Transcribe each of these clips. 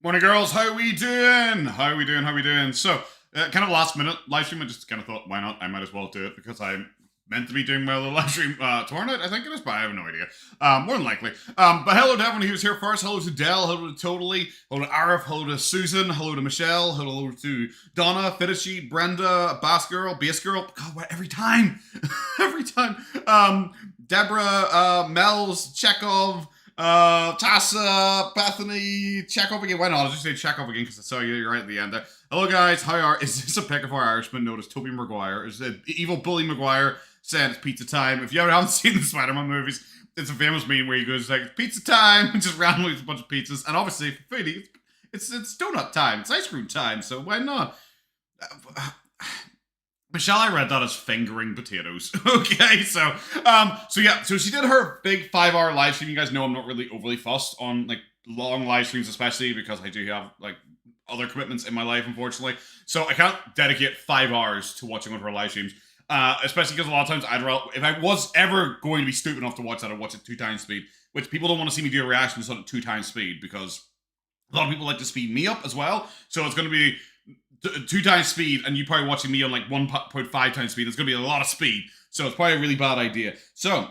Morning, girls. How we doing? How we doing? How we doing? So, kind of last minute live stream. I just kind of thought, why not? I might as well do it because I'm meant to be doing my little live stream tomorrow night. I think it is, but I have no idea. More than likely. But hello to everyone who's here first. Hello to Dell. Hello to Totally. Hello to Arif. Hello to Susan. Hello to Michelle. Hello to Donna, Fittishi, Brenda, Bass Girl, Bass Girl. God, what, every time, every time. Deborah, Mel's, Chekhov. Tassa, Bethany, Chekhov again. Why not? I'll just say Chekhov again because I saw you right at the end there. Hello, guys. How are? Is this a pick of our Irishman? Notice Toby Maguire. Is it evil bully Maguire saying it's pizza time? If you haven't seen the Spider-Man movies, it's a famous meme where he goes like pizza time and just randomly eats a bunch of pizzas. And obviously for Foodie, it's donut time. It's ice cream time. So why not? Michelle, I read that as fingering potatoes. Okay, so she did her big 5-hour live stream. You guys know I'm not really overly fussed on like long live streams, especially because I do have like other commitments in my life, unfortunately. So I can't dedicate 5 hours to watching one of her live streams. Especially because a lot of times I'd rather, if I was ever going to be stupid enough to watch that, I'd watch it 2 times speed, which people don't want to see me do a reaction to at 2 times speed because a lot of people like to speed me up as well. So it's going to be 2 times speed, and you probably watching me on like 1.5 times speed. It's going to be a lot of speed, so it's probably a really bad idea. So,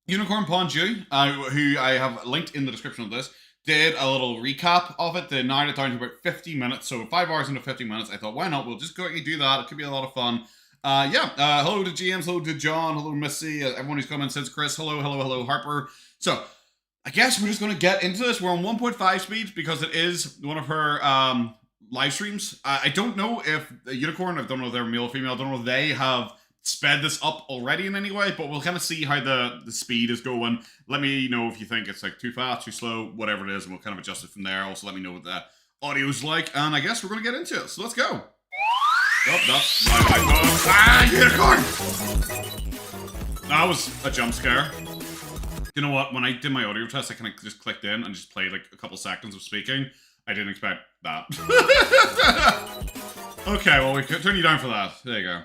Unicorn Pondue, who I have linked in the description of this, did a little recap of it. They narrowed it down to about 50 minutes, so 5 hours into 50 minutes. I thought, why not? We'll just go and do that. It could be a lot of fun. Hello to James, hello to John, hello Missy, everyone who's come in since Chris, hello, Harper. So, I guess we're just going to get into this. We're on 1.5 speed because it is one of her live streams. I don't know if Unicorn, I don't know if they're male or female, I don't know if they have sped this up already in any way, but we'll kind of see how the speed is going. Let me know if you think it's like too fast, too slow, whatever it is, and we'll kind of adjust it from there. Also, let me know what the audio's like, and I guess we're going to get into it. So let's go. Oh, that's my Unicorn! That was a jump scare. You know what? When I did my audio test, I kind of just clicked in and just played like a couple seconds of speaking. I didn't expect that. Okay, well, we could turn you down for that. There you go.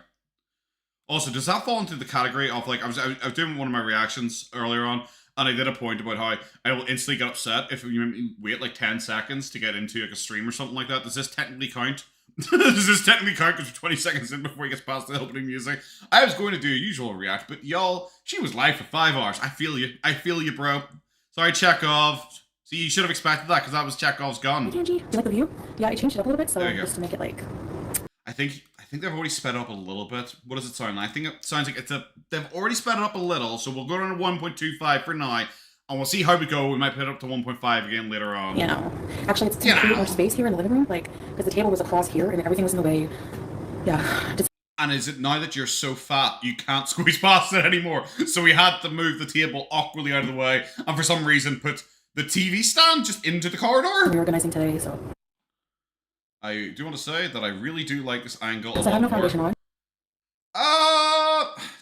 Also, does that fall into the category of, like, I was doing one of my reactions earlier on, and I did a point about how I will instantly get upset if you make me wait, like, 10 seconds to get into, like, a stream or something like that. Does this technically count? Does this technically count because we're 20 seconds in before he gets past the opening music? I was going to do a usual react, but y'all, she was live for 5 hours. I feel you. I feel you, bro. Sorry, Chekhov. So you should have expected that because that was Chekhov's gun. Hey, Angie, do you like the view? Yeah, I changed it up a little bit, so just to make it like. I think they've already sped it up a little bit. What does it sound like? I think it sounds like they've already sped it up a little, so we'll go down to 1.25 for now, and we'll see how we go. We might put it up to 1.5 again later on. You know, actually, it's to create more space here in the living room, like because the table was across here and everything was in the way. Yeah. And is it now that you're so fat you can't squeeze past it anymore? So we had to move the table awkwardly out of the way, and for some reason put the TV stand just into the corridor? We're organizing today, so. I do want to say that I really do like this angle. Does it have no foundation on?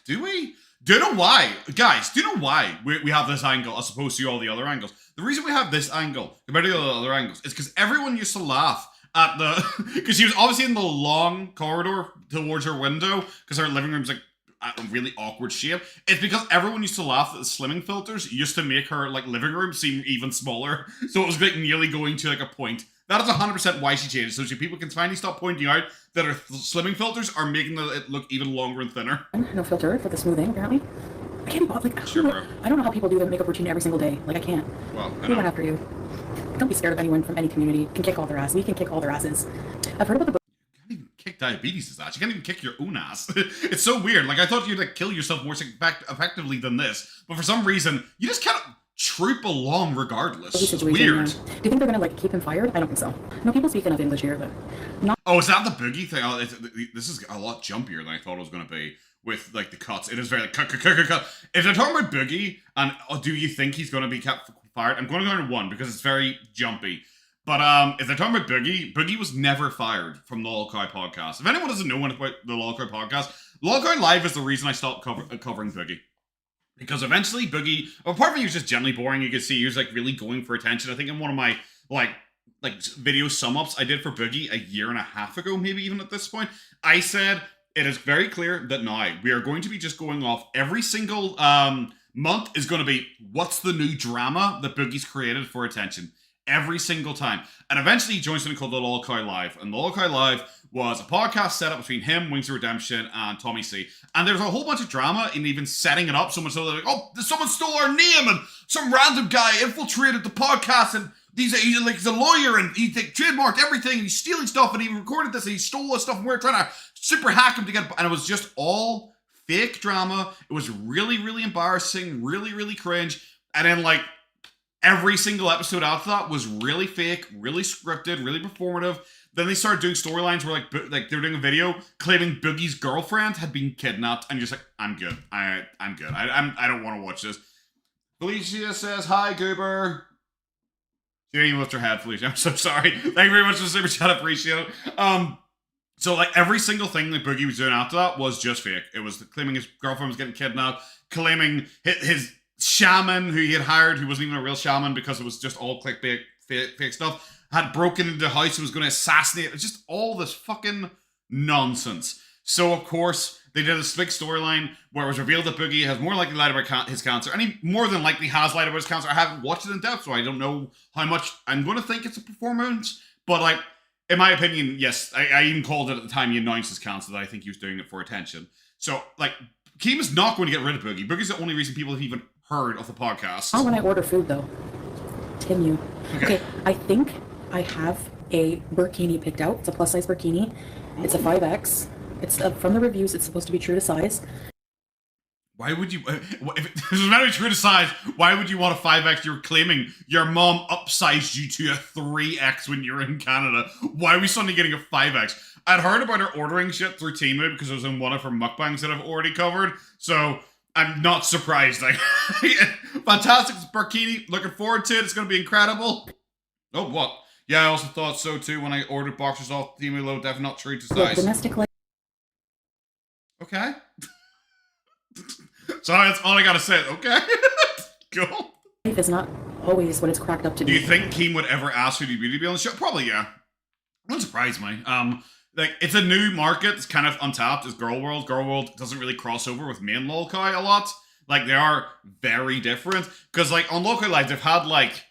Do we? Do you know why? Guys, do you know why we have this angle as opposed to all the other angles? The reason we have this angle compared to the other angles is because everyone used to laugh at the... Because she was obviously in the long corridor towards her window because her living room's like a really awkward shape. It's because everyone used to laugh at the slimming filters used to make her like living room seem even smaller. So it was like nearly going to like a point. That is 100% why she changed. So people can finally stop pointing out that her slimming filters are making it look even longer and thinner. No filter for the smoothing, apparently. I can't be like, sure, bro. I don't know how people do their makeup routine every single day. Like, I can't. Well, we went after you. Don't be scared of anyone from any community. You can kick all their ass. We can kick all their asses. I've heard about the kick diabetes' ass. You can't even kick your own ass. It's so weird. Like, I thought you'd like kill yourself more effectively than this, but for some reason you just kind of troop along regardless. It's weird. Yeah. Do you think they're gonna like keep him fired? I don't think so. No, people speak enough English here, but not. Oh, is that the boogie thing? Oh, this is a lot jumpier than I thought it was gonna be with like the cuts. It is very like cut. If they're talking about Boogie and do you think he's gonna be kept fired? I'm going to go to 1 because it's very jumpy. But if they're talking about Boogie was never fired from the Lolcow podcast. If anyone doesn't know about the Lolcow podcast, Lolcow Live is the reason I stopped covering Boogie. Because eventually Boogie, apart from he was just generally boring, you could see he was like really going for attention. I think in one of my like video sum-ups I did for Boogie a year and a half ago, maybe even at this point, I said it is very clear that now we are going to be just going off every single month is going to be what's the new drama that Boogie's created for attention. every single time. And eventually he joined something called the Lolcoy Live. And the Lolcoy Live was a podcast set up between him, Wings of Redemption, and Tommy C. And there was a whole bunch of drama in even setting it up, so much so they're like, oh, someone stole our name, and some random guy infiltrated the podcast, and he's a lawyer, and he trademarked everything, and he's stealing stuff, and he recorded this, and he stole this stuff, and we are trying to super hack him to get it. And it was just all fake drama. It was really, really embarrassing, really, really cringe. And then, like, every single episode after that was really fake, really scripted, really performative. Then they started doing storylines where like they were doing a video claiming Boogie's girlfriend had been kidnapped, and you're just like, I'm good. I'm good. I don't want to watch this. Felicia says, hi, Goober. She didn't even lift her head, Felicia. I'm so sorry. Thank you very much for the super chat. I appreciate it. So like every single thing that Boogie was doing after that was just fake. It was claiming his girlfriend was getting kidnapped, claiming his shaman who he had hired, who wasn't even a real shaman because it was just all clickbait, fake stuff, had broken into the house and was going to assassinate. It's just all this fucking nonsense. So, of course, they did this big storyline where it was revealed that Boogie has more likely lied about his cancer, and he more than likely has lied about his cancer. I haven't watched it in depth, so I don't know how much I'm going to think it's a performance, but, like, in my opinion, yes, I even called it at the time he announced his cancer that I think he was doing it for attention. So, like, Keem is not going to get rid of Boogie. Boogie's the only reason people have even heard of the podcast. Not when I order food, though. Continue. Okay, I think I have a burkini picked out. It's a plus-size burkini. It's a 5X. It's from the reviews. It's supposed to be true to size. Why would you... If it was meant to be true to size, why would you want a 5X? You're claiming your mom upsized you to a 3X when you were in Canada. Why are we suddenly getting a 5X? I'd heard about her ordering shit through Temu because it was in one of her mukbangs that I've already covered. So... I'm not surprised. Like, fantastic burkini. Looking forward to it. It's going to be incredible. Oh, what? Yeah, I also thought so too when I ordered boxers off Temu. Low, definitely not true to size. Domestic life. Okay. So that's all I gotta say. Okay. Cool. Life is not always what it's cracked up to be. Do you think Keem would ever ask Foodie Beauty to be on the show? Probably, yeah. Wouldn't surprise me. Like, it's a new market. It's kind of untapped. It's Gorlworld. Gorlworld doesn't really cross over with main Lolkai a lot. Like, they are very different. Because, like, on Lolkai Live, they've had, like,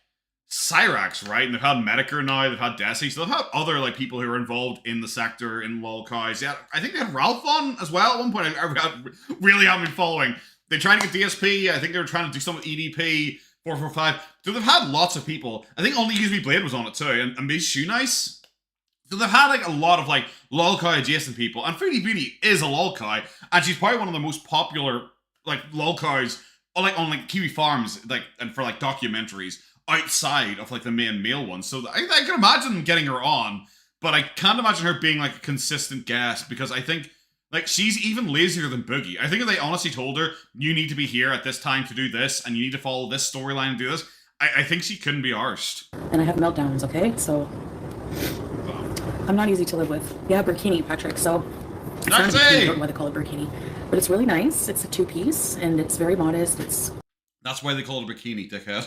Cyrax, right? And they've had Medicare now. They've had Desi. So they've had other, like, people who are involved in the sector in Lolkais. Yeah, I think they had Ralph on as well at one point. I really haven't been following. They're trying to get DSP. I think they were trying to do some with EDP, 445. So they've had lots of people. I think Only Use Me Blade was on it, too. And Be Shoe Nice. So they've had, like, a lot of, like, Lolkai adjacent people. And Foodie Beauty is a Lolkai. And she's probably one of the most popular, like, Lolkais, like, on, like, Kiwi Farms, like, and for, like, documentaries outside of, like, the main male ones. So I can imagine them getting her on. But I can't imagine her being, like, a consistent guest. Because I think, like, she's even lazier than Boogie. I think if they honestly told her, you need to be here at this time to do this, and you need to follow this storyline and do this, I think she couldn't be arsed. And I have meltdowns, okay? So... I'm not easy to live with. Yeah, burkini, Patrick. So, it's not a bikini, I don't know why they call it burkini, but it's really nice. It's a two-piece, and it's very modest. That's why they call it a bikini, dickhead.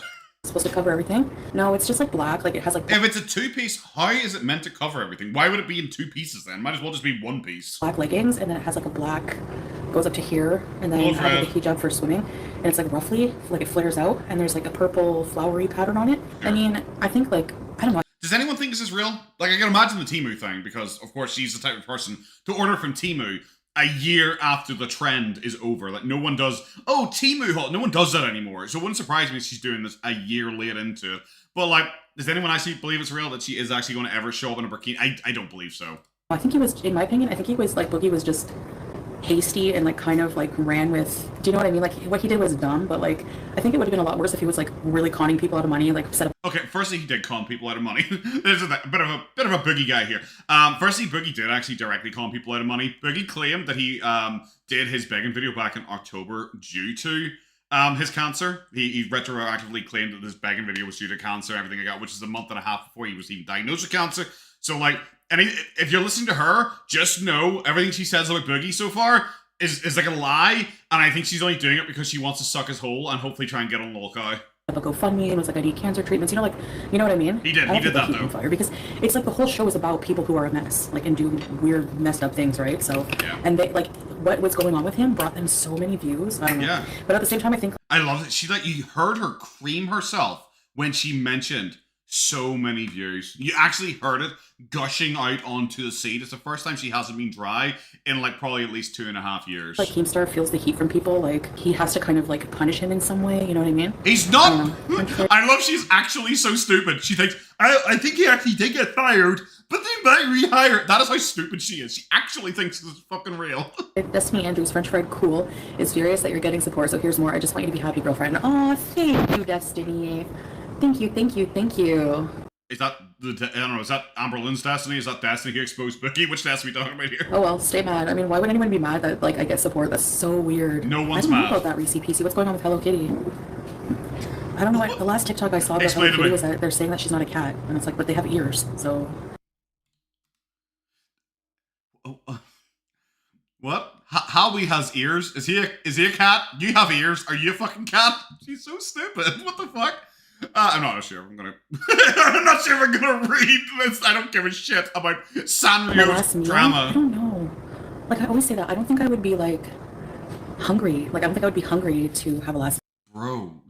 It's supposed to cover everything. No, it's just like black. Like it has like. If it's a two-piece, how is it meant to cover everything? Why would it be in two pieces then? Might as well just be one piece. Black leggings, and then it has like a black, goes up to here, and then I have like a hijab for swimming, and it's like roughly like it flares out, and there's like a purple flowery pattern on it. Sure. I mean, I think like I don't know. Does anyone think this is real? Like, I can imagine the Temu thing, because, of course, she's the type of person to order from Temu a year after the trend is over. Like, no one does, oh, Temu haul. No one does that anymore. So it wouldn't surprise me if she's doing this a year late into it. But, like, does anyone actually believe it's real that she is actually going to ever show up in a burkini? I don't believe so. I think he was, in my opinion, I think he was, like, Boogie was just hasty and like kind of like ran with, do you know what I mean? Like what he did was dumb, but like I think it would have been a lot worse if he was like really conning people out of money, like set up. Okay, firstly he did con people out of money. There's a bit of a Boogie guy here. Firstly, Boogie did actually directly con people out of money. Boogie claimed that he did his begging video back in October due to his cancer. He retroactively claimed that this begging video was due to cancer, everything like that, which is a month and a half before he was even diagnosed with cancer. So like, and if you're listening to her, just know everything she says about Boogie so far is like a lie, and I think she's only doing it because she wants to suck his hole and hopefully try and get on Lolkai. A GoFundMe and was like, I need cancer treatments, you know, like, you know what I mean? He did that though. Fire because it's like the whole show is about people who are a mess, like, and do weird, messed up things, right? So, yeah. And they like what was going on with him brought them so many views. I don't know. Yeah. But at the same time, I think I love it. She you heard her cream herself when she mentioned so many views. You actually heard it gushing out onto the seat. It's the first time she hasn't been dry in like probably at least 2.5 years. Like Keemstar feels the heat from people, like he has to kind of like punish him in some way, you know what I mean? He's not! I love she's actually so stupid. She thinks, I think he actually did get fired, but they might rehire. That is how stupid she is. She actually thinks this is fucking real. Destiny Andrews, French fried, cool. It's furious that you're getting support, so here's more. I just want you to be happy, girlfriend. Oh, thank you, Destiny. Thank you, thank you, thank you. Is that I don't know, is that Amber Lynn's Destiny? Is that Destiny who exposed Bookie? Which Destiny are we talking about here? Oh well, stay mad. I mean, why would anyone be mad that like I get support? That's so weird. No one's I don't mad. know about that, Reese PC. What's going on with Hello Kitty? I don't know why. The last TikTok I saw about Hello Kitty was that they're saying that she's not a cat. And it's like, but they have ears, so... What? Howie has ears? Is he a cat? You have ears? Are you a fucking cat? She's so stupid. What the fuck? I'm not sure if I'm gonna... I'm not sure if I'm gonna read this. I don't give a shit about Sanrio's drama. I don't know. Like, I always say that. I don't think I would be, like, hungry. Like, I don't think I would be hungry to have a last... Bro,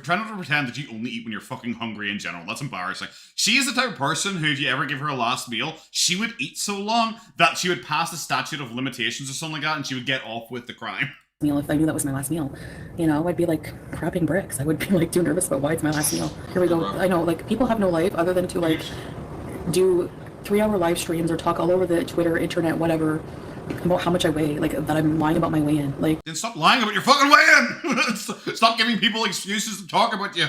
try not to pretend that you only eat when you're fucking hungry in general. That's embarrassing. She is the type of person who, if you ever give her a last meal, she would eat so long that she would pass the statute of limitations or something like that, and she would get off with the crime. Meal if I knew that was my last meal. You know, I'd be like crapping bricks. I would be like too nervous about why it's my last meal. Here we go. I know, like, people have no life other than to like do 3-hour live streams or talk all over the Twitter, internet, whatever, about how much I weigh, like that I'm lying about my weigh-in. Like, then stop lying about your fucking weigh-in. Stop giving people excuses to talk about you.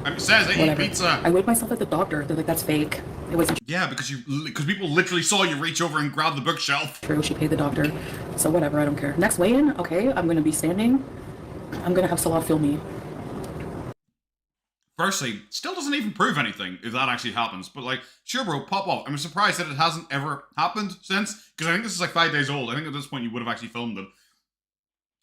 It says I eat pizza. I weighed myself at the doctor. They're like, that's fake. It wasn't. Yeah, because people literally saw you reach over and grab the bookshelf. True, she paid the doctor. So whatever, I don't care. Next weigh-in, okay, I'm gonna be standing. I'm gonna have Salah film me. Firstly, still doesn't even prove anything if that actually happens. But like, sure, bro, pop off. I'm surprised that it hasn't ever happened since, because I think this is like 5 days old. I think at this point you would have actually filmed it.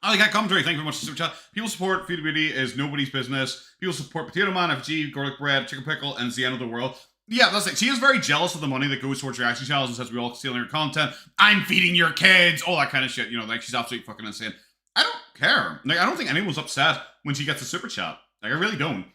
I like that commentary. Thank you very much for super chat. People support Foodie Beauty is nobody's business. People support Potato Man, FG, Garlic Bread, Chicken Pickle, and it's the end of the world. Yeah, that's it. She is very jealous of the money that goes towards reaction channels and says we all stealing her content. I'm feeding your kids, all that kind of shit. You know, like she's absolutely fucking insane. I don't care. Like, I don't think anyone's upset when she gets a super chat. Like, I really don't.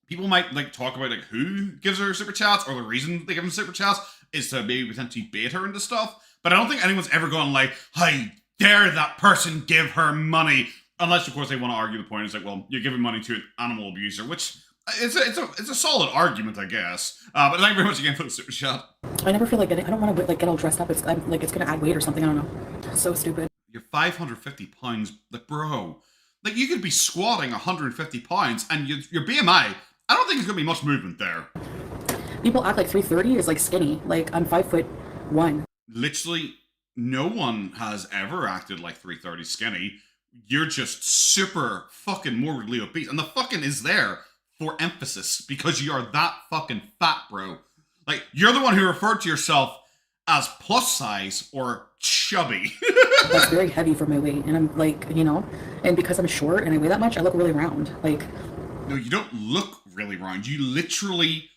People might like talk about like who gives her super chats or the reason they give them super chats is to maybe potentially bait her into stuff. But I don't think anyone's ever gone like, "How dare that person give her money?" Unless, of course, they want to argue the point. It's like, well, you're giving money to an animal abuser, which it's a solid argument, I guess. But thank you very much again for the super chat. I never feel like getting. I don't want to like get all dressed up. It's like it's gonna add weight or something. I don't know. So stupid. You're 550 pounds, like bro. Like you could be squatting 150 pounds, and your BMI. I don't think there's gonna be much movement there. People act like 330 is like skinny. Like I'm 5'1". Literally, no one has ever acted like 330 skinny. You're just super fucking morbidly obese, and the fucking is there for emphasis because you are that fucking fat, bro. Like you're the one who referred to yourself as plus size or chubby. That's very heavy for my weight, and I'm like, you know, and because I'm short and I weigh that much, I look really round. Like, no, you don't look really round. You literally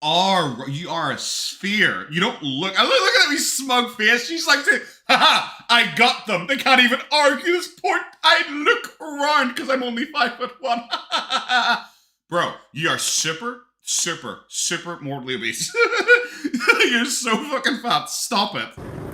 are. You are a sphere. You don't look. Look at me smug face. She's like, haha, I got them. They can't even argue this point. I look round because I'm only 5'1". Bro, you are super morbidly obese. You're so fucking fat. Stop it.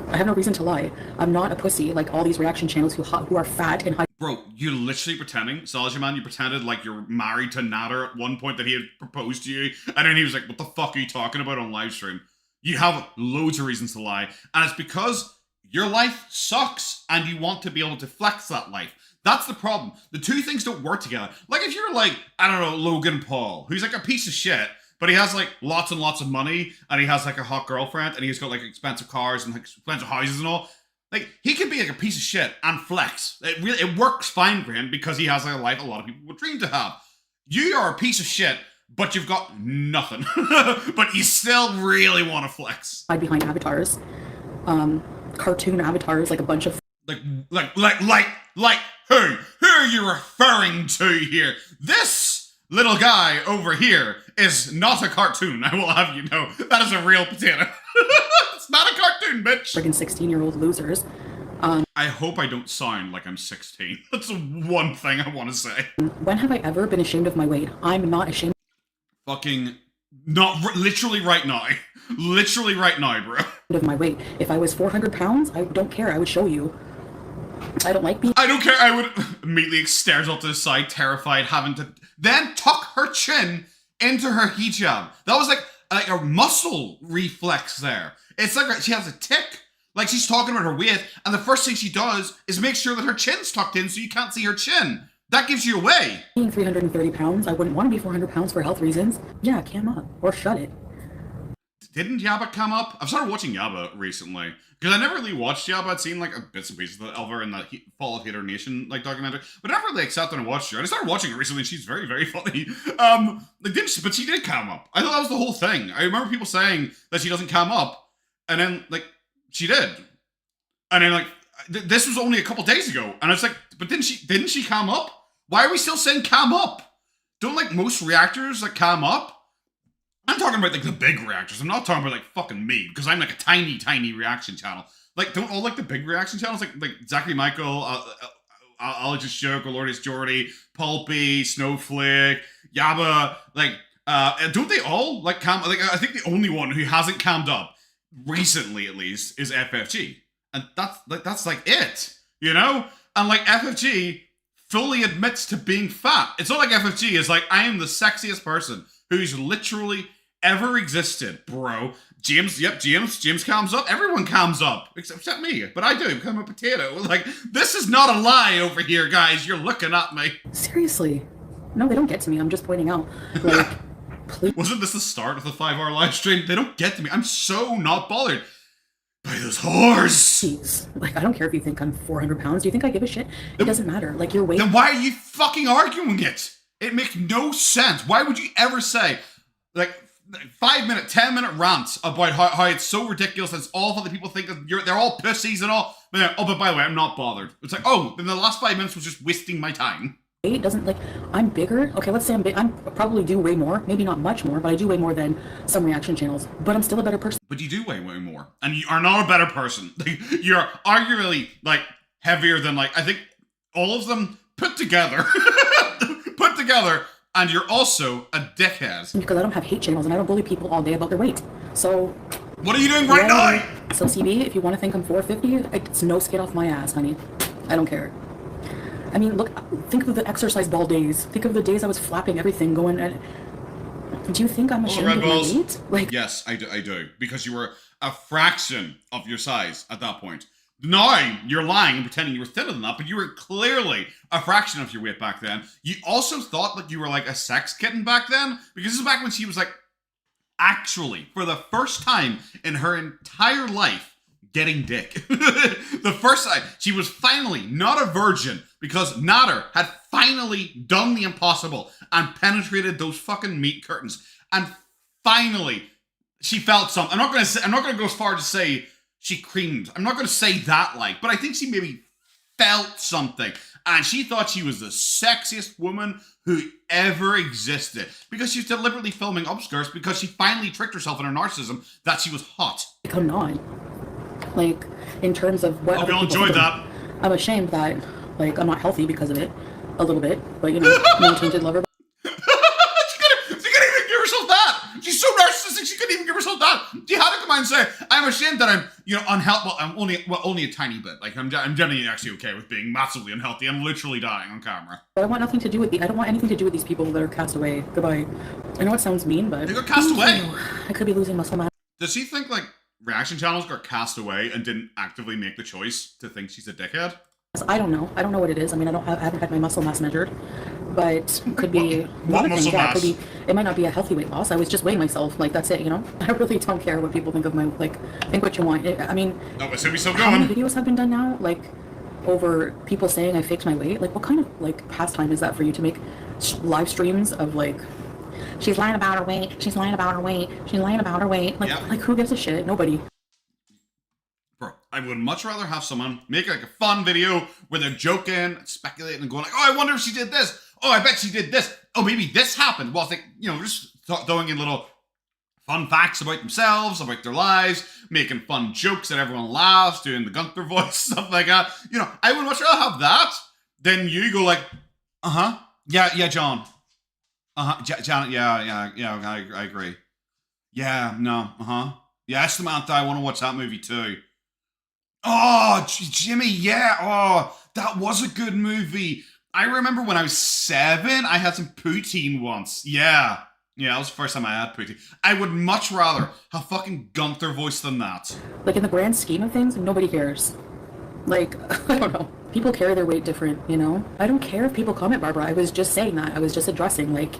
I have no reason to lie. I'm not a pussy like all these reaction channels who are fat and high. Bro, you're literally pretending, Salah man, you pretended like you're married to Nader at one point that he had proposed to you, and then he was like, what the fuck are you talking about on live stream? You have loads of reasons to lie, and it's because your life sucks, and you want to be able to flex that life. That's the problem. The two things don't work together. Like if you're like, I don't know, Logan Paul, who's like a piece of shit, but he has like lots and lots of money, and he has like a hot girlfriend, and he's got like expensive cars and like expensive houses and all. Like, he could be like a piece of shit and flex. It works fine for him because he has like a life a lot of people would dream to have. You are a piece of shit, but you've got nothing. But you still really want to flex. Hide behind avatars. Cartoon avatars, like a bunch of... Like who? Who are you referring to here? This little guy over here is not a cartoon, I will have you know. That is a real potato. It's not a cartoon, bitch. Friggin' 16-year-old losers. I hope I don't sound like I'm 16. That's the one thing I want to say. When have I ever been ashamed of my weight? I'm not ashamed. Fucking Not literally right now. Literally right now, bro. Of my weight. If I was 400 pounds, I don't care. I would show you. I don't like being. I don't care. I would immediately stares off to the side, terrified, having to then tuck her chin into her hijab. That was like a muscle reflex there. It's like she has a tick. Like she's talking about her weight, and the first thing she does is make sure that her chin's tucked in so you can't see her chin. That gives you away. Being 330 pounds, I wouldn't want to be 400 pounds for health reasons. Yeah, cam up or shut it. Didn't Yaba come up? I've started watching Yaba recently because I never really watched Yaba. I'd seen like bits and pieces of Elver in the Fall of Hater Nation like documentary, but I never really accepted and watched her. And I started watching it recently. And she's very, very funny. But she did come up. I thought that was the whole thing. I remember people saying that she doesn't come up, and then like she did, and then like this was only a couple days ago, and it's like, but didn't she come up? Why are we still saying cam up? Don't like most reactors like cam up? I'm talking about like the big reactors. I'm not talking about like fucking me because I'm like a tiny, tiny reaction channel. Like, don't all like the big reaction channels like Zachary Michael, Alex Shook, Lordy's Jordy, Pulpy, Snowflake, Yaba, like don't they all like cam? Like I think the only one who hasn't cammed up recently, at least, is FFG, and that's like it, you know. And like FFG fully admits to being fat. It's not like FFG is like, I am the sexiest person who's literally ever existed, bro. James calms up. Everyone calms up, except me. But I do become a potato. Like, this is not a lie over here, guys. You're looking at me. Seriously. No, they don't get to me. I'm just pointing out. Like, please. Wasn't this the start of the 5-hour live stream? They don't get to me. I'm so not bothered by those whores. Jeez. Like, I don't care if you think I'm 400 pounds. Do you think I give a shit? It doesn't matter. Like, your weight. Then why are you fucking arguing it? It makes no sense. Why would you ever say, like, 5-minute, 10-minute rants about how it's so ridiculous and it's awful that people think that they're all pussies and all. But by the way, I'm not bothered. It's like, oh, then the last 5 minutes was just wasting my time. Weight doesn't, like, I'm bigger. Okay, let's say I'm big. I'm probably do way more. Maybe not much more, but I do way more than some reaction channels. But I'm still a better person. But you do weigh way more. And you are not a better person. Like, you're arguably, like, heavier than, like, I think all of them put together. And you're also a dickhead. Because I don't have hate channels and I don't bully people all day about their weight. So... What are you doing right now? So CB, if you want to think I'm 450, it's no skin off my ass, honey. I don't care. I mean, look, think of the exercise ball days. Think of the days I was flapping everything going... Do you think I'm ashamed of my weight? Like, yes, I do. Because you were a fraction of your size at that point. Now, you're lying and pretending you were thinner than that, but you were clearly a fraction of your weight back then. You also thought that you were like a sex kitten back then, because this is back when she was like, actually, for the first time in her entire life, getting dick. The first time, she was finally not a virgin, because Nader had finally done the impossible and penetrated those fucking meat curtains. And finally, she felt something. I'm not gonna go as far to say she creamed. I'm not going to say that, like, but I think she maybe felt something. And she thought she was the sexiest woman who ever existed. Because she was deliberately filming upskirts because she finally tricked herself in her narcissism that she was hot. I'm not. Like, in terms of what... Hope you all enjoyed that. I'm ashamed that, like, I'm not healthy because of it. A little bit. But, you know, no tainted lover. She couldn't even give herself that. She's so narcissistic, she couldn't even give herself that. She had to come out and say, I'm ashamed that I'm, you know, unhealthy. Well, I'm only a tiny bit. Like, I'm generally actually okay with being massively unhealthy. I'm literally dying on camera. But I want nothing to do with I don't want anything to do with these people that are cast away. Goodbye. I know it sounds mean, but... They got cast away? I could be losing muscle mass. Does she think, like, reaction channels got cast away and didn't actively make the choice to think she's a dickhead? I don't know. I don't know what it is. I mean, I haven't had my muscle mass measured, but could be what muscle mass? It could be. It might not be a healthy weight loss. I was just weighing myself. Like, that's it. You know. I really don't care what people think of my, like. Think what you want. I mean. Oh, it's gonna be so how many going. videos have been done now? Like, over people saying I faked my weight. Like, what kind of like pastime is that for you to make live streams of like? She's lying about her weight. She's lying about her weight. She's lying about her weight. Like, like who gives a shit? Nobody. Bro, I would much rather have someone make like a fun video where they're joking, speculating, and going like, oh, I wonder if she did this. Oh, I bet she did this. Oh, maybe this happened. Well, I think, you know, just throwing in little fun facts about themselves, about their lives, making fun jokes that everyone laughs, doing the Gunther voice, stuff like that. You know, I would much rather have that than you go like, yeah, John. Janet, yeah, I agree. Yeah, no, yeah, Samantha, I want to watch that movie too. Oh, Jimmy, yeah. Oh, that was a good movie. I remember when I was 7, I had some poutine once. Yeah. Yeah, that was the first time I had poutine. I would much rather have fucking Gunther voice than that. Like, in the grand scheme of things, nobody cares. Like, I don't know. People carry their weight different, you know? I don't care if people comment, Barbara. I was just saying that. I was just addressing, like,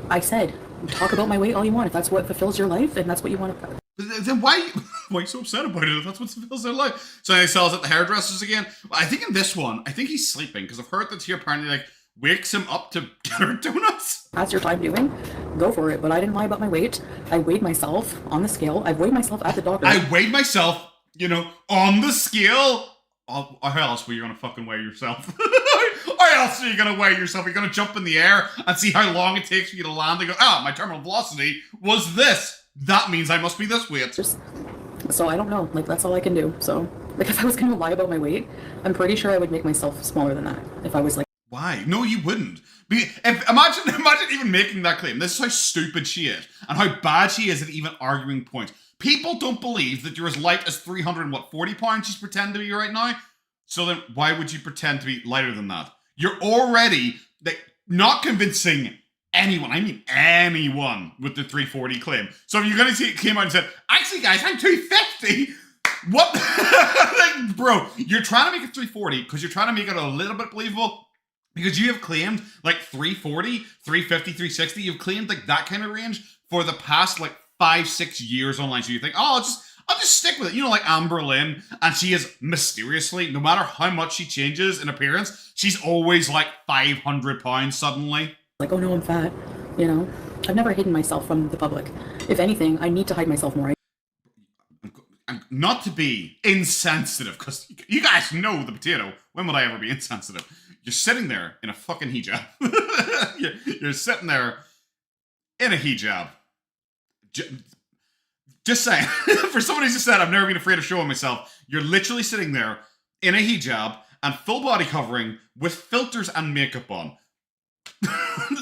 I said, talk about my weight all you want. If that's what fulfills your life, and that's what you want to... Then why are you so upset about it if that's what fulfills their life? So he sells at the hairdressers again. Well, I think in this one, I think he's sleeping because I've heard that he apparently like wakes him up to get her donuts. That's your time doing? Go for it. But I didn't lie about my weight. I weighed myself on the scale. I've weighed myself at the doctor. I weighed myself, on the scale. How else were you gonna fucking weigh yourself? How else are you gonna weigh yourself? You're gonna jump in the air and see how long it takes for you to land and go, my terminal velocity was this. That means I must be this weight. So I don't know. Like, that's all I can do. So, like, if I was gonna lie about my weight, I'm pretty sure I would make myself smaller than that. If I was like... Why? No, you wouldn't. Imagine even making that claim. This is how stupid she is and how bad she is at even arguing points. People don't believe that you're as light as 340 pounds she's pretending to be right now. So then why would you pretend to be lighter than that? You're already not convincing anyone, I mean anyone, with the 340 claim. So if you're going to see it came out and said, actually guys, I'm 250. What? Like, bro, you're trying to make it 340 because you're trying to make it a little bit believable. Because you have claimed like 340, 350, 360. You've claimed like that kind of range for the past like 5-6 years online. So you think, I'll just stick with it. Like Amber Lynn, and she is mysteriously, no matter how much she changes in appearance, she's always like 500 pounds suddenly. Like, oh no, I'm fat. I've never hidden myself from the public. If anything, I need to hide myself more. Not to be insensitive, because you guys know the potato. When would I ever be insensitive? You're sitting there in a fucking hijab. You're sitting there in a hijab. Just saying. For somebody who just said, I've never been afraid of showing myself, you're literally sitting there in a hijab and full body covering with filters and makeup on.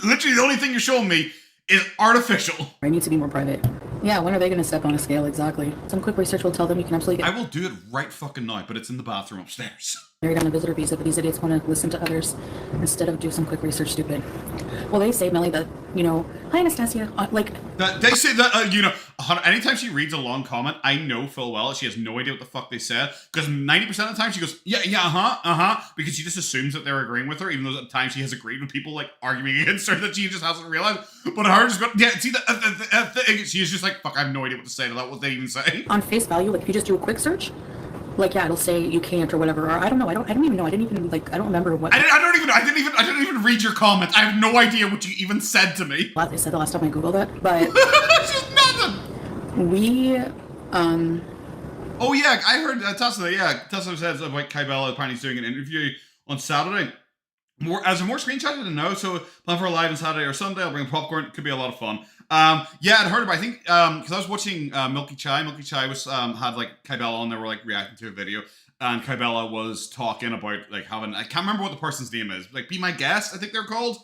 Literally the only thing you're showing me is artificial. I need to be more private. Yeah, when are they going to step on a scale exactly? Some quick research will tell them you can absolutely get... I will do it right fucking now, but it's in the bathroom upstairs. Married on a visitor visa, but these idiots want to listen to others instead of do some quick research, stupid. Well, they say, Melly, that, hi, Anastasia, They say that, anytime she reads a long comment, I know full well she has no idea what the fuck they said, because 90% of the time she goes, because she just assumes that they're agreeing with her, even though at times she has agreed with people, like, arguing against her that she just hasn't realized. But her just go, she's just like, fuck, I have no idea what to say to that, what they even say. On face value, like, if you just do a quick search, like, yeah, it'll say you can't or whatever, or I don't know, I don't even know, I didn't even, I don't remember what... I didn't even read your comment. I have no idea what you even said to me. What I said the last time I googled it, but... Just nothing! We, Oh yeah, I heard Tessa says about Kybella apparently doing an interview on Saturday. More screenshots, I didn't know, so plan for a live on Saturday or Sunday. I'll bring popcorn, could be a lot of fun. Yeah, I'd heard about, I think, because I was watching Milky Chai was, had like Kybella on there, were like reacting to a video, and Kybella was talking about like having, I can't remember what the person's name is, like Be My Guest, I think they're called.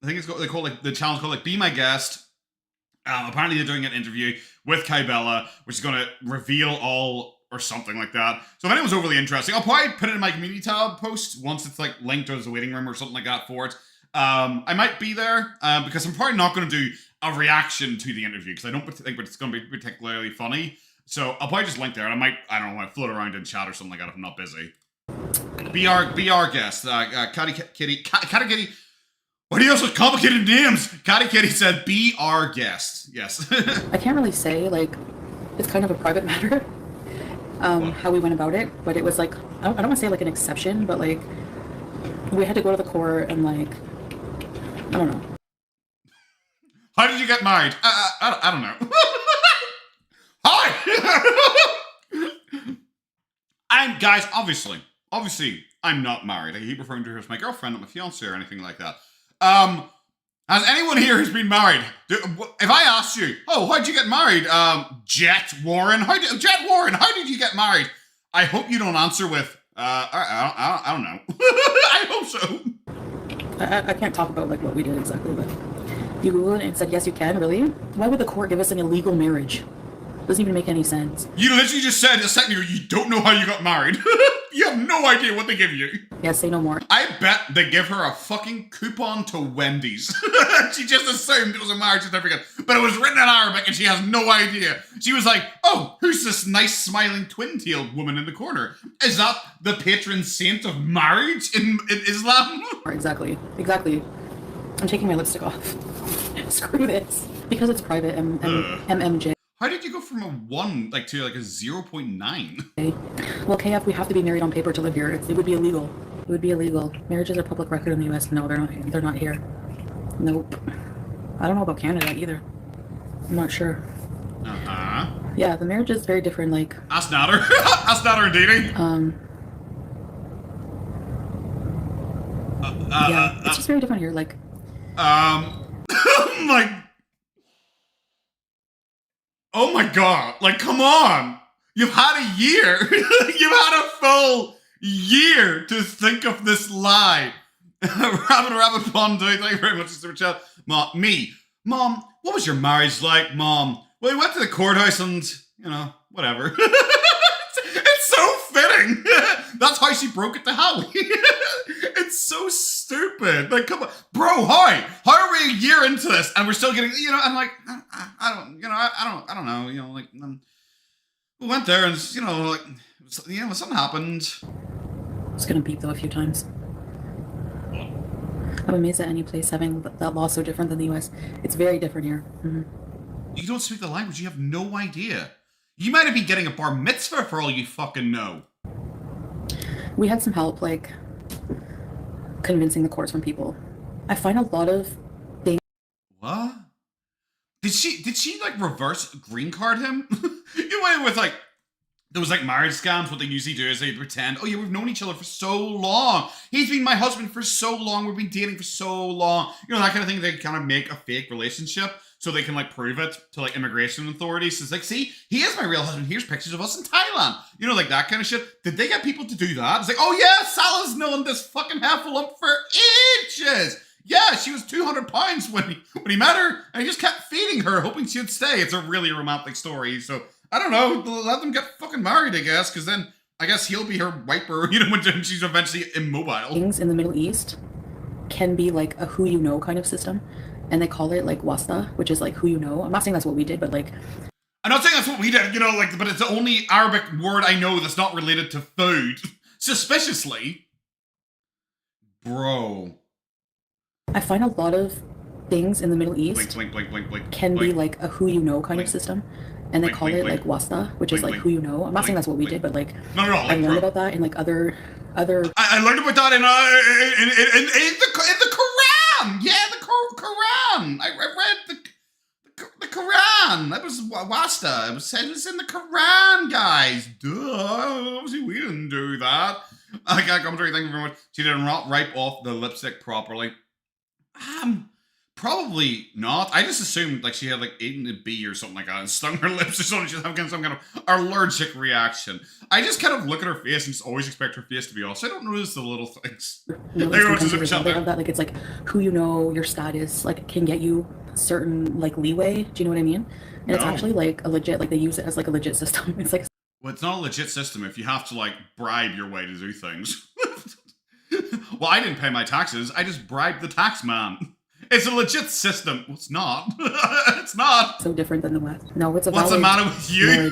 I think they call like the challenge called like Be My Guest. Apparently they're doing an interview with Kybella, which is going to reveal all or something like that. So if anyone's overly interested, I'll probably put it in my community tab post once it's like linked or there's a waiting room or something like that for it. I might be there because I'm probably not going to do a reaction to the interview because I don't think it's going to be particularly funny. So I'll probably just link there, and I don't know, float around in chat or something like that if I'm not busy. Be our guest. Catty Kitty. What are you with complicated names? Catty Kitty said, be our guest. Yes. I can't really say, like, it's kind of a private matter, how we went about it, but it was like, I don't want to say like an exception, but like, we had to go to the court and like, I don't know. How did you get married? I don't know. Hi! And guys, obviously, I'm not married. I keep referring to her as my girlfriend, not my fiance or anything like that. Has anyone here who's been married? If I asked you, how'd you get married? Jet Warren, how did you get married? I hope you don't answer with, I don't know. I hope so. I can't talk about like what we did exactly, but You Googled it and it said, yes, you can, really? Why would the court give us an illegal marriage? Doesn't even make any sense. You literally just said a second ago you don't know how you got married. You have no idea what they give you. Yeah, say no more. I bet they give her a fucking coupon to Wendy's. She just assumed it was a marriage certificate, but it was written in Arabic and she has no idea. She was like, oh, who's this nice smiling twin-tailed woman in the corner? Is that the patron saint of marriage in Islam? Exactly. I'm taking my lipstick off. Screw this. Because it's private, MMJ. How did you go from a 1 to a 0.9? Well, KF, we have to be married on paper to live here. It would be illegal. It would be illegal. Marriages are public record in the US. No, they're not here. Nope. I don't know about Canada either. I'm not sure. Uh-huh. Yeah, the marriage is very different, like... Ask Nader. Ask Nader dating. Yeah, it's just very different here, like... Oh my god, come on! You've had a year! You've had a full year to think of this lie! Rabbit Pondue, thank you very much, Mr. Chat. Mom, what was your marriage like, Mom? Well, we went to the courthouse and, whatever. It's so fitting! That's how she broke it to Howie. It's so stupid. Come on. Bro, how? How are we a year into this and we're still getting, I'm like, I don't know, we went there and, something happened. I was gonna beep though a few times. I'm amazed at any place having that law so different than the US. It's very different here. Mm-hmm. You don't speak the language, you have no idea. You might have been getting a bar mitzvah for all you fucking know. We had some help, convincing the courts from people. I find a lot of things. What? Did she reverse green card him? You went with there was marriage scams. What they usually do is they pretend, oh yeah, we've known each other for so long. He's been my husband for so long. We've been dating for so long. That kind of thing. They kind of make a fake relationship so they can prove it to immigration authorities. It's see, he is my real husband. Here's pictures of us in Thailand. That kind of shit. Did they get people to do that? It's oh yeah, Salah's known this fucking heffalump for ages. Yeah, she was 200 pounds when he met her, and he just kept feeding her, hoping she'd stay. It's a really romantic story. So I don't know. Let them get fucking married, I guess, because then I guess he'll be her wiper. When she's eventually immobile. Things in the Middle East can be a who you know kind of system. And they call it wasta, which is who you know. I'm not saying that's what we did, but I'm not saying that's what we did, but it's the only Arabic word I know that's not related to food. Suspiciously. Bro. I find a lot of things in the Middle East can be a who you know kind of system. And they call it wasta, which is who you know. I'm not saying that's what we did, but no, I learned about that in other I learned about that in the Quran. Yeah, the Quran. I read the Quran. That was wasta. It was in the Quran, guys. Duh. Obviously, we didn't do that. I got commentary. Thank you very much. She did not wipe off the lipstick properly. Probably not. I just assumed she had eaten a bee or something like that and stung her lips or something. She's having some kind of allergic reaction. I just kind of look at her face and just always expect her face to be off. So I don't notice the little things. They have that it's who you know, your status can get you certain leeway. Do you know what I mean? And it's actually a legit they use it as a legit system. It's well, it's not a legit system if you have to bribe your way to do things. Well, I didn't pay my taxes. I just bribed the tax man. It's a legit system. Well, it's not. It's not. So different than the West. No, it's a What's the matter with you?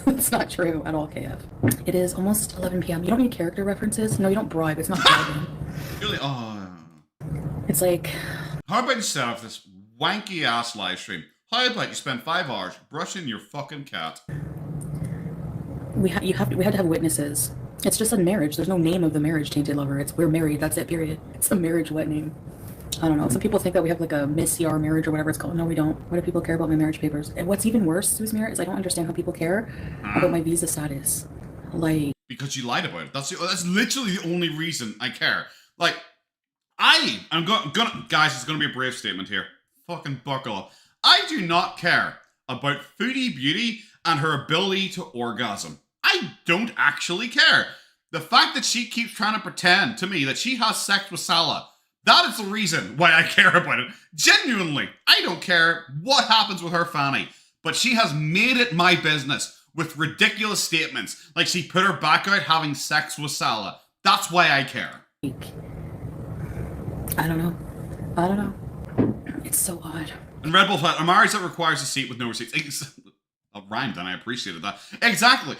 It's not true at all, KF. It is almost 11 p.m. You don't need character references. No, you don't bribe. It's not bribing. Really? Oh. It's how about you set off this wanky ass live stream? How about you spend 5 hours brushing your fucking cat? We had to have witnesses. It's just a marriage. There's no name of the marriage, Tainted Lover. We're married. That's it, period. It's a marriage wet name. I don't know. Some people think that we have a Miss CR marriage or whatever it's called. No, we don't. Why do people care about my marriage papers? And what's even worse, Susan, is I don't understand how people care about my visa status. Because you lied about it. That's literally the only reason I care. I'm gonna guys, it's gonna be a brave statement here. Fucking buckle up. I do not care about Foodie Beauty and her ability to orgasm. I don't actually care. The fact that she keeps trying to pretend to me that she has sex with Salah That is the reason why I care about it. Genuinely, I don't care what happens with her fanny, but she has made it my business with ridiculous statements, like she put her back out having sex with Salah. That's why I care. I don't know. It's so odd. And Red Bull Flat, a marriage that requires a seat with no receipts. It rhymed and I appreciated that. Exactly.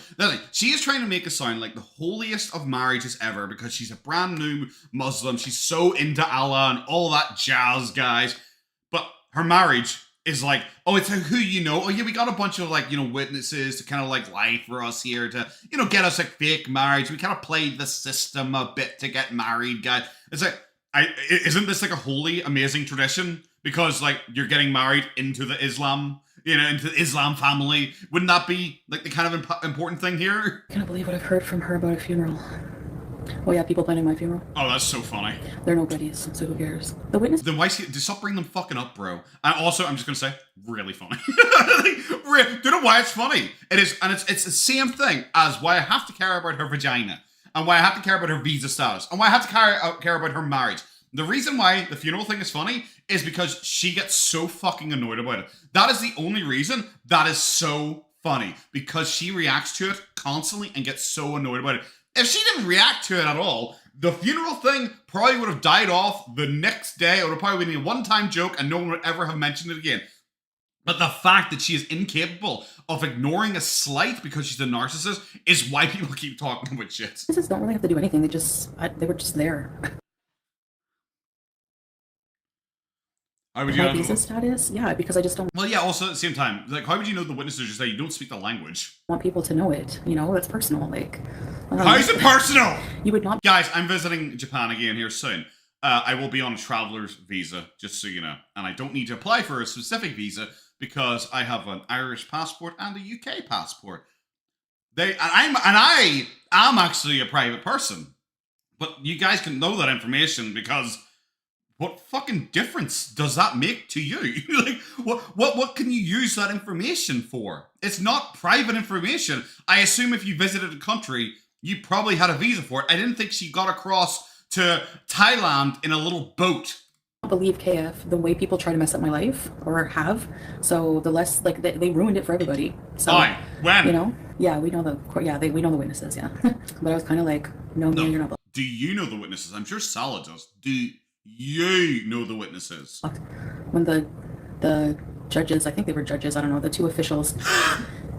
She is trying to make it sound like the holiest of marriages ever because she's a brand new Muslim. She's so into Allah and all that jazz, guys. But her marriage is like, oh, it's who you know. Oh, yeah, we got a bunch of like, witnesses to kind of like lie for us here to, get us a fake marriage. We kind of played the system a bit to get married, guys. It's like, isn't this like a holy, amazing tradition? Because like you're getting married into the Islam, into the Islam family. Wouldn't that be like the kind of important thing here? I can't believe what I've heard from her about a funeral. Oh yeah, people planning my funeral. Oh, that's so funny. They're nobody's, so who cares? The witness. Then why stop bringing them fucking up, bro? And also, I'm just gonna say, really funny. Don't know why it's funny. It is, and it's the same thing as why I have to care about her vagina, and why I have to care about her visa status, and why I have to care about her marriage. The reason why the funeral thing is funny is because she gets so fucking annoyed about it. That is the only reason that is so funny. Because she reacts to it constantly and gets so annoyed about it. If she didn't react to it at all, the funeral thing probably would have died off the next day. It would have probably been a one-time joke and no one would ever have mentioned it again. But the fact that she is incapable of ignoring a slight because she's a narcissist is why people keep talking about shit. Witnesses don't really have to do anything. They were just there. How would you my visa status? Yeah, because I just don't. Well, yeah. Also, at the same time, like, how would you know the witnesses just say you don't speak the language? Want people to know it? That's personal. Like, how is it personal? You would not. Guys, I'm visiting Japan again here soon. I will be on a traveler's visa, just so you know, and I don't need to apply for a specific visa because I have an Irish passport and a UK passport. I am actually a private person, but you guys can know that information because. What fucking difference does that make to you? Like, what can you use that information for? It's not private information. I assume if you visited a country, you probably had a visa for it. I didn't think she got across to Thailand in a little boat. I believe KF the way people try to mess up my life or have. So the less like they ruined it for everybody. So when yeah, we know we know the witnesses. Yeah, but I was kind of like, no, you're not. Do you know the witnesses? I'm sure Salah does. Do you know the witnesses? When the judges, I think they were judges, I don't know, the two officials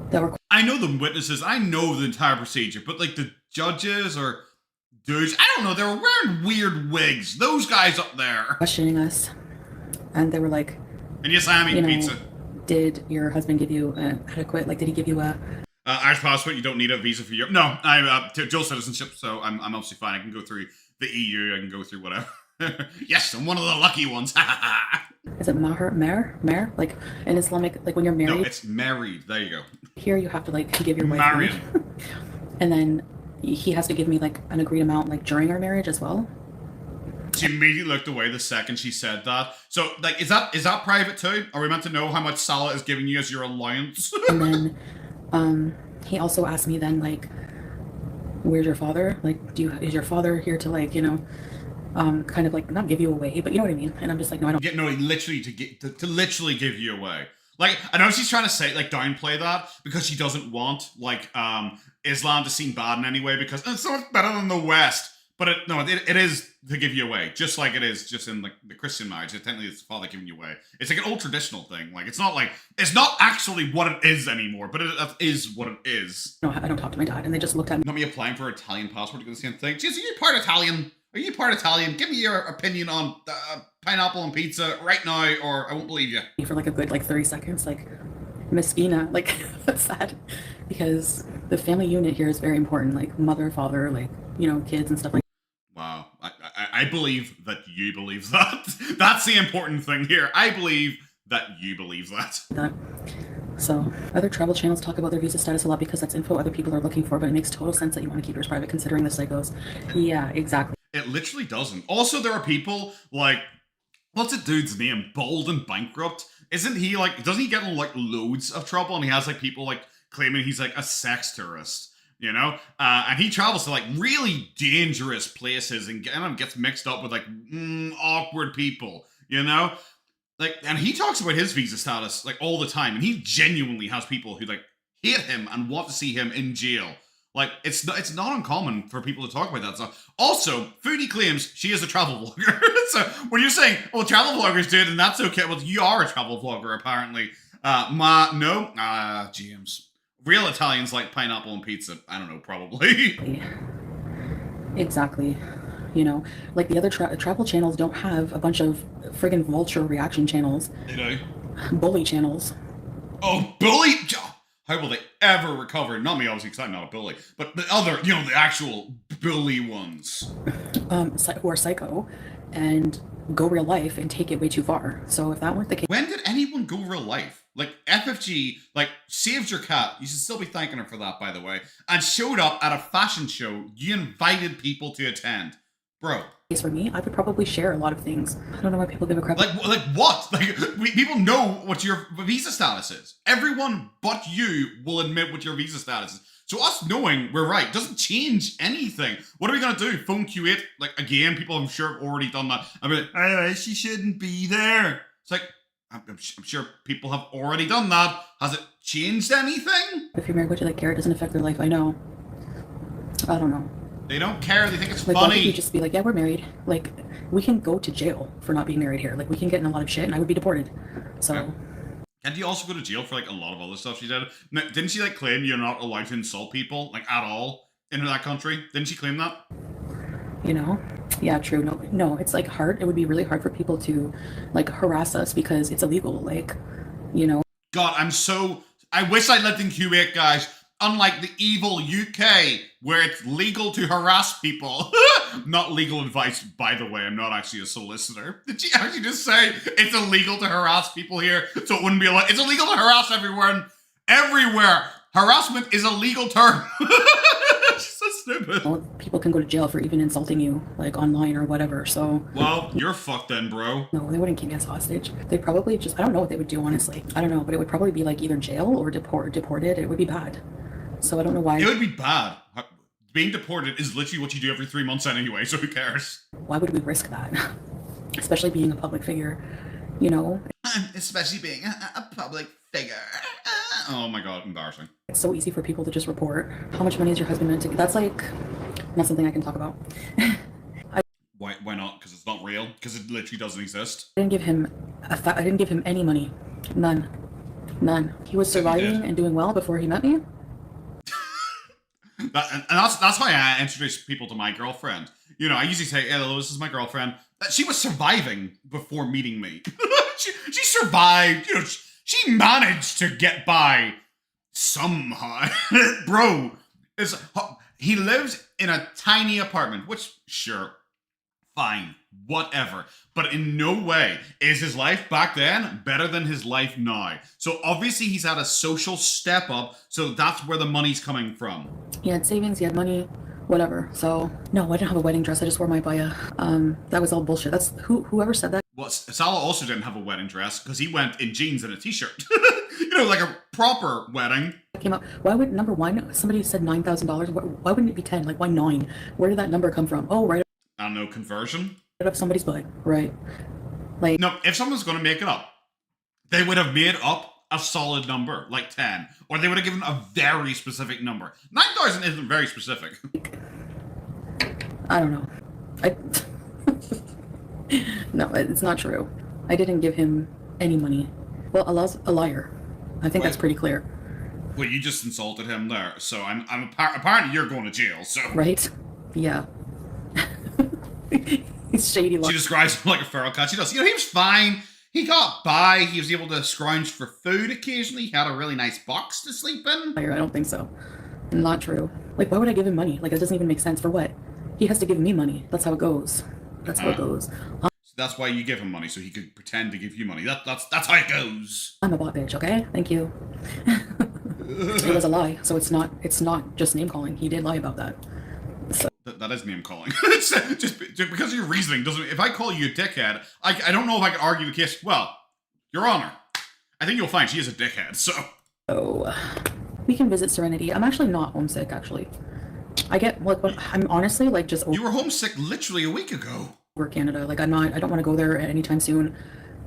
that were... I know the witnesses, I know the entire procedure, but like the judges or dudes, I don't know, they were wearing weird wigs. Those guys up there. Questioning us. And they were like... And yes, I am eating pizza. Did your husband give you adequate, like did he give you a... Irish passport, you don't need a visa for Europe. No, I'm dual citizenship, so I'm obviously fine. I can go through the EU, I can go through whatever. Yes, I'm one of the lucky ones. Is it Mer? Like in Islamic, like when you're married? No, it's married. There you go. Here you have to like give your wife married. And then he has to give me like an agreed amount like during our marriage as well. She immediately looked away the second she said that. So like is that private too? Are we meant to know how much Salah is giving you as your allowance? And then he also asked me then like, where's your father? Like is your father here to like, kind of like not give you away, but you know what I mean. And I'm just like, no, I don't. Yeah, no, literally to literally give you away. Like I know she's trying to say like downplay that because she doesn't want like Islam to seem bad in any way because it's so much better than the West. But it is to give you away, just like it is just in like the Christian marriage. Technically, it's the father giving you away. It's like an old traditional thing. Like it's not actually what it is anymore, but it is what it is. No, I don't talk to my dad, and they just looked at me. Not me applying for an Italian passport to do the same thing. Jeez, are you part Italian? Are you part Italian? Give me your opinion on pineapple and pizza right now, or I won't believe you. For like a good 30 seconds, like Miskina, like that's sad because the family unit here is very important. Like mother, father, like kids and stuff like. Wow, I believe that you believe that. That's the important thing here. I believe that you believe that. So other travel channels talk about their visa status a lot because that's info other people are looking for, but it makes total sense that you want to keep yours private considering the psychos. Yeah, exactly. It literally doesn't. Also, there are people like, what's the dude's name? Bold and Bankrupt. Isn't he like, doesn't he get in like loads of trouble and he has like people like claiming he's like a sex tourist? you know? And he travels to like really dangerous places and gets mixed up with like awkward people, you know? Like, and he talks about his visa status like all the time, and he genuinely has people who like hate him and want to see him in jail. Like, it's not uncommon for people to talk about that stuff. Also, Foodie claims she is a travel vlogger. So when you're saying, "Oh, travel vloggers do it, and that's okay," well, you are a travel vlogger apparently. James. Real Italians like pineapple and pizza. I don't know, probably. Exactly. You know, like the other travel channels don't have a bunch of friggin' vulture reaction channels. They do. Bully channels. Oh, bully! How will they ever recover? Not me, obviously, because I'm not a bully. But the other, you know, the actual bully ones. Who are psycho and go real life and take it way too far. So if that weren't the case... When did anyone go real life? Like, FFG, like, saved your cat. You should still be thanking her for that, by the way. And showed up at a fashion show you invited people to attend. Bro. For me, I would probably share a lot of things. I don't know why people give a crap. Like what? Like, people know what your visa status is. Everyone but you will admit what your visa status is. So us knowing we're right doesn't change anything. What are we gonna do? Phone Q8? Like, again, people I'm sure have already done that. I mean, she shouldn't be there. It's like, I'm sure people have already done that. Has it changed anything? If you're married, would you like care? It doesn't affect their life. I know. I don't know. They don't care. They think it's like, funny. Why would you just be like, yeah, we're married. Like, we can go to jail for not being married here. Like, we can get in a lot of shit, and I would be deported. So. Yeah. Can't you also go to jail for like a lot of other stuff she did? Didn't she like claim you're not allowed to insult people like at all in that country? Didn't she claim that? You know, yeah, true. No, it's like hard. It would be really hard for people to like harass us because it's illegal. Like, you know. God, I wish I lived in Kuwait, guys. Unlike the evil UK, where it's legal to harass people. Not legal advice, by the way. I'm not actually a solicitor. Did she actually just say it's illegal to harass people here? So it wouldn't be it's illegal to harass everyone. Everywhere. Harassment is a legal term. She's so stupid. Well, people can go to jail for even insulting you, like online or whatever, so. Well, you're fucked then, bro. No, they wouldn't keep me as hostage. They'd probably just, I don't know what they would do, honestly. I don't know, but it would probably be like either jail or deported. It would be bad. So I don't know why. It would be bad. Being deported is literally what you do every 3 months anyway, so who cares? Why would we risk that? Especially being a public figure, you know? Especially being a public figure. Oh my god, embarrassing. It's so easy for people to just report. How much money is your husband meant to get? That's like, not something I can talk about. Why not? Because it's not real? Because it literally doesn't exist? I didn't give him any money. None. He was surviving and doing well before he met me. That's why I introduce people to my girlfriend. You know, I usually say, hello, this is my girlfriend. She was surviving before meeting me. she survived. You know, she managed to get by somehow. Bro, he lives in a tiny apartment, which, sure, fine, whatever. But in no way is his life back then better than his life now. So obviously he's had a social step up, so that's where the money's coming from. He had savings, he had money, whatever. So, no, I didn't have a wedding dress, I just wore my baya. That was all bullshit. That's, whoever said that. Well, Salah also didn't have a wedding dress, because he went in jeans and a t-shirt. You know, like a proper wedding. Came up. Why would, number one, somebody said $9,000. Why wouldn't it be 10? Like, why 9? Where did that number come from? Oh, right. I don't know, conversion? Right up somebody's butt, right? Like, no, if someone's going to make it up, they would have made up a solid number, like 10. Or they would have given a very specific number. 9,000 isn't very specific. I don't know. No, it's not true. I didn't give him any money. Well, Allah's a liar. I think that's pretty clear. Well, you just insulted him there, so apparently you're going to jail, so. Right? Yeah. He's shady. She describes him like a feral cat. She does. You know, he was fine. He got by. He was able to scrounge for food occasionally. He had a really nice box to sleep in. I don't think so. Not true. Like, why would I give him money? Like, it doesn't even make sense. For what? He has to give me money. That's how it goes. That's how it goes. So that's why you give him money, so he could pretend to give you money. That's how it goes. I'm a bot bitch, okay? Thank you. It was a lie, so it's not just name calling. He did lie about that. So. That is name calling. just because of your reasoning doesn't. If I call you a dickhead, I don't know if I can argue the case. Well, Your Honor, I think you'll find she is a dickhead. So. Oh, We can visit Serenity. I'm actually not homesick, actually. I get, like, when, I'm honestly, like, just You were homesick literally a week ago. over Canada. Like, I don't want to go there anytime soon.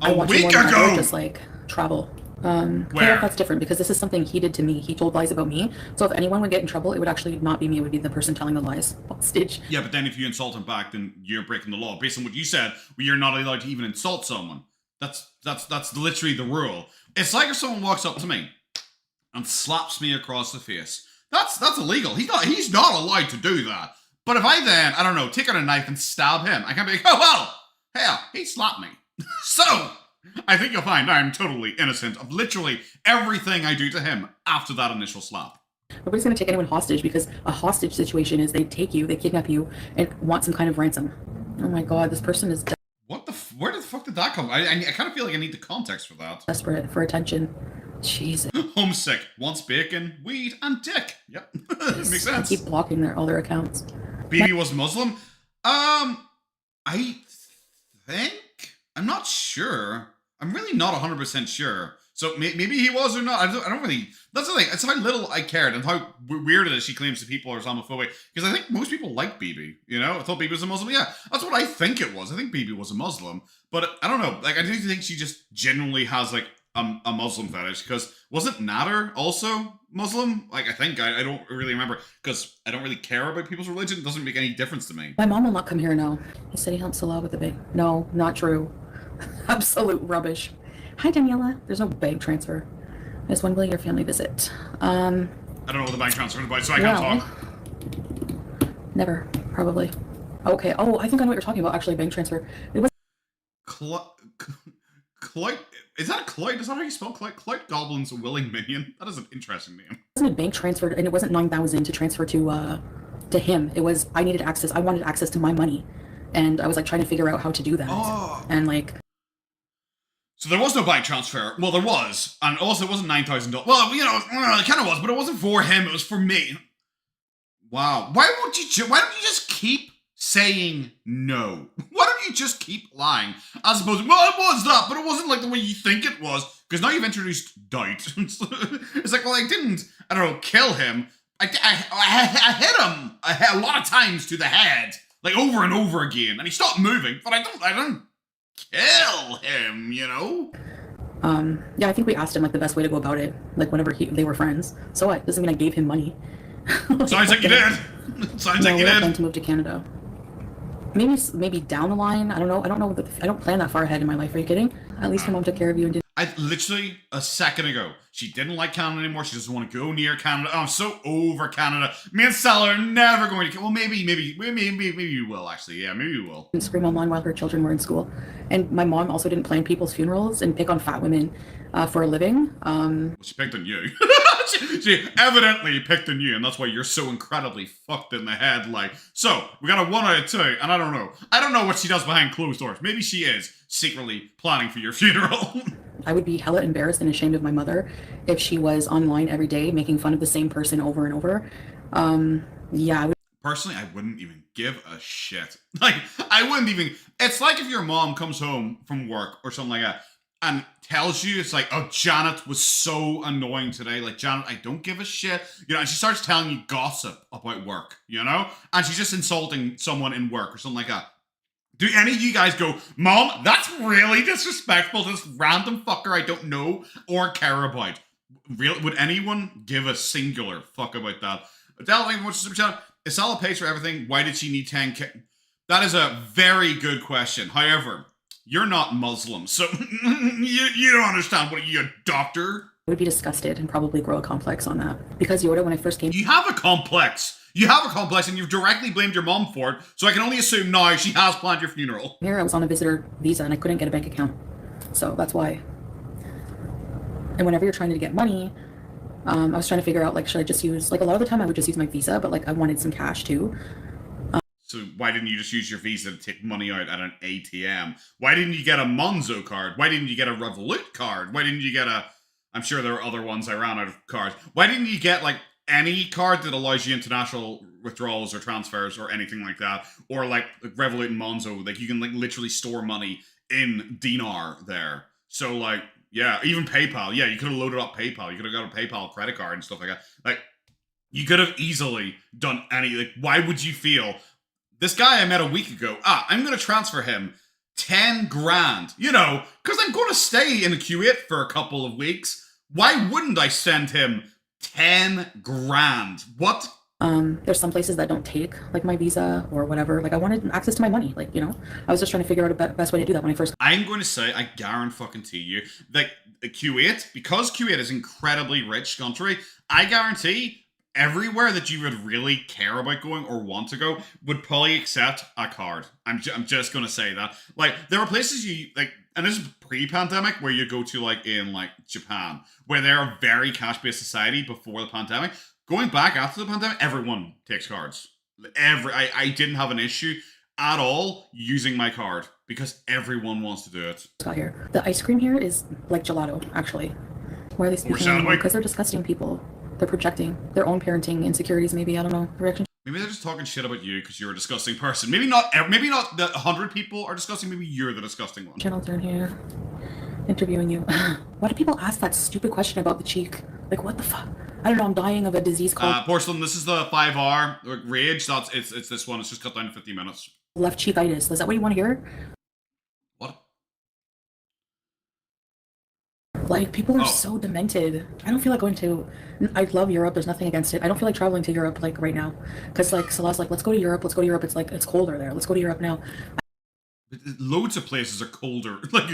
I A want to week more than ever ago? just, like, travel. Where? That's different because this is something he did to me. He told lies about me. So if anyone would get in trouble, it would actually not be me. It would be the person telling the lies on stage. Yeah, but then if you insult him back, then you're breaking the law. Based on what you said, where you're not allowed to even insult someone. That's literally the rule. It's like if someone walks up to me and slaps me across the face. That's illegal. He's not allowed to do that. But if I then, I don't know, take out a knife and stab him, I can't be like, oh well, hell, he slapped me. So I think you'll find I'm totally innocent of literally everything I do to him after that initial slap. Nobody's going to take anyone hostage because a hostage situation is they take you, they kidnap you, and want some kind of ransom. Oh my god, this person is Where the fuck did that come? I kind of feel like I need the context for that. desperate for attention. Jesus. Homesick, wants bacon, weed, and dick. Yep, makes sense. I keep blocking all their accounts. BB was Muslim. I think I'm not sure. I'm really not 100% sure. So maybe he was or not. I don't really. That's the thing. It's how little I cared and how weird it is she claims that people are Islamophobic. Because I think most people like BB. You know, I thought BB was a Muslim. Yeah, that's what I think it was. I think BB was a Muslim, but I don't know. Like I do think she just genuinely has like a Muslim fetish. Because wasn't Nader also Muslim? Like I think I don't really remember because I don't really care about people's religion. It doesn't make any difference to me. My mom will not come here now. He said he helped Salah with the bank. No, not true. Absolute rubbish. Hi, Daniela. There's no bank transfer. It's when will your family visit? I don't know what the bank transfer is about, so I can't talk. Never, probably. Okay. Oh, I think I know what you're talking about. Actually, bank transfer. It was Clout. Is that a Clout? Is that how you spell Clout? Clout Goblin's willing minion. That is an interesting name. It wasn't a bank transfer, and it wasn't 9,000 to transfer to him. It was I needed access. I wanted access to my money, and I was like trying to figure out how to do that. Oh. And like. So there was no bank transfer. Well, there was, and also it wasn't $9,000. Well, you know, it kind of was, but it wasn't for him. It was for me. Wow. Why don't you just keep saying no? Why don't you just keep lying? As opposed to, well, it was that, but it wasn't like the way you think it was. Because now you've introduced doubt. It's like, well, I didn't, I don't know, kill him. I hit him a lot of times to the head, like over and over again, and he stopped moving. But I don't kill him, you know? Yeah, I think we asked him like the best way to go about it. Like whenever they were friends. So what? Doesn't mean I gave him money. Sounds like you did. Sounds like you did. Plan to move to Canada. Maybe down the line. I don't know. I don't plan that far ahead in my life. Are you kidding? At least your mom took care of you and did. I literally a second ago, she didn't like Canada anymore. She doesn't want to go near Canada. Oh, I'm so over Canada. Me and Salah are never going to. Well, maybe you will actually. Yeah, maybe you will. And scream online while her children were in school. And my mom also didn't plan people's funerals and pick on fat women for a living. She picked on you. she evidently picked on you, and that's why you're so incredibly fucked in the head. Like, so we got a 1 out of 2, and I don't know what she does behind closed doors. Maybe she is secretly planning for your funeral. I would be hella embarrassed and ashamed of my mother if she was online every day making fun of the same person over and over. Yeah. Personally, I wouldn't even give a shit. Like, I wouldn't even. It's like if your mom comes home from work or something like that and tells you, it's like, oh, Janet was so annoying today. Like, Janet, I don't give a shit. You know, and she starts telling you gossip about work, you know? And she's just insulting someone in work or something like that. Do any of you guys go, Mom, that's really disrespectful to this random fucker I don't know or care about? Would anyone give a singular fuck about that? Adele, thank you very much for super chat. If Salah pays for everything, why did she need 10K? That is a very good question. However, you're not Muslim, so you don't understand. What are you, a doctor? I would be disgusted and probably grow a complex on that. Because Yoda, when I first came... You have a complex. You have a complex, and you've directly blamed your mom for it, so I can only assume now she has planned your funeral. Here, I was on a visitor visa, and I couldn't get a bank account. So that's why. And whenever you're trying to get money, I was trying to figure out, like, should I just use... Like, a lot of the time, I would just use my visa, but, like, I wanted some cash, too. So why didn't you just use your visa to take money out at an ATM? Why didn't you get a Monzo card? Why didn't you get a Revolut card? Why didn't you get a... I'm sure there are other ones I ran out of cards. Why didn't you get, like, any card that allows you international withdrawals or transfers or anything like that? Or, like Revolut and Monzo, like, you can, like, literally store money in dinar there. So, like, Yeah, even PayPal. Yeah, you could have loaded up PayPal. You could have got a PayPal credit card and stuff like that. Like, you could have easily done any. Like, why would you feel this guy I met a week ago? I'm going to transfer him 10 grand. You know, because I'm going to stay in Kuwait for a couple of weeks. Why wouldn't I send him 10 grand? What? There's some places that don't take like my visa or whatever. Like I wanted access to my money. Like, you know, I was just trying to figure out a best way to do that when I first. I'm going to say, I guarantee you, that Kuwait, because Kuwait is an incredibly rich country, I guarantee everywhere that you would really care about going or want to go would probably accept a card. I'm just going to say that. Like, there are places you, like, and this is pre-pandemic, where you go to, like, in, like, Japan, where they're a very cash-based society before the pandemic. Going back after the pandemic, everyone takes cards. I didn't have an issue at all using my card because everyone wants to do it. Got here. The ice cream here is like gelato, actually. Why are they speaking? Because they're disgusting people. They're projecting their own parenting insecurities. Maybe, I don't know. Reaction. Maybe they're just talking shit about you because you're a disgusting person. Maybe not the 100 people are disgusting. Maybe you're the disgusting one. Channel turn here. Interviewing you. Why do people ask that stupid question about the cheek? Like, what the fuck? I don't know. I'm dying of a disease called porcelain. This is the 5R rage. It's this one. It's just cut down to 50 minutes. Left cheekitis. Is that what you want to hear? What? Like, people are so demented. I don't feel like going to. I love Europe. There's nothing against it. I don't feel like traveling to Europe like right now, because like Salah's like, let's go to Europe. Let's go to Europe. It's like it's colder there. Let's go to Europe now. Loads of places are colder. Like,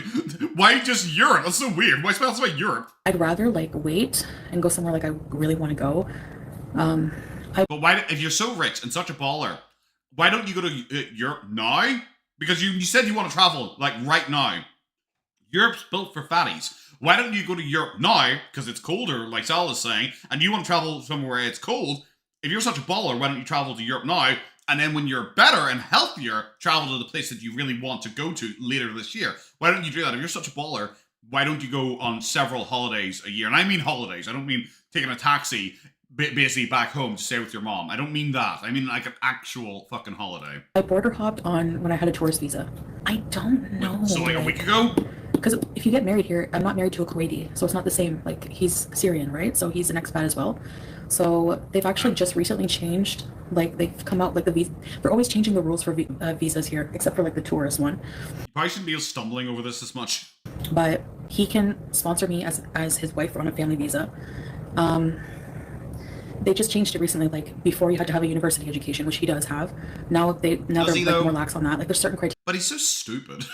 why just Europe? That's so weird. Why spell about Europe? I'd rather like wait and go somewhere like I really want to go. But why, if you're so rich and such a baller, why don't you go to Europe now? Because you said you want to travel like right now. Europe's built for fatties. Why don't you go to Europe now? Because it's colder, like Salah's saying, and you want to travel somewhere where it's cold. If you're such a baller, why don't you travel to Europe now? And then when you're better and healthier, travel to the place that you really want to go to later this year. Why don't you do that? If you're such a baller, why don't you go on several holidays a year? And I mean holidays. I don't mean taking a taxi basically back home to stay with your mom. I don't mean that. I mean like an actual fucking holiday. I border hopped on when I had a tourist visa. I don't know. So like a week ago? Because if you get married here, I'm not married to a Kuwaiti, so it's not the same. Like, he's Syrian, right? So he's an expat as well. So they've actually just recently changed, like, they've come out, like, the visa. They're always changing the rules for visas here, except for, like, the tourist one. You probably shouldn't be stumbling over this much. But he can sponsor me as his wife on a family visa. They just changed it recently. Like, before you had to have a university education, which he does have. Now they're like, more lax on that. Like, there's certain criteria. But he's so stupid.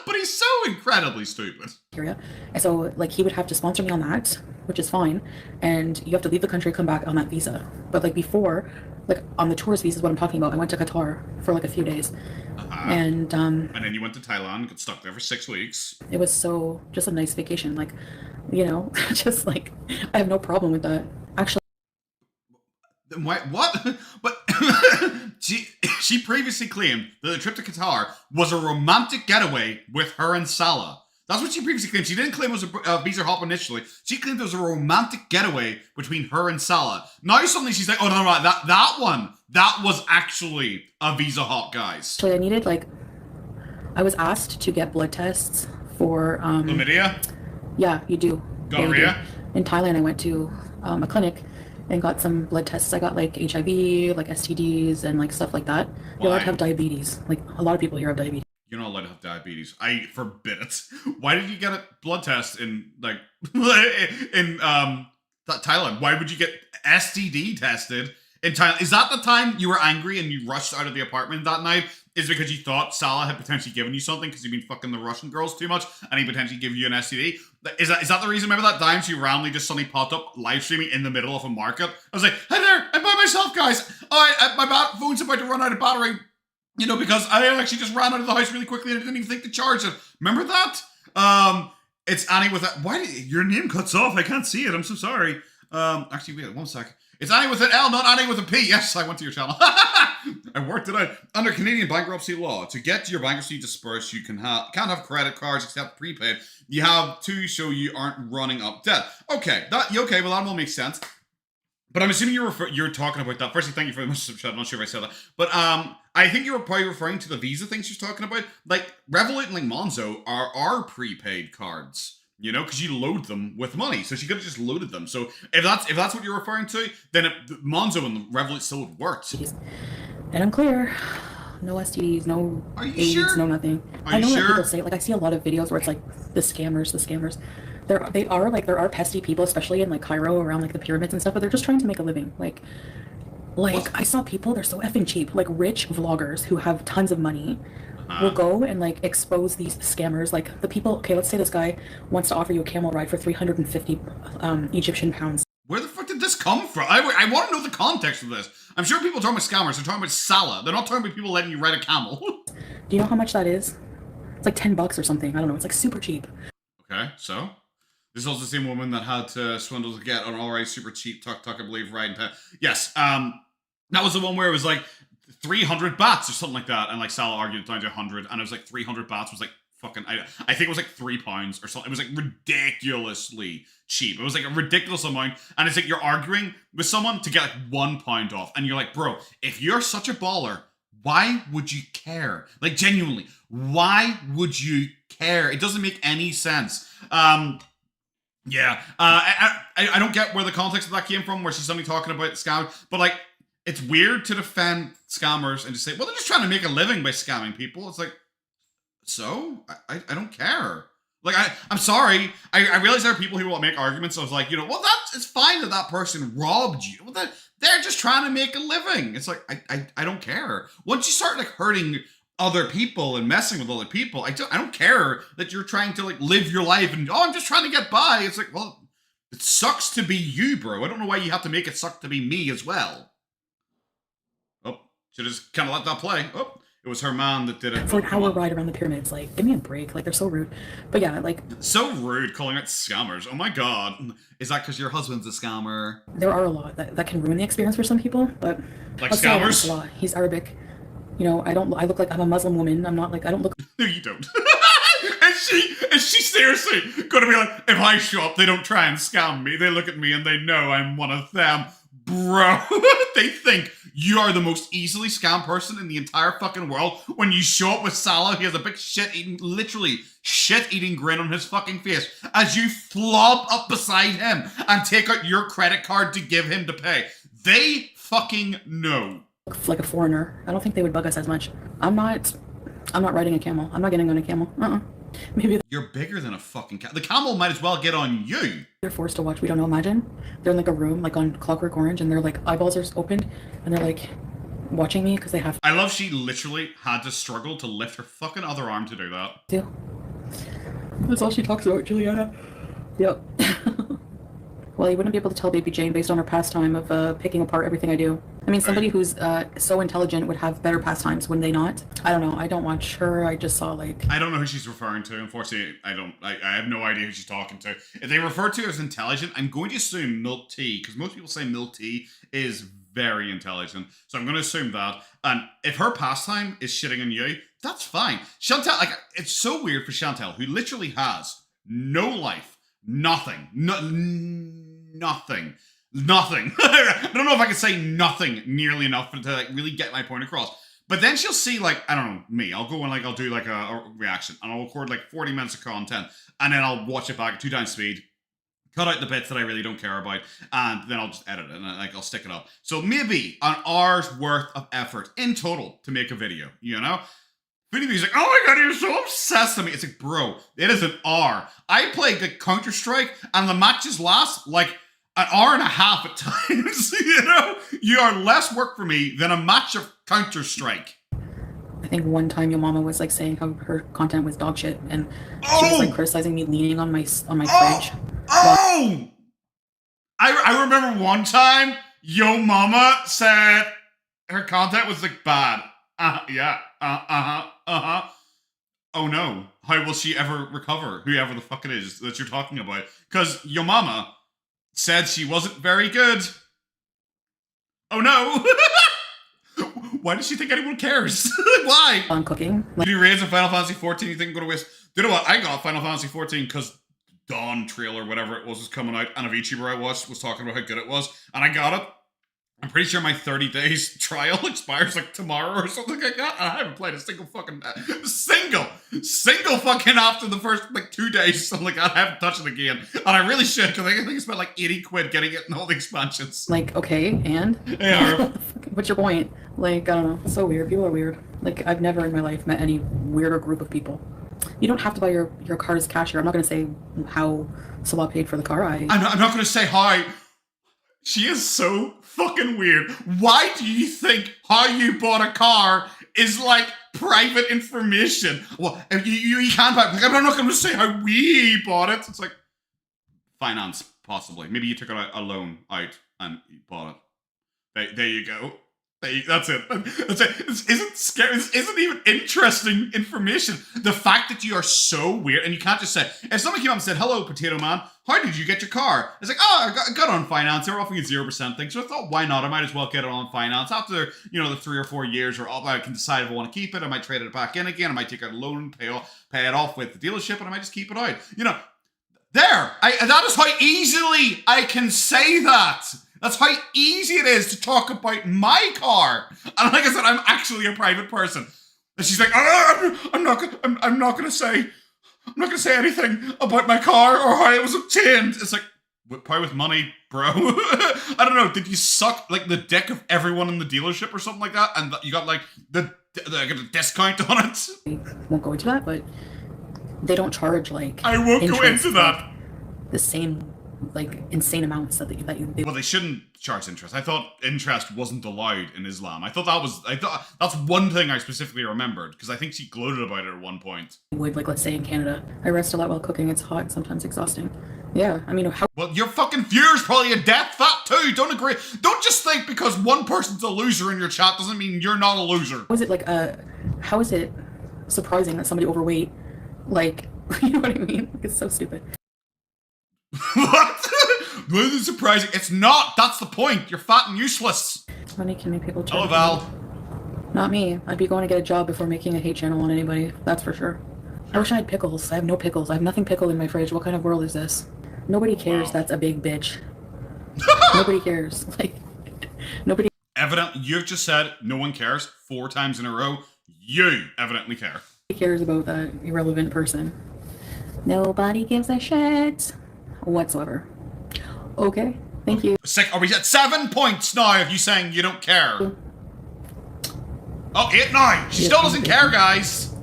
But he's so incredibly stupid. And so, like, he would have to sponsor me on that, which is fine. And you have to leave the country, come back on that visa. But like before, like on the tourist visa is what I'm talking about. I went to Qatar for like a few days. And then you went to Thailand, got stuck there for 6 weeks. It was just a nice vacation. Like, you know, just like, I have no problem with that. Actually. What? But she previously claimed that the trip to Qatar was a romantic getaway with her and Salah. That's what she previously claimed. She didn't claim it was a visa hop initially. She claimed it was a romantic getaway between her and Salah. Now suddenly she's like, oh no, that was actually a visa hop, guys. Actually, I needed, like, I was asked to get blood tests for chlamydia? Yeah, you do. Gonorrhea? In Thailand, I went to a clinic and got some blood tests. I got like HIV, like STDs, and like stuff like that. You're allowed to have diabetes. Like, a lot of people here have diabetes. You're not allowed to have diabetes. I forbid it. Why did you get a blood test in like in Thailand? Why would you get STD tested in Thailand? Is that the time you were angry and you rushed out of the apartment that night? Is because you thought Salah had potentially given you something because you've been fucking the Russian girls too much and he potentially gave you an STD? Is that the reason? Remember that time she randomly just suddenly popped up live streaming in the middle of a market? I was like, hey there, I'm by myself, guys. My phone's about to run out of battery. You know, because I actually just ran out of the house really quickly and I didn't even think to charge it. Remember that? It's Annie with that. Why did your name cuts off? I can't see it. I'm so sorry. Actually, wait 1 sec. It's Annie with an L, not Annie with a P. Yes, I went to your channel. I worked it out. Under Canadian bankruptcy law, to get your bankruptcy dispersed, you can't have credit cards except prepaid. You have to show you aren't running up debt. Okay, well that will make sense. But I'm assuming you're talking about that. Firstly, thank you very much. I'm not sure if I said that. But I think you were probably referring to the visa things she's talking about. Like, Revolut and like Monzo are prepaid cards. You know, because you load them with money, so she could have just loaded them. So if that's what you're referring to, then Monzo and the Revolut still would work. And I'm clear. No STDs, no AIDS, sure? no nothing. Are I know you that sure? people say, like, I see a lot of videos where it's like the scammers. There are pesky people, especially in like Cairo around like the pyramids and stuff, but they're just trying to make a living. Like I saw people, they're so effing cheap. Like rich vloggers who have tons of money will go and like expose these scammers. Like the people, okay, let's say this guy wants to offer you a camel ride for 350 Egyptian pounds. Where the fuck did this come from? I want to know the context of this. I'm sure people are talking about scammers. They're talking about Salah. They're not talking about people letting you ride a camel. Do you know how much that is? It's like $10 or something. I don't know. It's like super cheap. Okay, so this is also the same woman that had to swindle to get an alright super cheap tuk-tuk, I believe, riding. Yes, that was the one where it was like 300 bahts or something like that, and like Salah argued it down to 100, and it was like 300 bahts was like fucking, I think it was like £3 or something. It was like ridiculously cheap. It was like a ridiculous amount, and it's like you're arguing with someone to get like £1 off, and you're like, bro, if you're such a baller, why would you care? Like genuinely, why would you care? It doesn't make any sense. Yeah, I don't get where the context of that came from, where she's suddenly talking about scam, but like, it's weird to defend scammers and just say, well, they're just trying to make a living by scamming people. It's like, so? I don't care. Like, I'm sorry. I realize there are people who will make arguments of like, you know, well, it's fine that that person robbed you. Well, they're just trying to make a living. It's like, I don't care. Once you start like hurting other people and messing with other people, I don't care that you're trying to like live your life and, oh, I'm just trying to get by. It's like, well, it sucks to be you, bro. I don't know why you have to make it suck to be me as well. Oh, should just kind of let that play. Oh, it was her man that did it. For an hour ride around the pyramids, like, give me a break. Like, they're so rude. But yeah, like, so rude calling it scammers. Oh my god. Is that because your husband's a scammer? there are a lot that can ruin the experience for some people, but Like let's say I like scammers? Salah. He's Arabic. You know, I look like I'm a Muslim woman. I'm not like, I don't look. No, you don't. Is she seriously gonna be like, if I show up, they don't try and scam me. They look at me and they know I'm one of them. Bro, they think you are the most easily scammed person in the entire fucking world. When you show up with Salah, he has a big literally shit-eating grin on his fucking face as you flop up beside him and take out your credit card to give him to pay. They fucking know. Like a foreigner. I don't think they would bug us as much. I'm not riding a camel. I'm not getting on a camel. Maybe You're bigger than a fucking camel. The camel might as well get on you. they're forced to watch. We don't know. Imagine they're in like a room, like on Clockwork Orange, and their like eyeballs are opened, and they're like watching me because they have I love she literally had to struggle to lift her fucking other arm to do that. to. That's all she talks about, Juliana. Yep. Well, you wouldn't be able to tell Baby Jane based on her pastime of picking apart everything I do. I mean, somebody who's so intelligent would have better pastimes, wouldn't they not? I don't know. I don't watch her. I just saw like... I don't know who she's referring to. Unfortunately, I have no idea who she's talking to. If they refer to her as intelligent, I'm going to assume milk tea, because most people say milk tea is very intelligent. So I'm going to assume that. And if her pastime is shitting on you, that's fine. Chantal, like, it's so weird for Chantal, who literally has no life, nothing. I don't know if I can say nothing nearly enough to like really get my point across. But then she'll see like, I don't know, me. I'll go and like I'll do like a reaction and I'll record like 40 minutes of content and then I'll watch it back at 2 times speed, cut out the bits that I really don't care about, and then I'll just edit it and like I'll stick it up. So maybe an hour's worth of effort in total to make a video, you know? Foodie Beauty's like, oh my god, you're so obsessed with me. It's like, bro, it is an hour. I play like Counter-Strike and the matches last like an hour and a half at times. You know, you are less work for me than a match of Counter-Strike. I think one time your mama was like saying how her content was dog shit, and she was like criticizing me leaning on my fridge. Oh! I remember one time yo mama said her content was like bad. Oh no, how will she ever recover? Whoever the fuck it is that you're talking about. Because your mama said she wasn't very good. Oh no! Why does she think anyone cares? Why? On cooking. Did you raise a Final Fantasy 14 you think go to waste? You know what? I got Final Fantasy 14 because Dawn trailer, whatever it was coming out, and a VTuber I watched was talking about how good it was, and I got it. I'm pretty sure my 30 days trial expires like tomorrow or something like that. And I haven't played a single fucking single fucking after the first like 2 days. So like I haven't touched it again, and I really should because I think I spent like 80 quid getting it in all the expansions. Like, okay, and Yeah. what's your point? Like, I don't know. So weird. People are weird. Like, I've never in my life met any weirder group of people. You don't have to buy your car's cashier. I'm not gonna say how Salah paid for the car. I'm not gonna say hi. She is so fucking weird. Why do you think how you bought a car is like private information? Well, you can't buy it. I'm not going to say how we bought it. It's like finance, possibly. Maybe you took a loan out and you bought it. There you go. That's it. That's it. This isn't scary. This isn't even interesting information. The fact that you are so weird, and you can't just say, if someone came up and said, "Hello, Potato Man, how did you get your car?" It's like, "Oh, I got it on finance. They were offering a 0% thing." So I thought, why not? I might as well get it on finance. After, the 3 or 4 years, or I can decide if I want to keep it. I might trade it back in again. I might take out a loan, pay it off with the dealership, and I might just keep it out. That is how easily I can say that. That's how easy it is to talk about my car. And like I said, I'm actually a private person. And she's like, I'm not gonna say anything about my car or how it was obtained. It's like, probably with money, bro. I don't know. Did you suck like the dick of everyone in the dealership or something like that? And you got like the discount on it? I won't go into that, but they don't charge like. I won't go into that. The same like insane amounts that they. Well, they shouldn't charge interest. I thought interest wasn't allowed in Islam. I thought that's one thing I specifically remembered because I think she gloated about it at one point. Would like, let's say in Canada, I rest a lot while cooking. It's hot, sometimes exhausting. Yeah, I mean, how? Well, your fucking viewer's probably a death fat too. Don't agree. Don't just think because one person's a loser in your chat doesn't mean you're not a loser. Was it like how is it surprising that somebody overweight, like, you know what I mean? Like, it's so stupid. What? Why is it surprising? It's not. That's the point. You're fat and useless. Money can make people judge. Hello, Val. Not me. I'd be going to get a job before making a hate channel on anybody. That's for sure. I wish I had pickles. I have no pickles. I have nothing pickled in my fridge. What kind of world is this? Nobody cares. Wow. That's a big bitch. Nobody cares. Like, nobody. Evidently, you've just said no one cares 4 times in a row. You evidently care. Nobody cares about that irrelevant person. Nobody gives a shit whatsoever. Okay, thank you. Are we at 7 points now of you saying you don't care? Oh, 8, 9. She still doesn't care, guys.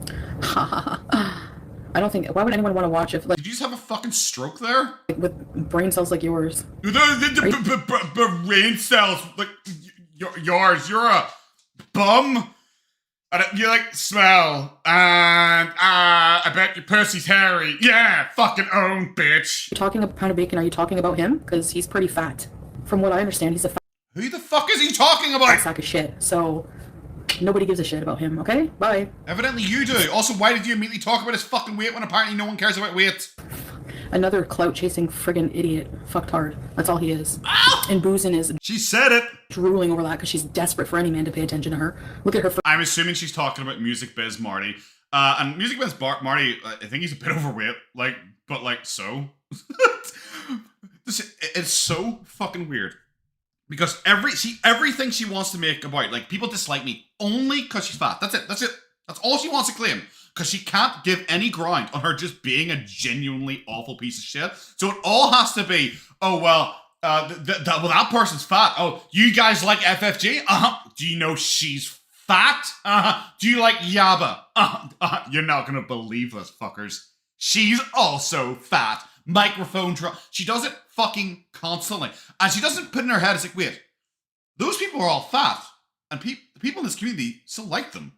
I don't think. Why would anyone want to watch it? Like, did you just have a fucking stroke there? With brain cells like yours. The brain cells like yours. You're a bum. You like smell, and I bet your pussy's hairy. Yeah, fucking own, bitch. You're talking about a pound of bacon. Are you talking about him? Because he's pretty fat. From what I understand, he's a fat. Who the fuck is he talking about? Sack of shit. So nobody gives a shit about him. Okay, bye. Evidently you do. Also, why did you immediately talk about his fucking weight when apparently no one cares about weight? Another clout-chasing friggin' idiot. Fucked hard. That's all he is. Ah! And boozing is... She said it. Drooling over that because she's desperate for any man to pay attention to her. Look at her... I'm assuming she's talking about Music Biz Marty. And Music Biz Marty, I think he's a bit overweight. So? It's so fucking weird. Because everything she wants to make about, like, people dislike me only because she's fat. That's it. That's all she wants to claim. Because she can't give any ground on her just being a genuinely awful piece of shit. So it all has to be, oh, well, that person's fat. Oh, you guys like FFG? Uh-huh. Do you know she's fat? Uh-huh. Do you like Yaba? Uh-huh. Uh-huh. You're not going to believe this, fuckers. She's also fat. Microphone drop. She does it fucking constantly. And she doesn't put in her head, it's like, wait, those people are all fat. And people in this community still like them.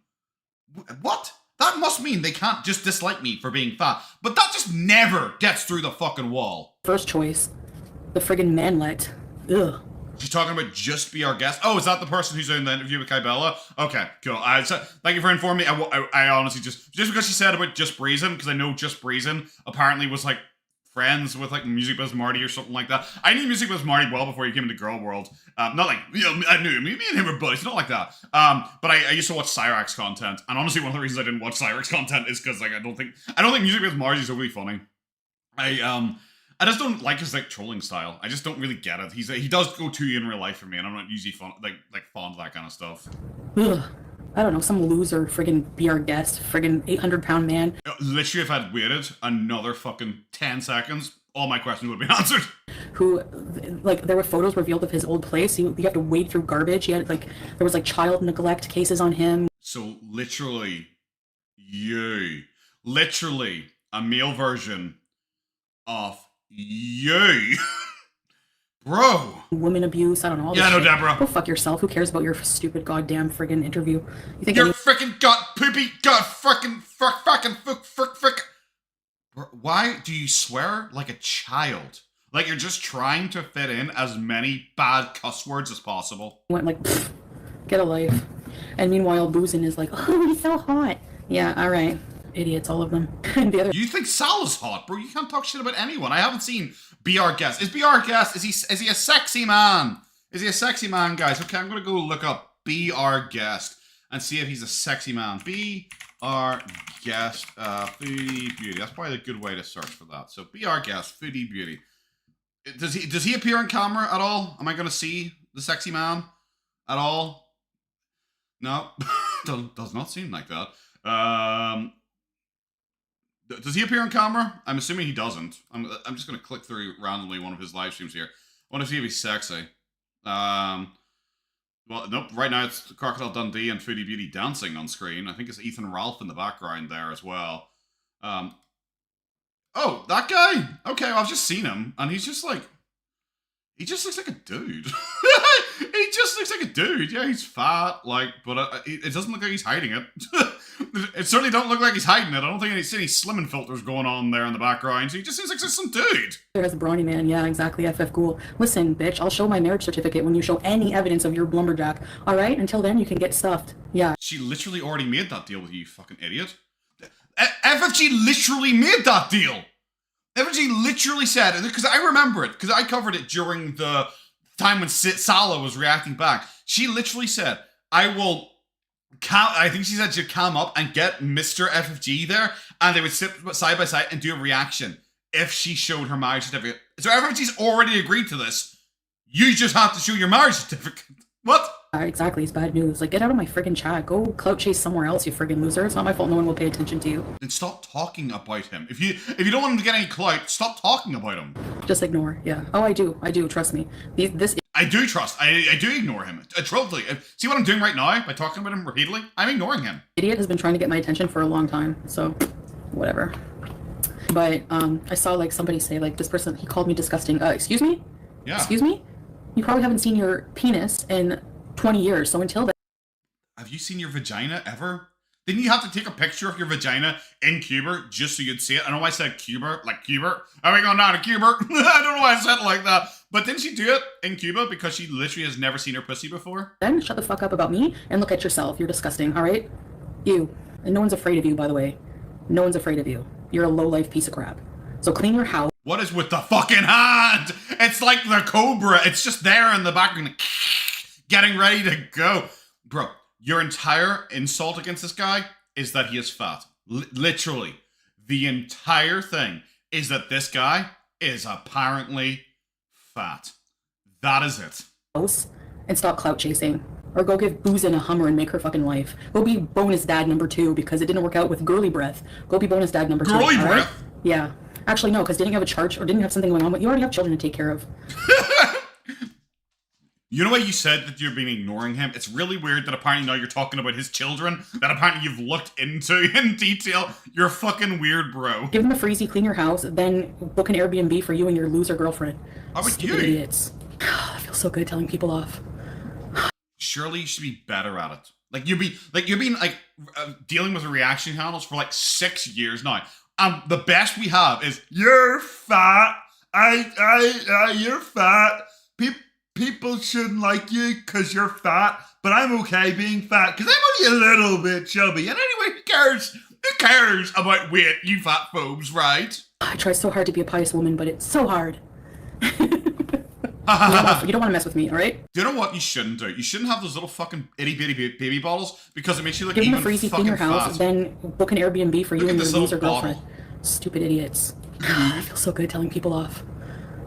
What? That must mean they can't just dislike me for being fat. But that just never gets through the fucking wall. First choice. The friggin' manlet. Ugh. She's talking about just be our guest. Oh, is that the person who's doing the interview with Kybella? Okay, cool. Thank you for informing me. I honestly just because she said about Just Breezing, because I know Just Breezing apparently was like friends with like Music Biz Marty or something like that. I knew Music Biz Marty well before he came into Gorlworld. Not like, I knew him. Me and him were buddies. Not like that. But I used to watch Cyrax content. And honestly, one of the reasons I didn't watch Cyrax content is because like I don't think Music Biz Marty is overly funny. I just don't like his like trolling style. I just don't really get it. He does go to you in real life for me, and I'm not usually fond of that kind of stuff. Ugh. I don't know, some loser friggin' be our guest, friggin' 800-pound man. Literally, if I'd waited another fucking 10 seconds, all my questions would have been answered. Who, like, there were photos revealed of his old place. You have to wade through garbage. He had, like, there was, like, child neglect cases on him. So, literally, literally, a male version of you. Bro. Women abuse, I don't know. All this yeah, no, shit. Deborah. Go fuck yourself. Who cares about your stupid goddamn friggin' interview? You think You're frickin' got poopy, got frickin' frick. Why do you swear like a child? Like you're just trying to fit in as many bad cuss words as possible. Went like, get a life. And meanwhile, Boozin is like, oh, he's so hot. Yeah, all right. Idiots, all of them. And the other. You think Salah's hot, bro? You can't talk shit about anyone. I haven't seen BR Guest. Is BR Guest? Is he a sexy man? Is he a sexy man, guys? Okay, I'm gonna go look up BR Guest and see if he's a sexy man. BR Guest, Foodie Beauty. That's probably a good way to search for that. So BR Guest, Foodie Beauty. Does he appear on camera at all? Am I gonna see the sexy man at all? No, does not seem like that. Does he appear on camera? I'm assuming he doesn't. I'm just gonna click through randomly one of his live streams here. I want to see if he's sexy. Well, nope. Right now it's Crocodile Dundee and Foodie Beauty dancing on screen. I think it's Ethan Ralph in the background there as well. Oh, that guy? Okay, well, I've just seen him, and he's just like... He just looks like a dude. He just looks like a dude. Yeah, he's fat, like, but it doesn't look like he's hiding it. It certainly don't look like he's hiding it. I don't think any slimming filters going on there in the background. So he just seems like some dude. There's a brawny man. Yeah, exactly. FF Ghoul. Listen, bitch, I'll show my marriage certificate when you show any evidence of your lumberjack. All right? Until then, you can get stuffed. Yeah. She literally already made that deal with you, fucking idiot. FFG literally made that deal. FFG literally said, because I remember it, because I covered it during the time when Salah was reacting back. She literally said, I think she said she'd come up and get Mr. FFG there, and they would sit side by side and do a reaction if she showed her marriage certificate. So FFG's already agreed to this. You just have to show your marriage certificate. What? Exactly, it's bad news. Like, get out of my friggin' chat. Go clout chase somewhere else, you friggin' loser. It's not my fault no one will pay attention to you. Then stop talking about him. If you don't want him to get any clout, stop talking about him. Just ignore, yeah. Oh, I do, trust me. I do trust. I do ignore him. Truthfully. See what I'm doing right now by talking about him repeatedly? I'm ignoring him. Idiot has been trying to get my attention for a long time, so whatever. But I saw like somebody say like this person, he called me disgusting. Excuse me? Yeah. Excuse me? You probably haven't seen your penis in 20 years, so until then. Have you seen your vagina ever? Didn't you have to take a picture of your vagina in Cuba just so you'd see it? I know why I said Cuba, like Cuba. Are we going down to Cuba? I don't know why I said it like that. But didn't she do it in Cuba because she literally has never seen her pussy before? Then shut the fuck up about me and look at yourself. You're disgusting, alright? You. And no one's afraid of you, by the way. No one's afraid of you. You're a low-life piece of crap. So clean your house. What is with the fucking hand? It's like the cobra. It's just there in the background, getting ready to go. Bro, your entire insult against this guy is that he is fat. Literally. The entire thing is that this guy is apparently fat. That is it. And stop clout chasing. Or go give Boozin a Hummer and make her fucking wife. Go be bonus dad number 2 because it didn't work out with girly breath. Go be bonus dad number 2. Girly breath? Right? Yeah. Actually, no, because didn't you have a charge or didn't you have something going on? But you already have children to take care of. You know what you said that you've been ignoring him? It's really weird that apparently now you're talking about his children that apparently you've looked into in detail. You're fucking weird, bro. Give him a freezy, clean your house, then book an Airbnb for you and your loser girlfriend. How about Stupid you? idiots. I feel so good telling people off. Surely you should be better at it. You've been dealing with reaction channels for like 6 years now. The best we have is you're fat. You're fat. People shouldn't like you because you're fat, but I'm okay being fat because I'm only a little bit chubby. And anyway, who cares? Who cares about weight, you fat phobes, right? I try so hard to be a pious woman, but it's so hard. You don't want to mess with me, alright? Do you know what you shouldn't do? You shouldn't have those little fucking itty-bitty baby bottles because it makes you look Give even him a freezy, fucking clean your house, fat. then book an Airbnb for you and your this little loser bottle. girlfriend. Stupid idiots. I feel so good telling people off.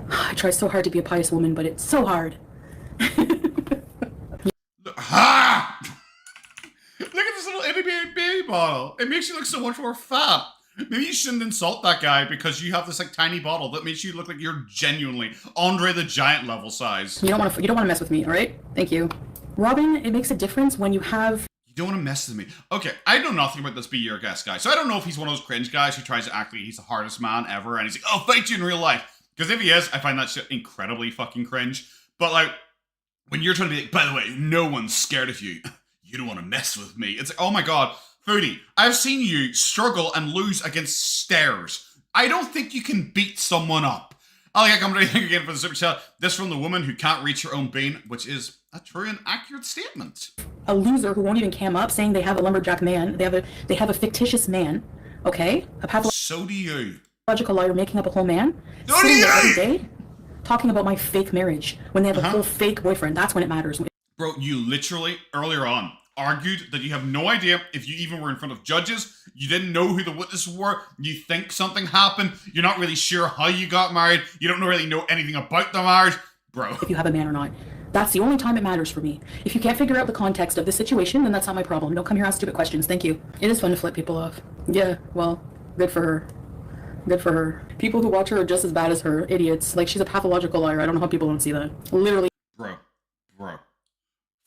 I try so hard to be a pious woman, but it's so hard. Ha! Look at this little itty bitty baby bottle. It makes you look so much more fat. Maybe you shouldn't insult that guy because you have this like tiny bottle that makes you look like you're genuinely Andre the Giant level size. You don't want to mess with me, all right? Thank you. Robin, it makes a difference when you have... You don't want to mess with me. Okay, I know nothing about this Be Your Guest guy, so I don't know if he's one of those cringe guys who tries to act like he's the hardest man ever and he's like, oh, fight you in real life. Because if he is, I find that shit incredibly fucking cringe. But like, when you're trying to be like, by the way, no one's scared of you. You don't want to mess with me. It's like, oh my god, Foodie, I've seen you struggle and lose against stairs. I don't think you can beat someone up. I'll come to anything again for the super chat. This from the woman who can't reach her own bean, which is a true and accurate statement. A loser who won't even cam up saying they have a lumberjack man. They have a fictitious man. Okay? So do you. Pathological liar making up a whole man. So do you. Every day talking about my fake marriage when they have a whole fake boyfriend. That's when it matters. Bro, you literally, earlier on, argued that you have no idea if you even were in front of judges. You didn't know who the witnesses were. You think something happened. You're not really sure how you got married. You don't really know anything about the marriage. Bro. If you have a man or not. That's the only time it matters for me. If you can't figure out the context of the situation, then that's not my problem. Don't come here and ask stupid questions. Thank you. It is fun to flip people off. Yeah, well, good for her. Good for her. People who watch her are just as bad as her. Idiots. Like, she's a pathological liar. I don't know how people don't see that. Literally. Bro.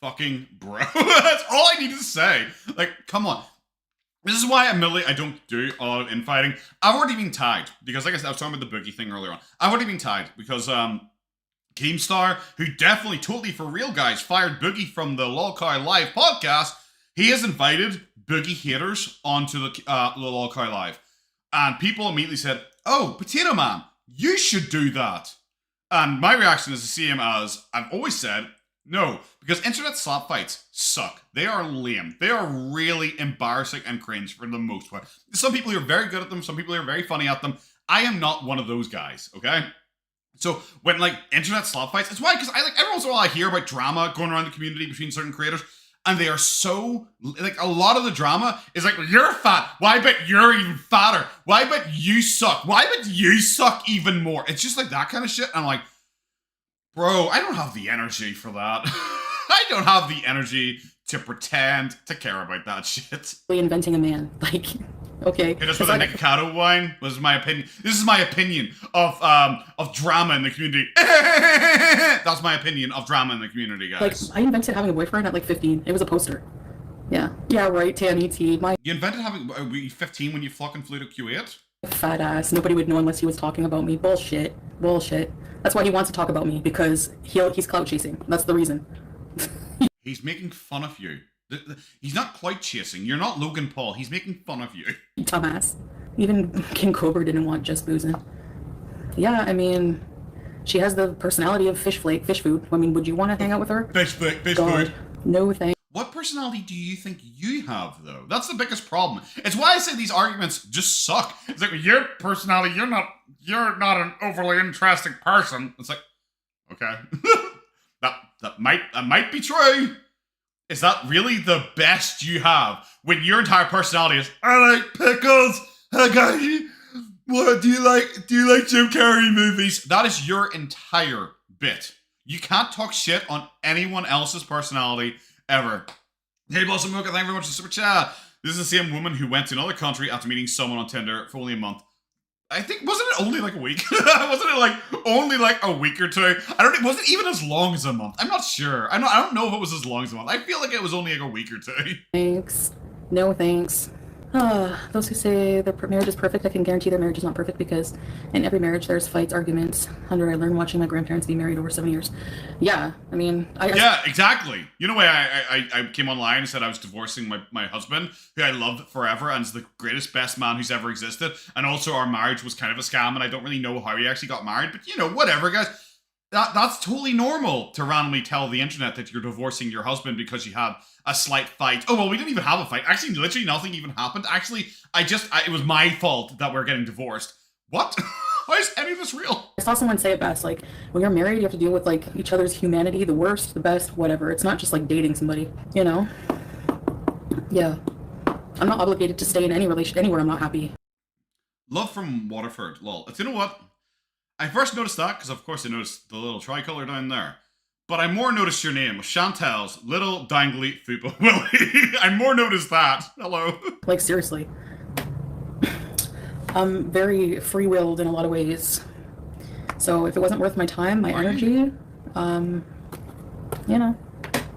Fucking bro. That's all I need to say. Like, come on. This is why, admittedly, I don't do a lot of infighting. I've already been tagged. Because, like I said, I was talking about the boogie thing earlier on. I've already been tagged. Because, Keemstar, who definitely, totally for real, guys, fired Boogie from the Lolcow Live podcast, he has invited Boogie haters onto the Lolcow Live. And people immediately said, oh, Potato Man, you should do that. And my reaction is the same as I've always said, no, because internet slap fights suck. They are lame. They are really embarrassing and cringe for the most part. Some people are very good at them. Some people are very funny at them. I am not one of those guys, okay? So when like internet slap fights, it's why, because I like every once in a while I hear about drama going around the community between certain creators, and they are so like a lot of the drama is like, well, you're fat. Why bet you're even fatter? Why bet you suck? Why bet you suck even more? It's just like that kind of shit. I'm like, bro, I don't have the energy for that. I don't have the energy to pretend to care about that shit. Inventing a man, like, okay. It is with a Nikocado wine. Was my opinion. This is my opinion of drama in the community. That's my opinion of drama in the community, guys. Like, I invented having a boyfriend at like 15. It was a poster. Yeah, right. Tanny T. You invented having 15 when you fucking flew to Q8. Fat ass. Nobody would know unless he was talking about me. Bullshit. That's why he wants to talk about me, because he's clout chasing. That's the reason. He's making fun of you. He's not clout chasing. You're not Logan Paul. He's making fun of you. Dumbass. Even King Cobra didn't want just boozing. Yeah, I mean, she has the personality of fish food. I mean, would you want to hang out with her? Fish food. No thanks. What personality do you think you have, though? That's the biggest problem. It's why I say these arguments just suck. It's like, your personality, you're not an overly interesting person. It's like, okay. that might be true. Is that really the best you have? When your entire personality is, I like pickles. What do you like Jim Carrey movies? That is your entire bit. You can't talk shit on anyone else's personality ever. Hey, Blossom Mocha, thank you very much for the super chat. This is the same woman who went to another country after meeting someone on Tinder for only a month. I think, wasn't it only like a week? Wasn't it like only like a week or two? It wasn't even as long as a month. I'm not sure. I don't know if it was as long as a month. I feel like it was only like a week or two. Thanks. No thanks. Those who say their marriage is perfect, I can guarantee their marriage is not perfect, because in every marriage there's fights, arguments. I learned watching my grandparents be married over 7 years. Yeah, I mean... Yeah, exactly. You know why I came online and said I was divorcing my husband, who I loved forever and is the greatest, best man who's ever existed, and also our marriage was kind of a scam and I don't really know how he actually got married, but you know, whatever, guys. That's totally normal to randomly tell the internet that you're divorcing your husband because you had a slight fight. Oh, well, we didn't even have a fight. Actually, literally nothing even happened. Actually, it was my fault that we're getting divorced. What? Why is any of this real? I saw someone say it best, like, when you're married, you have to deal with, like, each other's humanity, the worst, the best, whatever. It's not just, like, dating somebody, you know? Yeah. I'm not obligated to stay in any relation anywhere I'm not happy. Love from Waterford, lol. You know what? I first noticed that because, of course, I noticed the little tricolour down there. But I more noticed your name, Chantel's Little Dangly Football Willie. I more noticed that. Hello. Like, seriously. I'm very free-willed in a lot of ways. So if it wasn't worth my time, my energy, you know.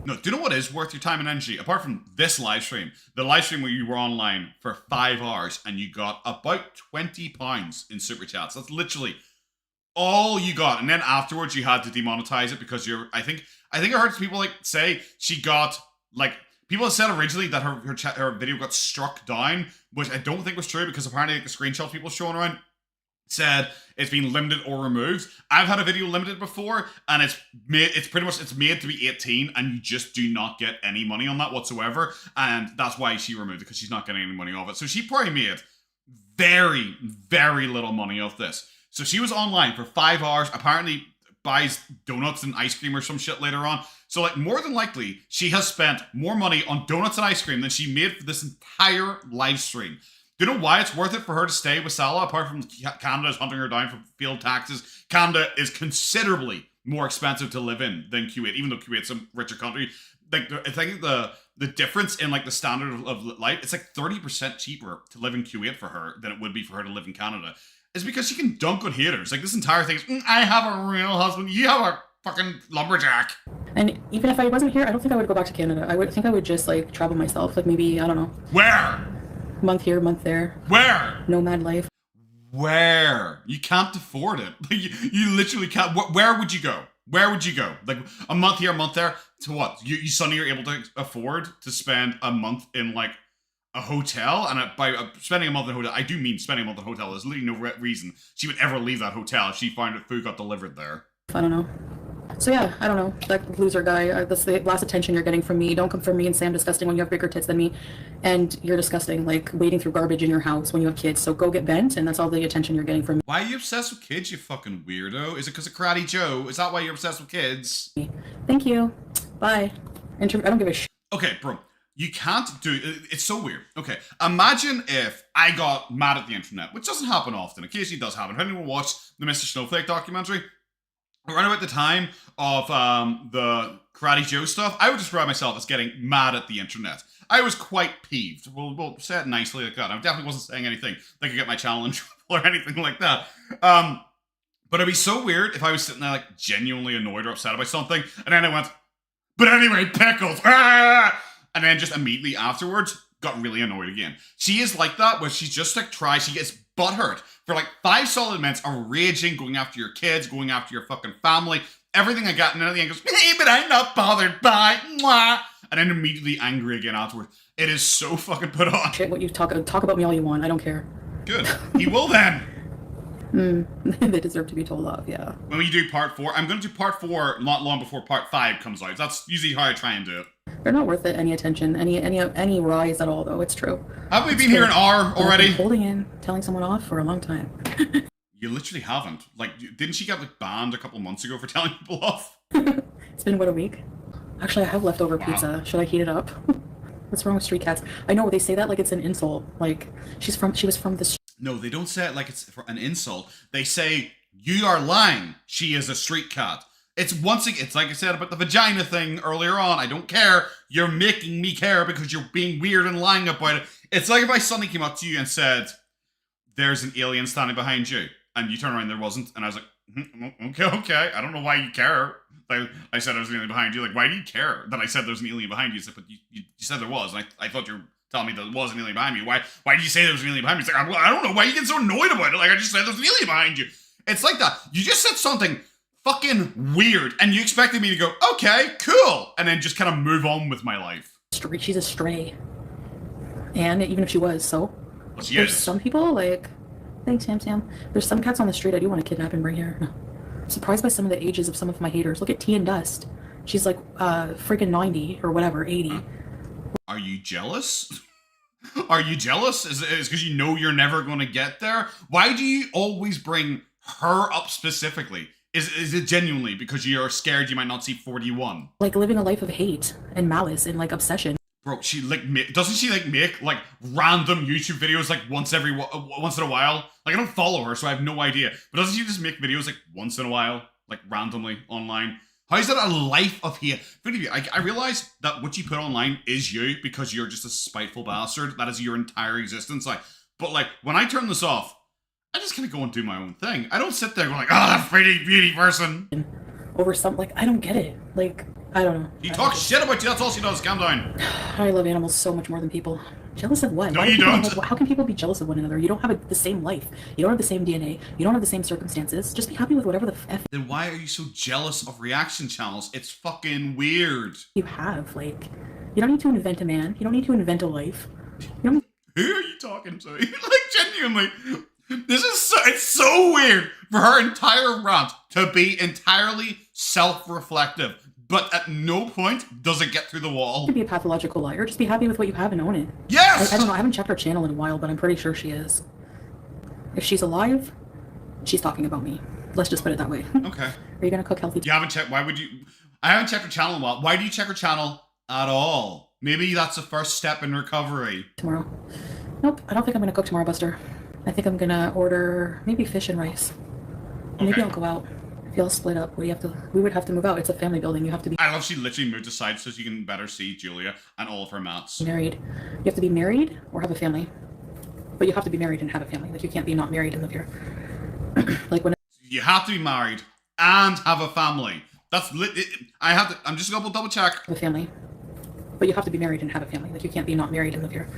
No, do you know what is worth your time and energy? Apart from this live stream, the live stream where you were online for 5 hours and you got about £20 in super chats. That's literally all you got. And then afterwards you had to demonetize it because I think I heard people like say she got like people have said originally that her video got struck down, which I don't think was true because apparently like, the screenshots people showing around said it's been limited or removed. I've had a video limited before, and it's made to be 18, and you just do not get any money on that whatsoever, and that's why she removed it because she's not getting any money off it. So she probably made very, very little money off this. So she was online for 5 hours. Apparently buys donuts and ice cream or some shit later on. So like more than likely, she has spent more money on donuts and ice cream than she made for this entire live stream. Do you know why it's worth it for her to stay with Salah, apart from Canada is hunting her down for field taxes? Canada is considerably more expensive to live in than Kuwait, even though Kuwait's a richer country. Like, I think the difference in like the standard of life, it's like 30% cheaper to live in Kuwait for her than it would be for her to live in Canada. It's because she can dunk on haters. Like, this entire thing is, I have a real husband, you have a fucking lumberjack. And even if I wasn't here, I don't think I would go back to Canada. I think I would just like travel myself, like maybe, I don't know. Where? Month here, month there. Where? Nomad life. Where? You can't afford it. You literally can't. Where would you go? Where would you go? Like a month here, a month there. To what? You suddenly are able to afford to spend a month in like a hotel? And by spending a month in a hotel, I do mean spending a month in a hotel. There's literally no reason she would ever leave that hotel if she found that food got delivered there. I don't know. So yeah, I don't know. That loser guy, that's the last attention you're getting from me. Don't come from me and say I'm disgusting when you have bigger tits than me. And you're disgusting, like wading through garbage in your house when you have kids. So go get bent, and that's all the attention you're getting from me. Why are you obsessed with kids, you fucking weirdo? Is it because of Karate Joe? Is that why you're obsessed with kids? Thank you. Bye. I don't give a shit. Okay, bro. You can't do it's so weird. Okay, imagine if I got mad at the internet, which doesn't happen often. Occasionally does happen. If anyone watched the Mr. Snowflake documentary, around about the time of the Karate Joe stuff, I would describe myself as getting mad at the internet. I was quite peeved. We'll say it nicely like that. I definitely wasn't saying anything that could get my channel in trouble or anything like that. But it'd be so weird if I was sitting there like genuinely annoyed or upset about something, and then I went, but anyway, pickles! Ah! And then just immediately afterwards, got really annoyed again. She is like that, where she's just like she gets butthurt for like 5 solid minutes of raging, going after your kids, going after your fucking family, everything I got, and then at the end goes, hey, but I'm not bothered by, mwah, and then immediately angry again afterwards. It is so fucking put on. Shit, what you talk about me all you want. I don't care. Good. He will then. They deserve to be told off, yeah. When we do part 4, I'm going to do part 4 not long before part 5 comes out. That's usually how I try and do it. They're not worth it, any attention, any rise at all, though. It's true. Have we been here an hour already? I've been holding in, telling someone off for a long time. You literally haven't. Like, didn't she get like banned a couple months ago for telling people off? It's been, what, a week? Actually, I have leftover pizza. Should I heat it up? What's wrong with street cats? I know, they say that like it's an insult. Like, she was from the... No, they don't say it like it's an insult. They say, you are lying. She is a street cat. It's like I said about the vagina thing earlier on. I don't care. You're making me care because you're being weird and lying about it. It's like if I suddenly came up to you and said, there's an alien standing behind you. And you turn around and there wasn't. And I was like, okay. I don't know why you care. I said there was an alien behind you. Like, why do you care that I said there's an alien behind you? It's like, but you said there was. And I thought you were telling me there was an alien behind me. Why did you say there was an alien behind me? It's like, I don't know why you get so annoyed about it. Like, I just said there's an alien behind you. It's like that. You just said something fucking weird, and you expected me to go, okay, cool, and then just kind of move on with my life. She's a stray. And even if she was, so? Well, she There's is. some people, like... Thanks, Sam. There's some cats on the street I do want to kidnap and bring here. I'm surprised by some of the ages of some of my haters. Look at Tea and Dust. She's like, freaking 90, or whatever, 80. Are you jealous? Are you jealous? Is because you know you're never going to get there? Why do you always bring her up specifically? Is it genuinely because you're scared you might not see 41? Like living a life of hate and malice and like obsession. Bro, she like doesn't she like make like random YouTube videos like once in a while? Like I don't follow her, so I have no idea. But doesn't she just make videos like once in a while, like randomly online? How is that a life of hate? I realize that what you put online is you because you're just a spiteful bastard. That is your entire existence. Like, but like when I turn this off, I just kind of go and do my own thing. I don't sit there going like, oh, that Foodie Beauty person. Over something, like, I don't get it. Like, I don't know. She talks shit about you, that's all she does. Calm down. I love animals so much more than people. Jealous of what? No, you don't. How can people be jealous of one another? You don't have the same life. You don't have the same DNA. You don't have the same circumstances. Just be happy with whatever the F Then why are you so jealous of reaction channels? It's fucking weird. you have. Like, you don't need to invent a man. You don't need to invent a life. You don't. Who are you talking to? Like, genuinely. It's so weird for her entire rant to be entirely self-reflective, but at no point does it get through the wall. To be a pathological liar. Just be happy with what you have and own it. Yes! I don't know. I haven't checked her channel in a while, but I'm pretty sure she is. If she's alive, she's talking about me. Let's just put it that way. Okay. Are you gonna cook healthy? You haven't checked. Why would you? I haven't checked her channel in a while. Why do you check her channel at all? Maybe that's the first step in recovery. Tomorrow? Nope. I don't think I'm gonna cook tomorrow, Buster. I think I'm gonna order maybe fish and rice. Maybe Okay. I'll go out. If y'all split up, we would have to move out. It's a family building. You have to be I love she literally moved aside so she can better see Julia and all of her mats. married. You have to be married or have a family. But you have to be married and have a family. Like, you can't be not married and live here. Like, when You have to be married and have a family. That's I'm just gonna double check. have a family. But you have to be married and have a family. Like, you can't be not married and live here.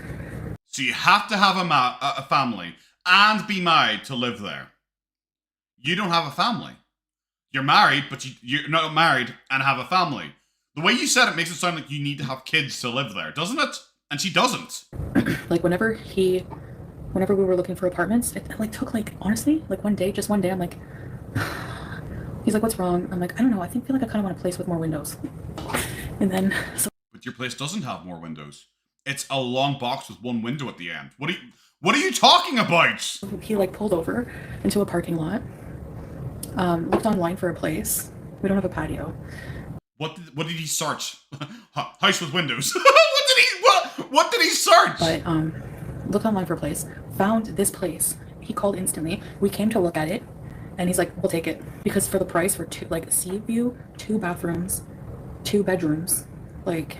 So you have to have a family and be married to live there. You don't have a family. You're married, but you're not married and have a family. The way you said it makes it sound like you need to have kids to live there, doesn't it? And she doesn't. Like, whenever we were looking for apartments, it like took like, honestly, like just one day, I'm like, he's like, what's wrong? I'm like, I don't know. Feel like I kind of want a place with more windows. And then, so But your place doesn't have more windows. It's a long box with one window at the end. What are you talking about? he like pulled over into a parking lot, looked online for a place. We don't have a patio. What did he search? House with windows. What did he search? But looked online for a place, found this place. He called instantly. We came to look at it, and he's like, we'll take it. Because for the price, for a sea view, 2 bathrooms, 2 bedrooms, like,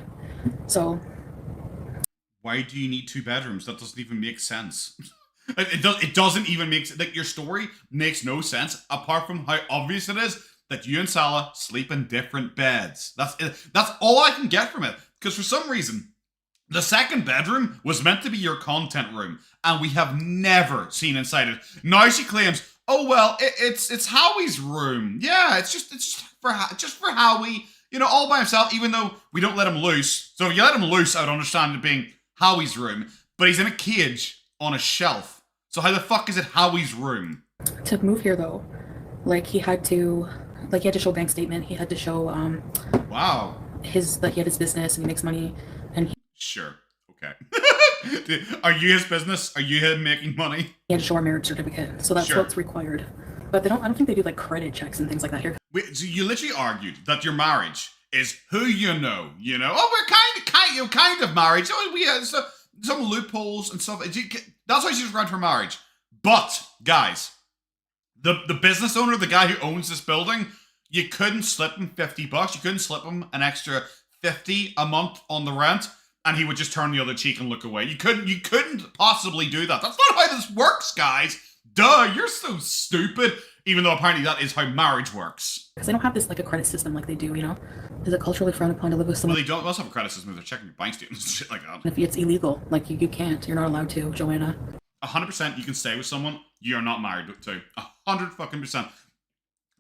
so. Why do you need 2 bedrooms? That doesn't even make sense. It doesn't even make sense. Like, your story makes no sense, apart from how obvious it is that you and Salah sleep in different beds. That's all I can get from it. Because for some reason, the second bedroom was meant to be your content room, and we have never seen inside it. Now she claims, oh well, it's Howie's room. Yeah, it's just for Howie, all by himself. Even though we don't let him loose. So if you let him loose, I would understand it being Howie's room. But he's in a cage on a shelf. So how the fuck is it Howie's room? To move here though, like he had to show bank statement. He had to show Wow. he had his business and he makes money, and Sure. Okay. Are you his business? Are you him making money? he had to show our marriage certificate. So that's Sure. what's required. But I don't think they do like credit checks and things like that here. Wait, so you literally argued that your marriage is who you know. Oh, we're kind of married. So we have some loopholes and stuff. That's why she's run for marriage. But guys, the business owner, the guy who owns this building, you couldn't slip him $50. You couldn't slip him an extra $50 a month on the rent, and he would just turn the other cheek and look away. You couldn't possibly do that. That's not how this works, guys. Duh, you're so stupid. Even though apparently that is how marriage works. Because they don't have this like a credit system like they do, Is it culturally frowned upon to live with someone? Well, they don't. They also have a credit system. They're checking your bank statements and shit like that. If it's illegal, like you can't. You're not allowed to, Joanna. 100% you can stay with someone you're not married to. 100%.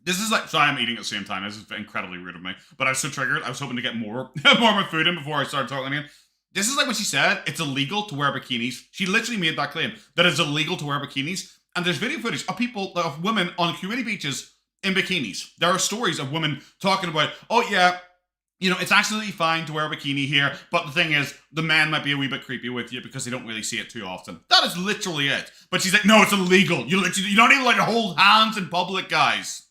This is like, sorry, I'm eating at the same time. This is incredibly rude of me. But I was so triggered. I was hoping to get more of my food in before I started talking again. This is like what she said. It's illegal to wear bikinis. She literally made that claim that it's illegal to wear bikinis. And there's video footage of women on Kuwaiti beaches in bikinis. There are stories of women talking about, oh yeah, it's absolutely fine to wear a bikini here, but the thing is, the men might be a wee bit creepy with you because they don't really see it too often. That is literally it. But she's like, no, it's illegal. You're not even allowed to hold hands in public, guys.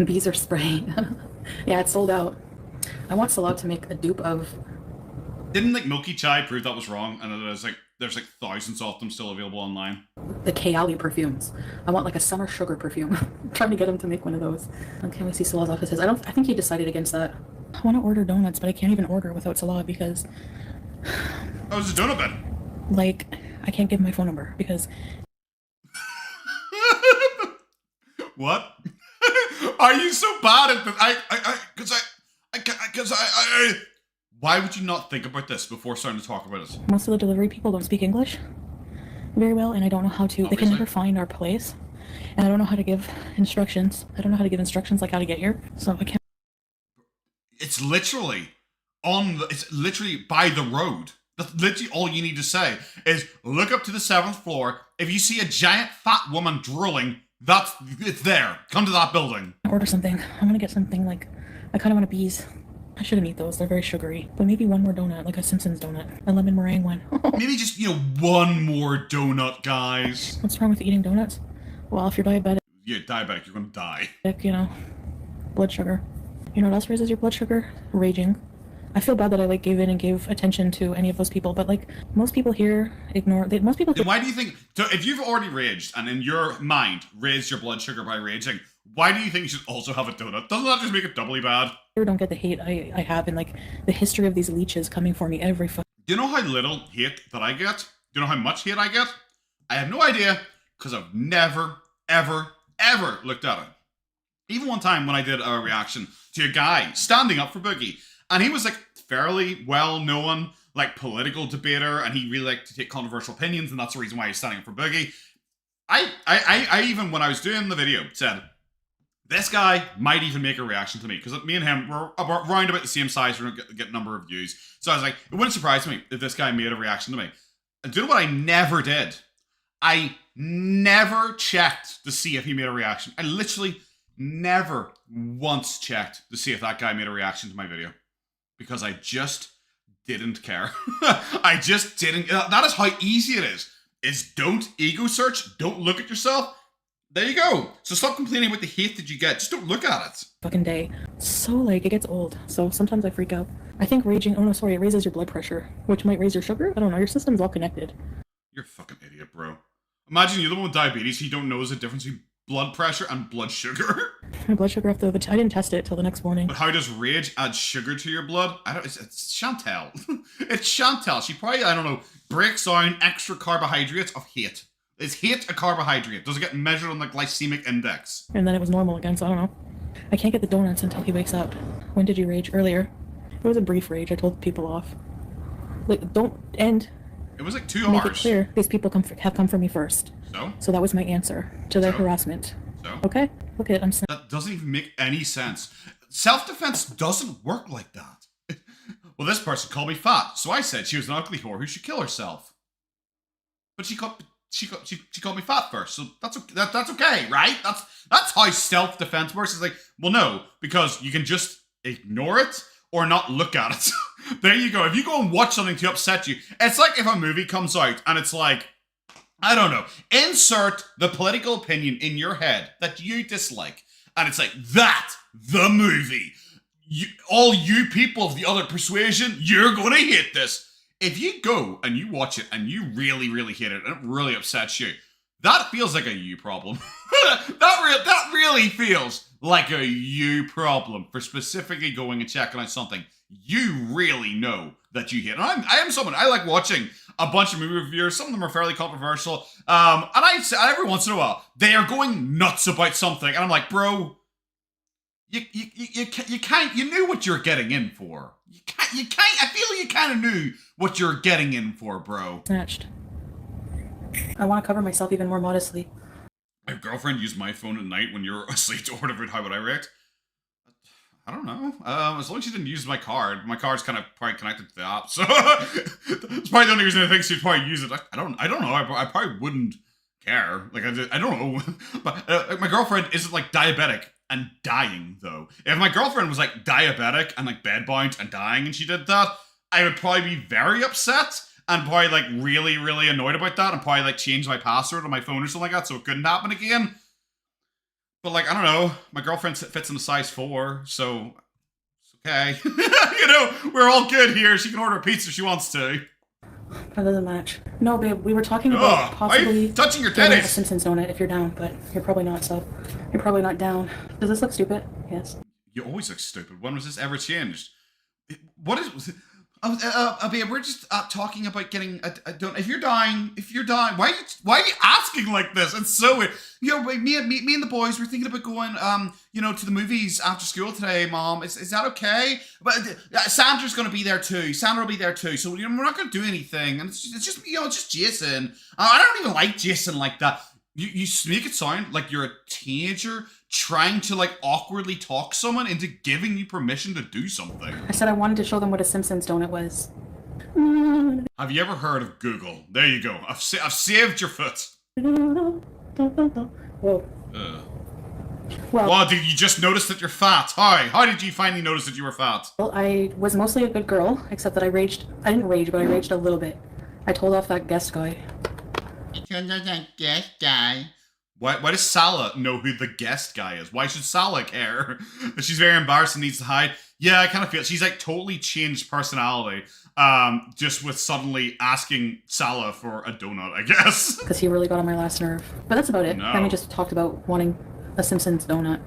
Bees are spraying. Yeah, it's sold out. I want Salah to make a dupe of Didn't like Milky Chai prove that was wrong? And there's like thousands of them still available online. The Kayali perfumes. I want like a summer sugar perfume. I'm trying to get him to make one of those. Okay, we see Salah's offices. I think he decided against that. I want to order donuts, but I can't even order without Salah because Oh, it's a donut bed. like I can't give my phone number because What? Are you so bad at this? Why would you not think about this before starting to talk about it? most of the delivery people don't speak English very well, and I don't know how to. They can Obviously. never find our place, and I don't know how to give instructions. I don't know how to give instructions like how to get here, so I can't. It's literally it's literally by the road. That's literally all you need to say is look up to the 7th floor. If you see a giant fat woman drooling, it's there. Come to that building. Order something. I'm gonna get something like I kind of want a bees. I shouldn't eat those. They're very sugary. But maybe one more donut, like a Simpsons donut, a lemon meringue one. Maybe just, one more donut, guys. What's wrong with eating donuts? Well, if you're diabetic, You're diabetic, you're gonna die. blood sugar. You know what else raises your blood sugar? Raging. I feel bad that I gave in and gave attention to any of those people, but most people here ignore. Most people. Then why do you think? So if you've already raged and in your mind raised your blood sugar by raging, why do you think you should also have a donut? Doesn't that just make it doubly bad? Don't get the hate I have and the history of these leeches coming for me every Do you know how little hate that I get? Do you know how much hate I get? I have no idea because I've never, ever, ever looked at it. Even one time when I did a reaction to a guy standing up for Boogie, and he was fairly well-known political debater, and he really liked to take controversial opinions, and that's the reason why he's standing up for Boogie. I even, when I was doing the video, said, this guy might even make a reaction to me, because me and him were round about the same size, we're going to get a number of views. So I was like, it wouldn't surprise me if this guy made a reaction to me. And do you know what I never did? I never checked to see if he made a reaction. I literally never once checked to see if that guy made a reaction to my video. Because I just didn't care. I just didn't. That is how easy it is don't ego search, don't look at yourself. There you go. So stop complaining about the hate that you get. Just don't look at it. fucking day. So it gets old. So sometimes I freak out. I think raging, it raises your blood pressure, which might raise your sugar. I don't know. Your system's all connected. You're a fucking idiot, bro. Imagine you're the one with diabetes who don't know there's a difference between blood pressure and blood sugar. My blood sugar I didn't test it till the next morning. But how does rage add sugar to your blood? It's Chantel. It's Chantel. She probably, I don't know, breaks down extra carbohydrates of hate. Is hate a carbohydrate? Does it get measured on the glycemic index? And then it was normal again, so I don't know. I can't get the donuts until he wakes up. When did you rage? Earlier. It was a brief rage. I told people off. Don't end. It was 2 Make hours. it clear. These people have come for me first. So that was my answer to their harassment. Okay? Look at it. I'm saying. That doesn't even make any sense. Self-defense doesn't work like that. Well, this person called me fat, so I said she was an ugly whore who should kill herself. But she called me fat first, so that's okay, right? That's how self-defense works. It's well, no, because you can just ignore it or not look at it. There you go. If you go and watch something to upset you, it's like if a movie comes out and it's I don't know, insert the political opinion in your head that you dislike, and it's the movie. All you people of the other persuasion, you're gonna hate this. If you go and you watch it and you really, really hate it and it really upsets you, that feels like a you problem. that really feels like a you problem for specifically going and checking out something you really know that you hate. And I am someone, I like watching a bunch of movie reviewers. Some of them are fairly controversial. And every once in a while, they are going nuts about something. And I'm like, bro, you can't, you knew what you're getting in for. You can't, I feel you kind of knew what you're getting in for, bro. Snatched. I want to cover myself even more modestly. My girlfriend used my phone at night when you're asleep to order how would I react? I don't know. As long as she didn't use my card. My card's kind of probably connected to the app, so it's probably the only reason I think she'd probably use it. I don't know. I probably wouldn't care. I don't know. But my girlfriend isn't diabetic and dying though. If my girlfriend was diabetic and bedbound and dying and she did that, I would probably be very upset and probably really, really annoyed about that and probably change my password on my phone or something like that so it couldn't happen again. But I don't know, my girlfriend fits in a size 4, so it's Okay. You know, we're all good here. She can order a pizza if she wants to. That doesn't match. No, babe, we were talking about possibly touching your getting a titties. Simpsons donut if you're down, but you're probably not, so you're probably not down. Does this look stupid? Yes. You always look stupid. When was this ever changed? What is... babe, we're just talking about getting a donut. If you're dying, why are you asking like this? It's so weird. You know, me and the boys were thinking about going, you know, to the movies after school today, Mom. Is that okay? But Sandra's gonna be there too. Sandra will be there too. So, you know, we're not gonna do anything. And it's just, you know, it's just Jason. I don't even like Jason like that. You make it sound like you're a teenager trying to like awkwardly talk someone into giving you permission to do something. I said I wanted to show them what a Simpsons donut was. Have you ever heard of Google? There you go. I've saved your foot. Whoa. Well, Well, did you just notice that you're fat? How did you finally notice that you were fat? well, I was mostly a good girl, except that I raged. I didn't rage, but I raged a little bit. I told off that guest guy. Guest guy. Why does Salah know who the guest guy is? Why should Salah care? She's very embarrassed and needs to hide. Yeah, I kind of feel she's like totally changed personality. Just with suddenly asking Salah for a donut, I guess. Because he really got on my last nerve. But that's about it. No. Then we just talked about wanting a Simpsons donut.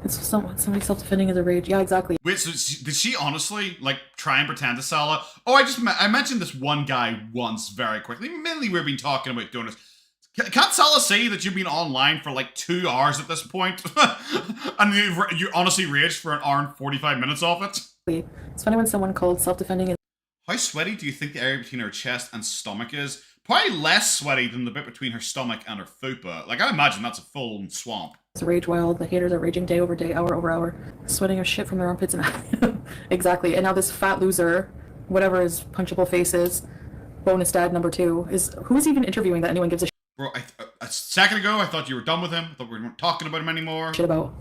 It's somebody self-defending as a rage. Yeah, exactly. Wait, so did she honestly like try and pretend to Salah? Oh, I mentioned this one guy once very quickly. Mainly we've been talking about donuts. Can't Salah say that you've been online for like 2 hours at this point? And you honestly raged for an hour and 45 minutes off it? It's funny when someone called self-defending as How sweaty do you think the area between her chest and stomach is? Probably less sweaty than the bit between her stomach and her fupa. Like, I imagine that's a full swamp. rage wild. The haters are raging day over day, hour over hour, sweating a shit from their armpits and exactly. And now this fat loser, whatever his punchable face is, bonus dad number 2, is who's even interviewing that anyone gives a Bro, a second ago, I thought you were done with him. I thought we weren't talking about him anymore. shit about.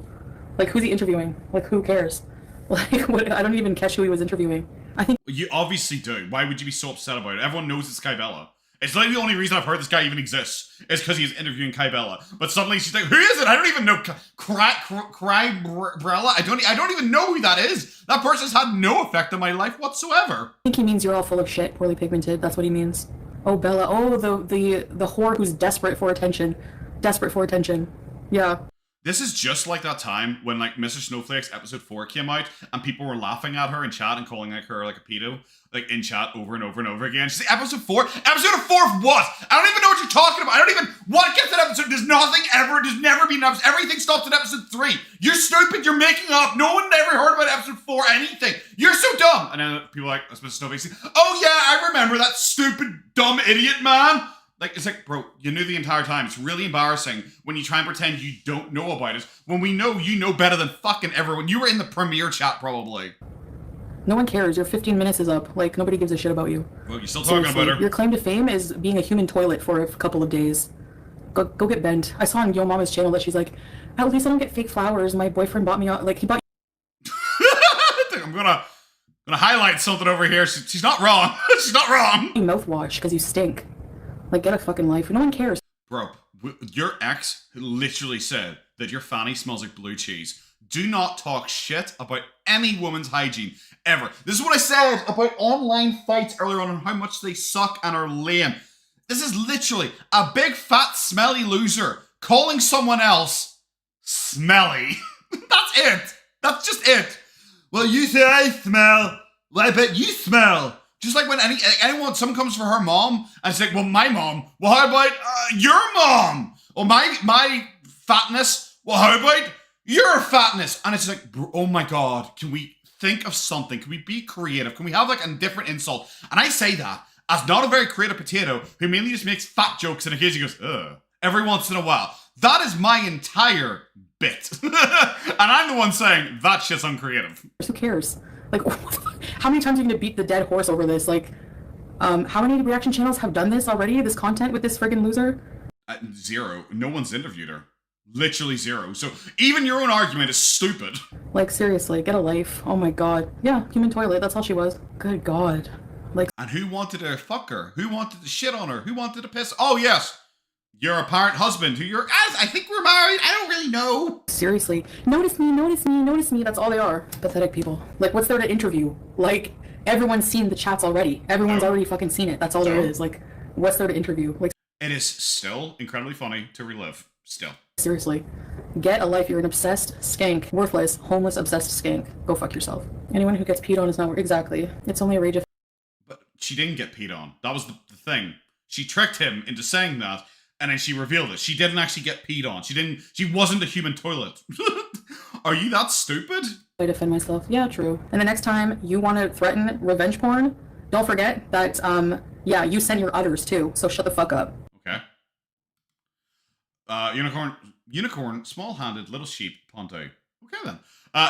Like, who's he interviewing? Like, who cares? Like, what, I don't even catch who he was interviewing. I think You obviously do. Why would you be so upset about it? Everyone knows it's Kai Bella. It's like the only reason I've heard this guy even exists is because he's interviewing Kai Bella. But suddenly she's like, who is it? I don't even know. Brella? I don't even know who that is. That person's had no effect on my life whatsoever. he means you're all full of shit, poorly pigmented. That's what he means. Oh, Bella. Oh, the whore who's desperate for attention. Desperate for attention. Yeah. This is just like that time when like Mr. Snowflake's episode 4 came out and people were laughing at her in chat and calling like her like a pedo, like in chat over and over and over again. She's like, episode 4? Episode of 4 of what? I don't even know what you're talking about. I don't even, what gets that episode? There's never been an episode. Everything stopped at episode 3. You're stupid. You're making up. No one ever heard about episode 4 anything. You're so dumb. And then people are like, Mr. Snowflake, oh yeah, I remember that stupid, dumb idiot man. Like, it's like, bro, you knew the entire time. It's really embarrassing when you try and pretend you don't know about it, when we know you know better than fucking everyone. You were in the premiere chat, probably. No one cares. Your 15 minutes is up. Like, nobody gives a shit about you. Well, you're still talking Seriously, about her. your claim to fame is being a human toilet for a couple of days. Go get bent. I saw on Yo Mama's channel that she's like, at least I don't get fake flowers. My boyfriend bought me, like, he bought I'm gonna highlight something over here. She's not wrong. She's not wrong. you mouthwash because you stink. Like, get a fucking life. No one cares. Bro, your ex literally said that your fanny smells like blue cheese. Do not talk shit about any woman's hygiene, ever. This is what I said about online fights earlier on and how much they suck and are lame. This is literally a big fat smelly loser calling someone else smelly. That's it. That's just it. Well, you say I smell. Well, I bet you smell. Just like when someone comes for her mom, and it's like, well, my mom. Well, how about your mom? Or my fatness. Well, how about your fatness? And it's like, oh my god, can we think of something? Can we be creative? Can we have like a different insult? And I say that as not a very creative potato who mainly just makes fat jokes and occasionally goes, ugh, every once in a while. That is my entire bit. And I'm the one saying that shit's uncreative. Who cares? Like, how many times are you gonna beat the dead horse over this? Like, how many reaction channels have done this already? This content with this friggin' loser? 0. No one's interviewed her. Literally 0. So even your own argument is stupid. Like, seriously, get a life. Oh my god. Yeah, human toilet. That's all she was. Good god. Like, and who wanted to fuck her? Who wanted to shit on her? Who wanted to piss? Oh yes, your apparent husband, who you're, as I think we're married, I don't really know. Seriously. Notice me, notice me, notice me. That's all they are. Pathetic people. Like, what's there to interview? Like, everyone's seen the chats already. Everyone's already fucking seen it. That's all there is. Like, what's there to interview? Like, it is still incredibly funny to relive. Still. Seriously. Get a life. You're an obsessed skank. Worthless, homeless, obsessed skank. Go fuck yourself. Anyone who gets peed on is not... Exactly. It's only a rage of... But she didn't get peed on. That was the thing. She tricked him into saying that, and then she revealed it. She didn't actually get peed on. She wasn't a human toilet. Are you that stupid? I defend myself. Yeah, true. And the next time you want to threaten revenge porn, don't forget that, yeah, you send your udders too, so shut the fuck up. Okay. Unicorn, small-handed little sheep, Pondue. Okay then.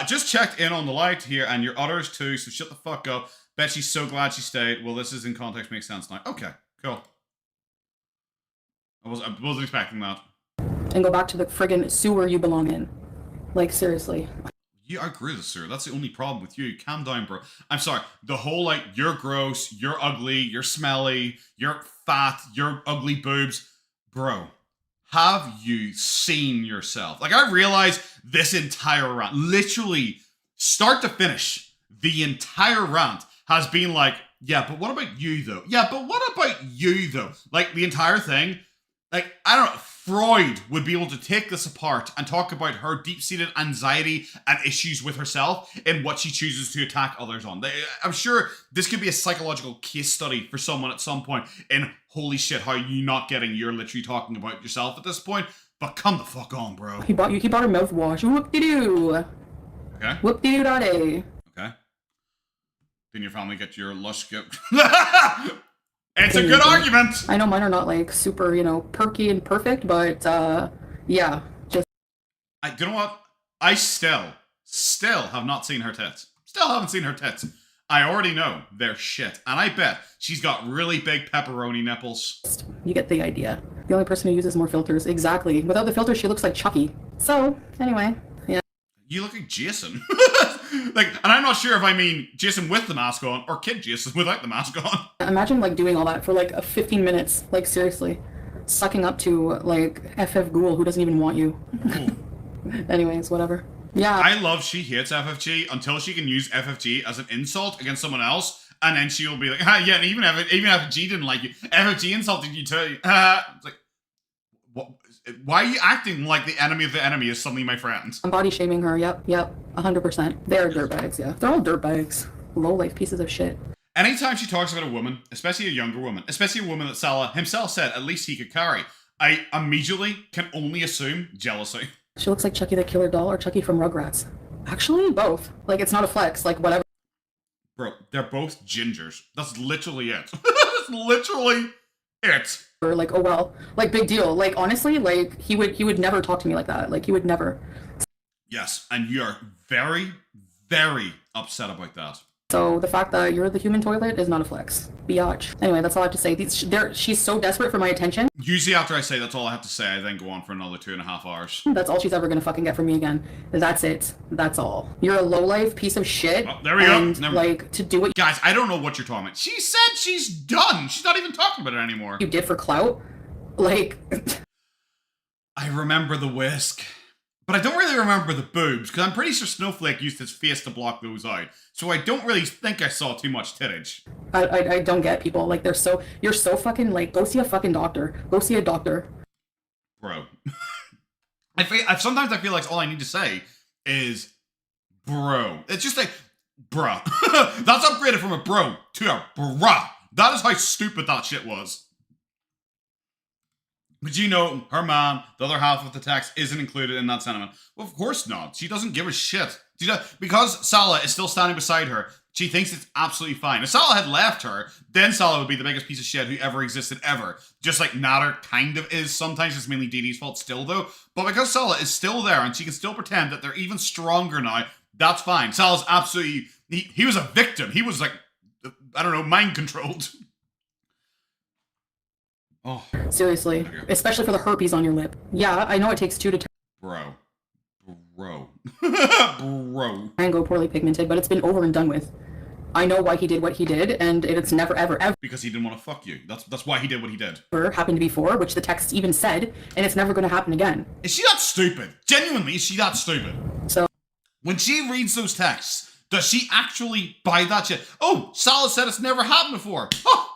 Just checked in on the light here, and your udders too, so shut the fuck up. Bet she's so glad she stayed. Well, this is in context, makes sense now. Okay, cool. I wasn't expecting that. And go back to the friggin' sewer you belong in. Like, seriously. Yeah, I agree with this, sir. That's the only problem with you. Calm down, bro. I'm sorry. The whole, like, you're gross, you're ugly, you're smelly, you're fat, you're ugly boobs. Bro, have you seen yourself? Like, I realize this entire rant, literally, start to finish, the entire rant has been like, yeah, but what about you, though? Yeah, but what about you, though? Like, the entire thing, like, I don't know, Freud would be able to take this apart and talk about her deep-seated anxiety and issues with herself and what she chooses to attack others on. I'm sure this could be a psychological case study for someone at some point in, holy shit, how are you not getting, you're literally talking about yourself at this point, but come the fuck on, bro. He bought her mouthwash. Whoop-de-doo. Okay. Whoop-de-doo-da-day. Okay. Then your family get your lush gift. It's a good argument. I know mine are not like super, you know, perky and perfect, but yeah, just. You know what? I still have not seen her tits. Still haven't seen her tits. I already know they're shit, and I bet she's got really big pepperoni nipples. You get the idea. The only person who uses more filters, exactly. Without the filter, she looks like Chucky. So anyway, yeah. You look like Jason. Like, and I'm not sure if I mean Jason with the mask on or Kid Jason without the mask on. Imagine like doing all that for like 15 minutes. Like seriously, sucking up to like FF Ghoul who doesn't even want you. Anyways, whatever. Yeah. I love she hates FFG until she can use FFG as an insult against someone else, and then she'll be like, yeah, and even FFG didn't like you. FFG insulted you too. It's like, what? Why are you acting like the enemy of the enemy is suddenly my friend? I'm body shaming her. Yep, 100%. They're dirtbags. Yeah, they're all dirtbags. Low life pieces of shit. Anytime she talks about a woman, especially a younger woman, especially a woman that Salah himself said at least he could carry, I immediately can only assume jealousy. She looks like Chucky the Killer Doll or Chucky from Rugrats. Actually, both. Like, it's not a flex. Like, whatever. Bro, they're both gingers. That's literally it. That's literally it. Or like, oh well, like big deal. Like honestly, like he would never talk to me like that. Like he would never. Yes, and you're very, very upset about that. So the fact that you're the human toilet is not a flex. Biatch. Anyway, that's all I have to say. She's so desperate for my attention. Usually after I say that's all I have to say, I then go on for another 2.5 hours. That's all she's ever gonna fucking get from me again. That's it. That's all. You're a lowlife piece of shit. Oh, there we go. Like, to do what... Guys, I don't know what you're talking about. She said she's done. She's not even talking about it anymore. You did for clout? Like... I remember the whisk. But I don't really remember the boobs, because I'm pretty sure Snowflake used his face to block those out. So I don't really think I saw too much tittage. I don't get people. Like, you're so fucking, like, go see a fucking doctor. Go see a doctor. Bro. Sometimes I feel like all I need to say is, bro. It's just like, bruh. That's upgraded from a bro to a bruh. That is how stupid that shit was. But you know, her man, the other half of the text, isn't included in that sentiment. Well, of course not. She doesn't give a shit. Because Salah is still standing beside her, she thinks it's absolutely fine. If Salah had left her, then Salah would be the biggest piece of shit who ever existed ever. Just like Nader kind of is. Sometimes it's mainly Dee Dee's fault still, though. But because Salah is still there and she can still pretend that they're even stronger now, that's fine. Salah's absolutely... He was a victim. He was like, I don't know, mind-controlled. Oh. Seriously. Especially for the herpes on your lip. Yeah, I know it takes 2 to... Bro. Mango poorly pigmented, but it's been over and done with. I know why he did what he did, and it's never, ever, ever Because he didn't want to fuck you. That's why he did what he did. happened before, which the text even said, and it's never going to happen again. Is she that stupid? Genuinely, is she that stupid? So When she reads those texts, does she actually buy that shit? Oh, Salah said it's never happened before. Oh,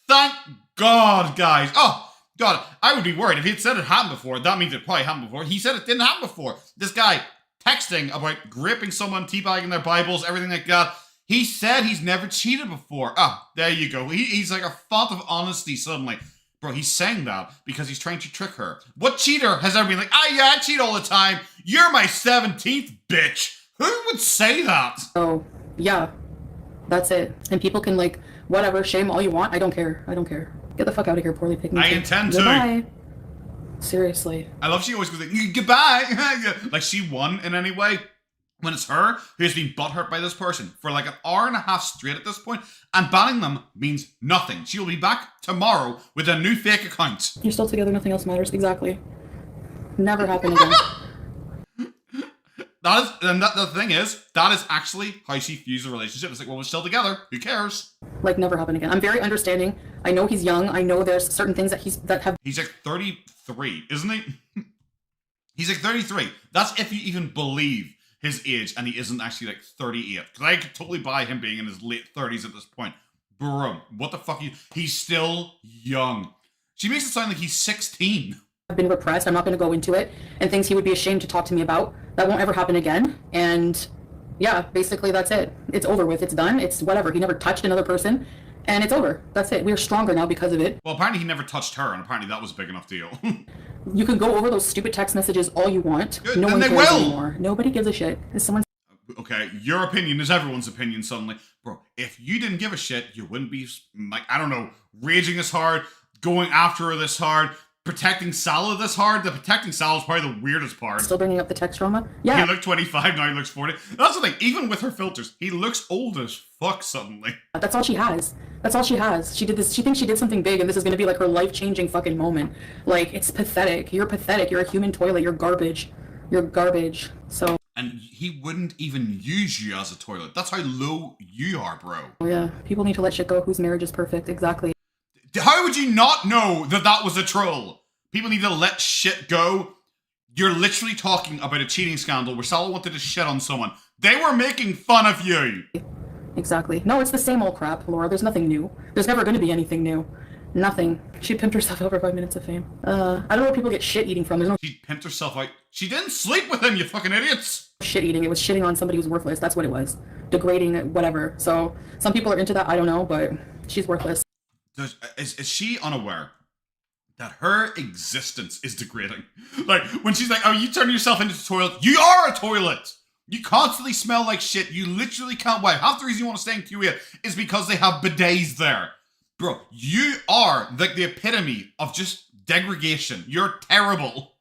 thank God, guys. Oh, God, I would be worried. If he had said it happened before, that means it probably happened before. He said it didn't happen before. This guy texting about gripping someone, teabagging their Bibles, everything like that. He said he's never cheated before. Ah, there you go. He's like a font of honesty suddenly. Bro, he's saying that because he's trying to trick her. What cheater has ever been like, yeah, I cheat all the time. You're my 17th bitch. Who would say that? So, yeah, that's it. And people can, like, whatever, shame all you want. I don't care. I don't care. Get the fuck out of here, poorly picking. I intend to. Goodbye. Seriously. I love she always goes like, goodbye. Like she won in any way. When it's her who has been butthurt by this person for like an hour and a half straight at this point, and banning them means nothing. She will be back tomorrow with a new fake account. You're still together, nothing else matters. Exactly. Never happen again. The thing is, that is actually how she views the relationship. It's like, well, we're still together. Who cares? Like, never happen again. I'm very understanding. I know he's young. I know there's certain things that have. He's like 33, isn't he? He's like 33. That's if you even believe his age, and he isn't actually like 38. Because I could totally buy him being in his late 30s at this point. Bro, what the fuck? He's still young. She makes it sound like he's 16. Been repressed. I'm not going to go into it. And things he would be ashamed to talk to me about. That won't ever happen again. And yeah, basically that's it. It's over with. It's done. It's whatever. He never touched another person. And it's over. That's it. We're stronger now because of it. Well, apparently he never touched her, and apparently that was a big enough deal. You can go over those stupid text messages all you want. Good, no and one they cares will. anymore. Nobody gives a shit. Is someone? Okay, your opinion is everyone's opinion suddenly. Bro, if you didn't give a shit, you wouldn't be, like, I don't know, raging this hard, going after her this hard, protecting Salah this hard. The protecting Salah is probably the weirdest part. Still bringing up the text drama? Yeah. He looked 25, now he looks 40. That's the thing, even with her filters, he looks old as fuck suddenly. That's all she has. That's all she has. She did this. She thinks she did something big, and this is going to be like her life-changing fucking moment. Like, it's pathetic. You're pathetic. You're a human toilet. You're garbage. You're garbage. So. And he wouldn't even use you as a toilet. That's how low you are, bro. Yeah, people need to let shit go whose marriage is perfect. Exactly. How would you not know that that was a troll? People need to let shit go. You're literally talking about a cheating scandal where Salah wanted to shit on someone. They were making fun of you. Exactly. No, it's the same old crap, Laura. There's nothing new. There's never going to be anything new. Nothing. She pimped herself out for 5 minutes of fame. I don't know where people get shit eating from. There's no She pimped herself out. She didn't sleep with him, you fucking idiots. shit eating. It was shitting on somebody who's worthless. That's what it was. Degrading, whatever. So some people are into that. I don't know, but she's worthless. Is she unaware that her existence is degrading? Like, when she's like, oh, you turn yourself into a toilet. You are a toilet. You constantly smell like shit. You literally can't wipe. Half the reason you want to stay in QA is because they have bidets there. Bro, you are like the epitome of just degradation. You're terrible.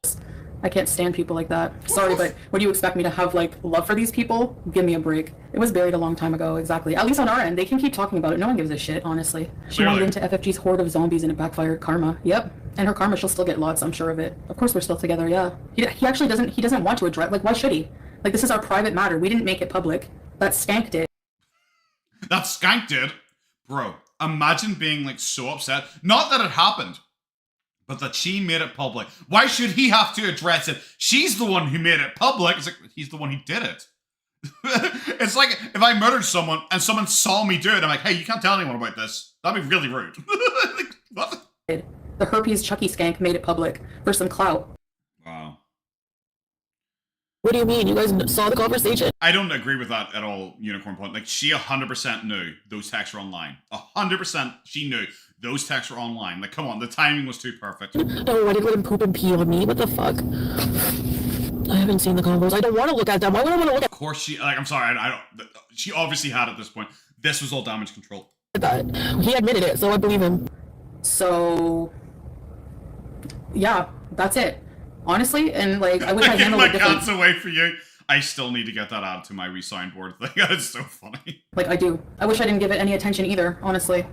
I can't stand people like that. Sorry, but what do you expect me to have, like, love for these people? Give me a break. It was buried a long time ago, exactly. At least on our end, they can keep talking about it. No one gives a shit, honestly. She wanted into FFG's horde of zombies and it backfired. Karma. Yep. And her karma, she'll still get lots, I'm sure of it. Of course we're still together, yeah. He actually doesn't want to address, like, why should he? Like, this is our private matter. We didn't make it public. That skank did. That skank did? Bro, imagine being, like, so upset. Not that it happened, but that she made it public. Why should he have to address it? She's the one who made it public. It's like, he's the one who did it. It's like if I murdered someone and someone saw me do it, I'm like, hey, you can't tell anyone about this. That'd be really rude. Like, what? The herpes Chucky skank made it public for some clout. Wow. What do you mean? You guys saw the conversation? I don't agree with that at all, Unicorn Pondue. Like, she 100% knew those texts were online. 100% she knew those texts were online. Like, come on, the timing was too perfect. No, I didn't let him poop and pee on me. What the fuck? I haven't seen the combos. I don't want to look at them. Why would I want to look at Of course she, like, I'm sorry, I don't, she obviously had at this point. This was all damage control. that? He admitted it, so I believe him. So, yeah, that's it. Honestly, and like, I wish I handled it my different. cat's away for you. I still need to get that added to my re-sign board thing. It's so funny. Like, I do. I wish I didn't give it any attention either, honestly.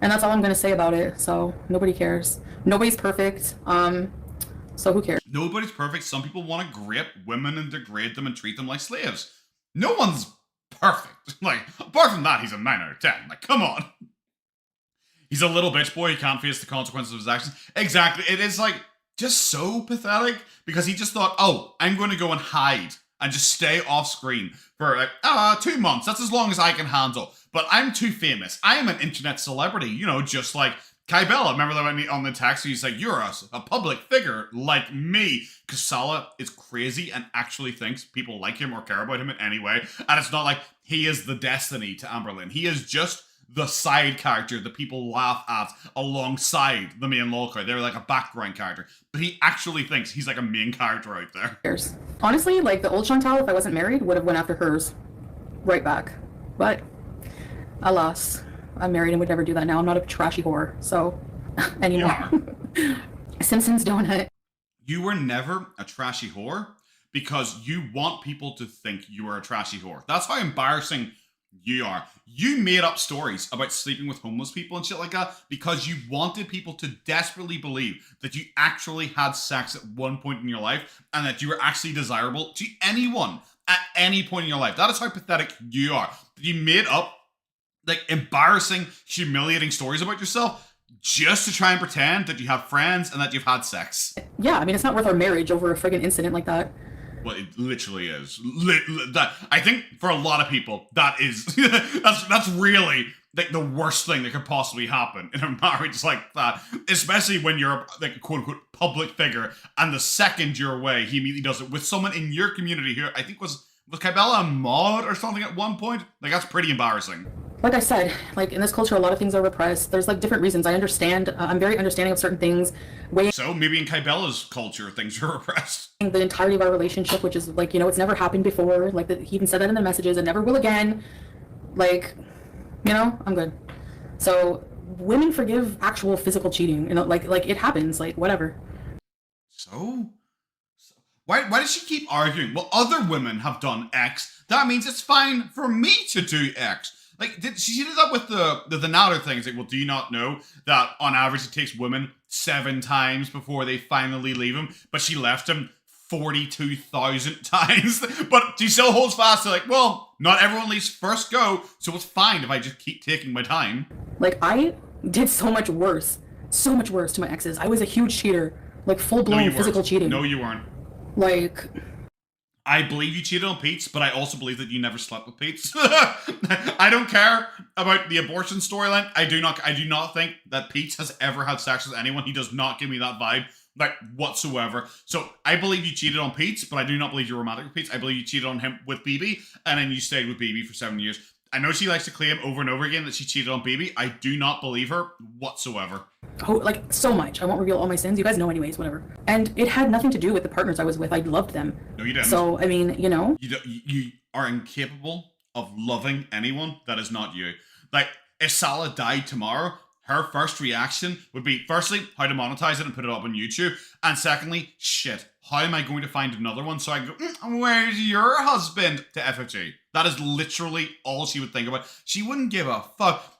And that's all I'm gonna say about it, so nobody cares. Nobody's perfect, so who cares? Nobody's perfect. Some people want to grape women and degrade them and treat them like slaves. No one's perfect. Like, apart from that, he's a 9 out of 10. Like, come on. He's a little bitch boy. He can't face the consequences of his actions. Exactly. It is like just so pathetic because he just thought, oh, I'm going to go and hide and just stay off screen for like 2 months. That's as long as I can handle. But I'm too famous. I am an internet celebrity, you know, just like Kybella. Remember that on the text? He's like, you're a public figure like me. Because Salah is crazy and actually thinks people like him or care about him in any way. And it's not like he is the destiny to Amberlynn. He is just the side character that people laugh at alongside the main lolcow. They're like a background character. But he actually thinks he's like a main character out there. Honestly, like the old Chantal, if I wasn't married, would have went after hers right back. But alas, I'm married and would never do that now. I'm not a trashy whore, so anymore. Simpsons donut. You were never a trashy whore because you want people to think you are a trashy whore. That's how embarrassing you are. You made up stories about sleeping with homeless people and shit like that because you wanted people to desperately believe that you actually had sex at one point in your life and that you were actually desirable to anyone at any point in your life. That is how pathetic you are. You made up like embarrassing, humiliating stories about yourself just to try and pretend that you have friends and that you've had sex. Yeah, I mean, it's not worth our marriage over a friggin' incident like that. Well, it literally is. That I think for a lot of people, that is that's really like the worst thing that could possibly happen in a marriage like that. Especially when you're like a quote unquote public figure, and the second you're away, he immediately does it with someone in your community who I think was Kybella a mod or something at one point. Like that's pretty embarrassing. Like I said, like in this culture, a lot of things are repressed. There's like different reasons. I understand. I'm very understanding of certain things. So maybe in Kybella's culture, things are repressed. The entirety of our relationship, which is like, you know, it's never happened before. Like he even said that in the messages, and never will again. Like, you know, I'm good. So women forgive actual physical cheating. You know, like it happens. Like whatever. So why does she keep arguing? Well, other women have done X. That means it's fine for me to do X. Like, she did that with the Natter thing. It's like, well, do you not know that on average it takes women 7 times before they finally leave him? But she left him 42,000 times. But she still holds fast to like, well, not everyone leaves first go, so it's fine if I just keep taking my time. Like, I did so much worse to my exes. I was a huge cheater. Like, full-blown physical cheating. No, you weren't. Like, I believe you cheated on Pete's, but I also believe that you never slept with Pete's. I don't care about the abortion storyline. I do not think that Pete's has ever had sex with anyone. He does not give me that vibe, like, whatsoever. So I believe you cheated on Pete's, but I do not believe you're romantic with Pete's. I believe you cheated on him with BB, and then you stayed with BB for 7 years. I know she likes to claim over and over again that she cheated on BB. I do not believe her whatsoever. Oh, like, so much. I won't reveal all my sins. You guys know anyways, whatever. And it had nothing to do with the partners I was with. I loved them. No, you didn't. So, I mean, you know. You are incapable of loving anyone that is not you. Like, if Salah died tomorrow, her first reaction would be, firstly, how to monetize it and put it up on YouTube. And secondly, shit, how am I going to find another one so I can go, where's your husband, to FFG? That is literally all she would think about. She wouldn't give a fuck.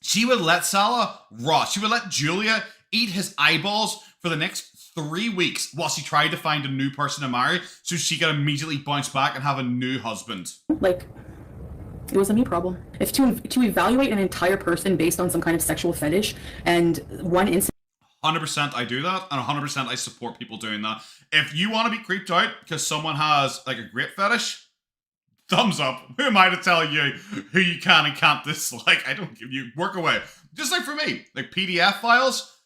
She would let Salah rot. She would let Julia eat his eyeballs for the next 3 weeks while she tried to find a new person to marry so she could immediately bounce back and have a new husband. Like, it was a me problem. If to evaluate an entire person based on some kind of sexual fetish and one incident. 100% I do that, and 100% I support people doing that. If you want to be creeped out because someone has like a grape fetish, thumbs up. Who am I to tell you who you can and can't dislike? I don't give you work away. Just like for me, like PDF files,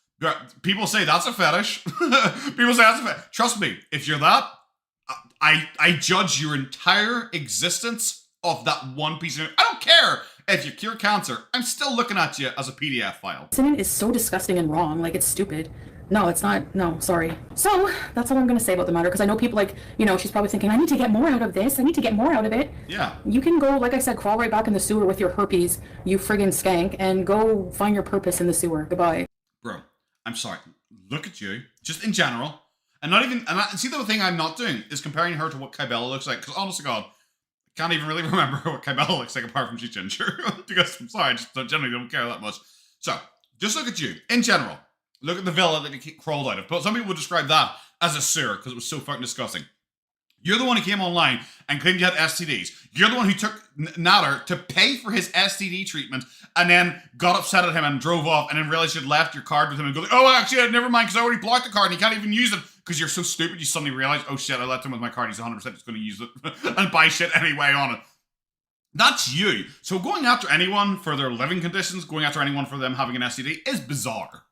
people say that's a fetish. People say that's a fetish. Trust me, if you're that, I judge your entire existence of that one piece of. I don't care if you cure cancer. I'm still looking at you as a PDF file. Incident is so disgusting and wrong. Like, it's stupid. No, it's not. No, sorry. So, that's all I'm going to say about the matter, because I know people, like, you know, she's probably thinking, I need to get more out of this. I need to get more out of it. Yeah. You can go, like I said, crawl right back in the sewer with your herpes, you friggin' skank, and go find your purpose in the sewer. Goodbye. Bro, I'm sorry. Look at you, just in general, and not even, see, the thing I'm not doing is comparing her to what Kybella looks like, because honest to God, I can't even really remember what Kybella looks like apart from she's ginger, because I'm sorry, I just generally don't care that much. So, just look at you, in general. Look at the villa that you crawled out of. But some people would describe that as a sewer because it was so fucking disgusting. You're the one who came online and claimed you had STDs. You're the one who took Nader to pay for his STD treatment and then got upset at him and drove off and then realized you'd left your card with him and go, oh, actually, never mind, because I already blocked the card and you can't even use it because you're so stupid you suddenly realize, oh shit, I left him with my card. He's 100% just going to use it and buy shit anyway on it. That's you. So going after anyone for their living conditions, going after anyone for them having an STD is bizarre.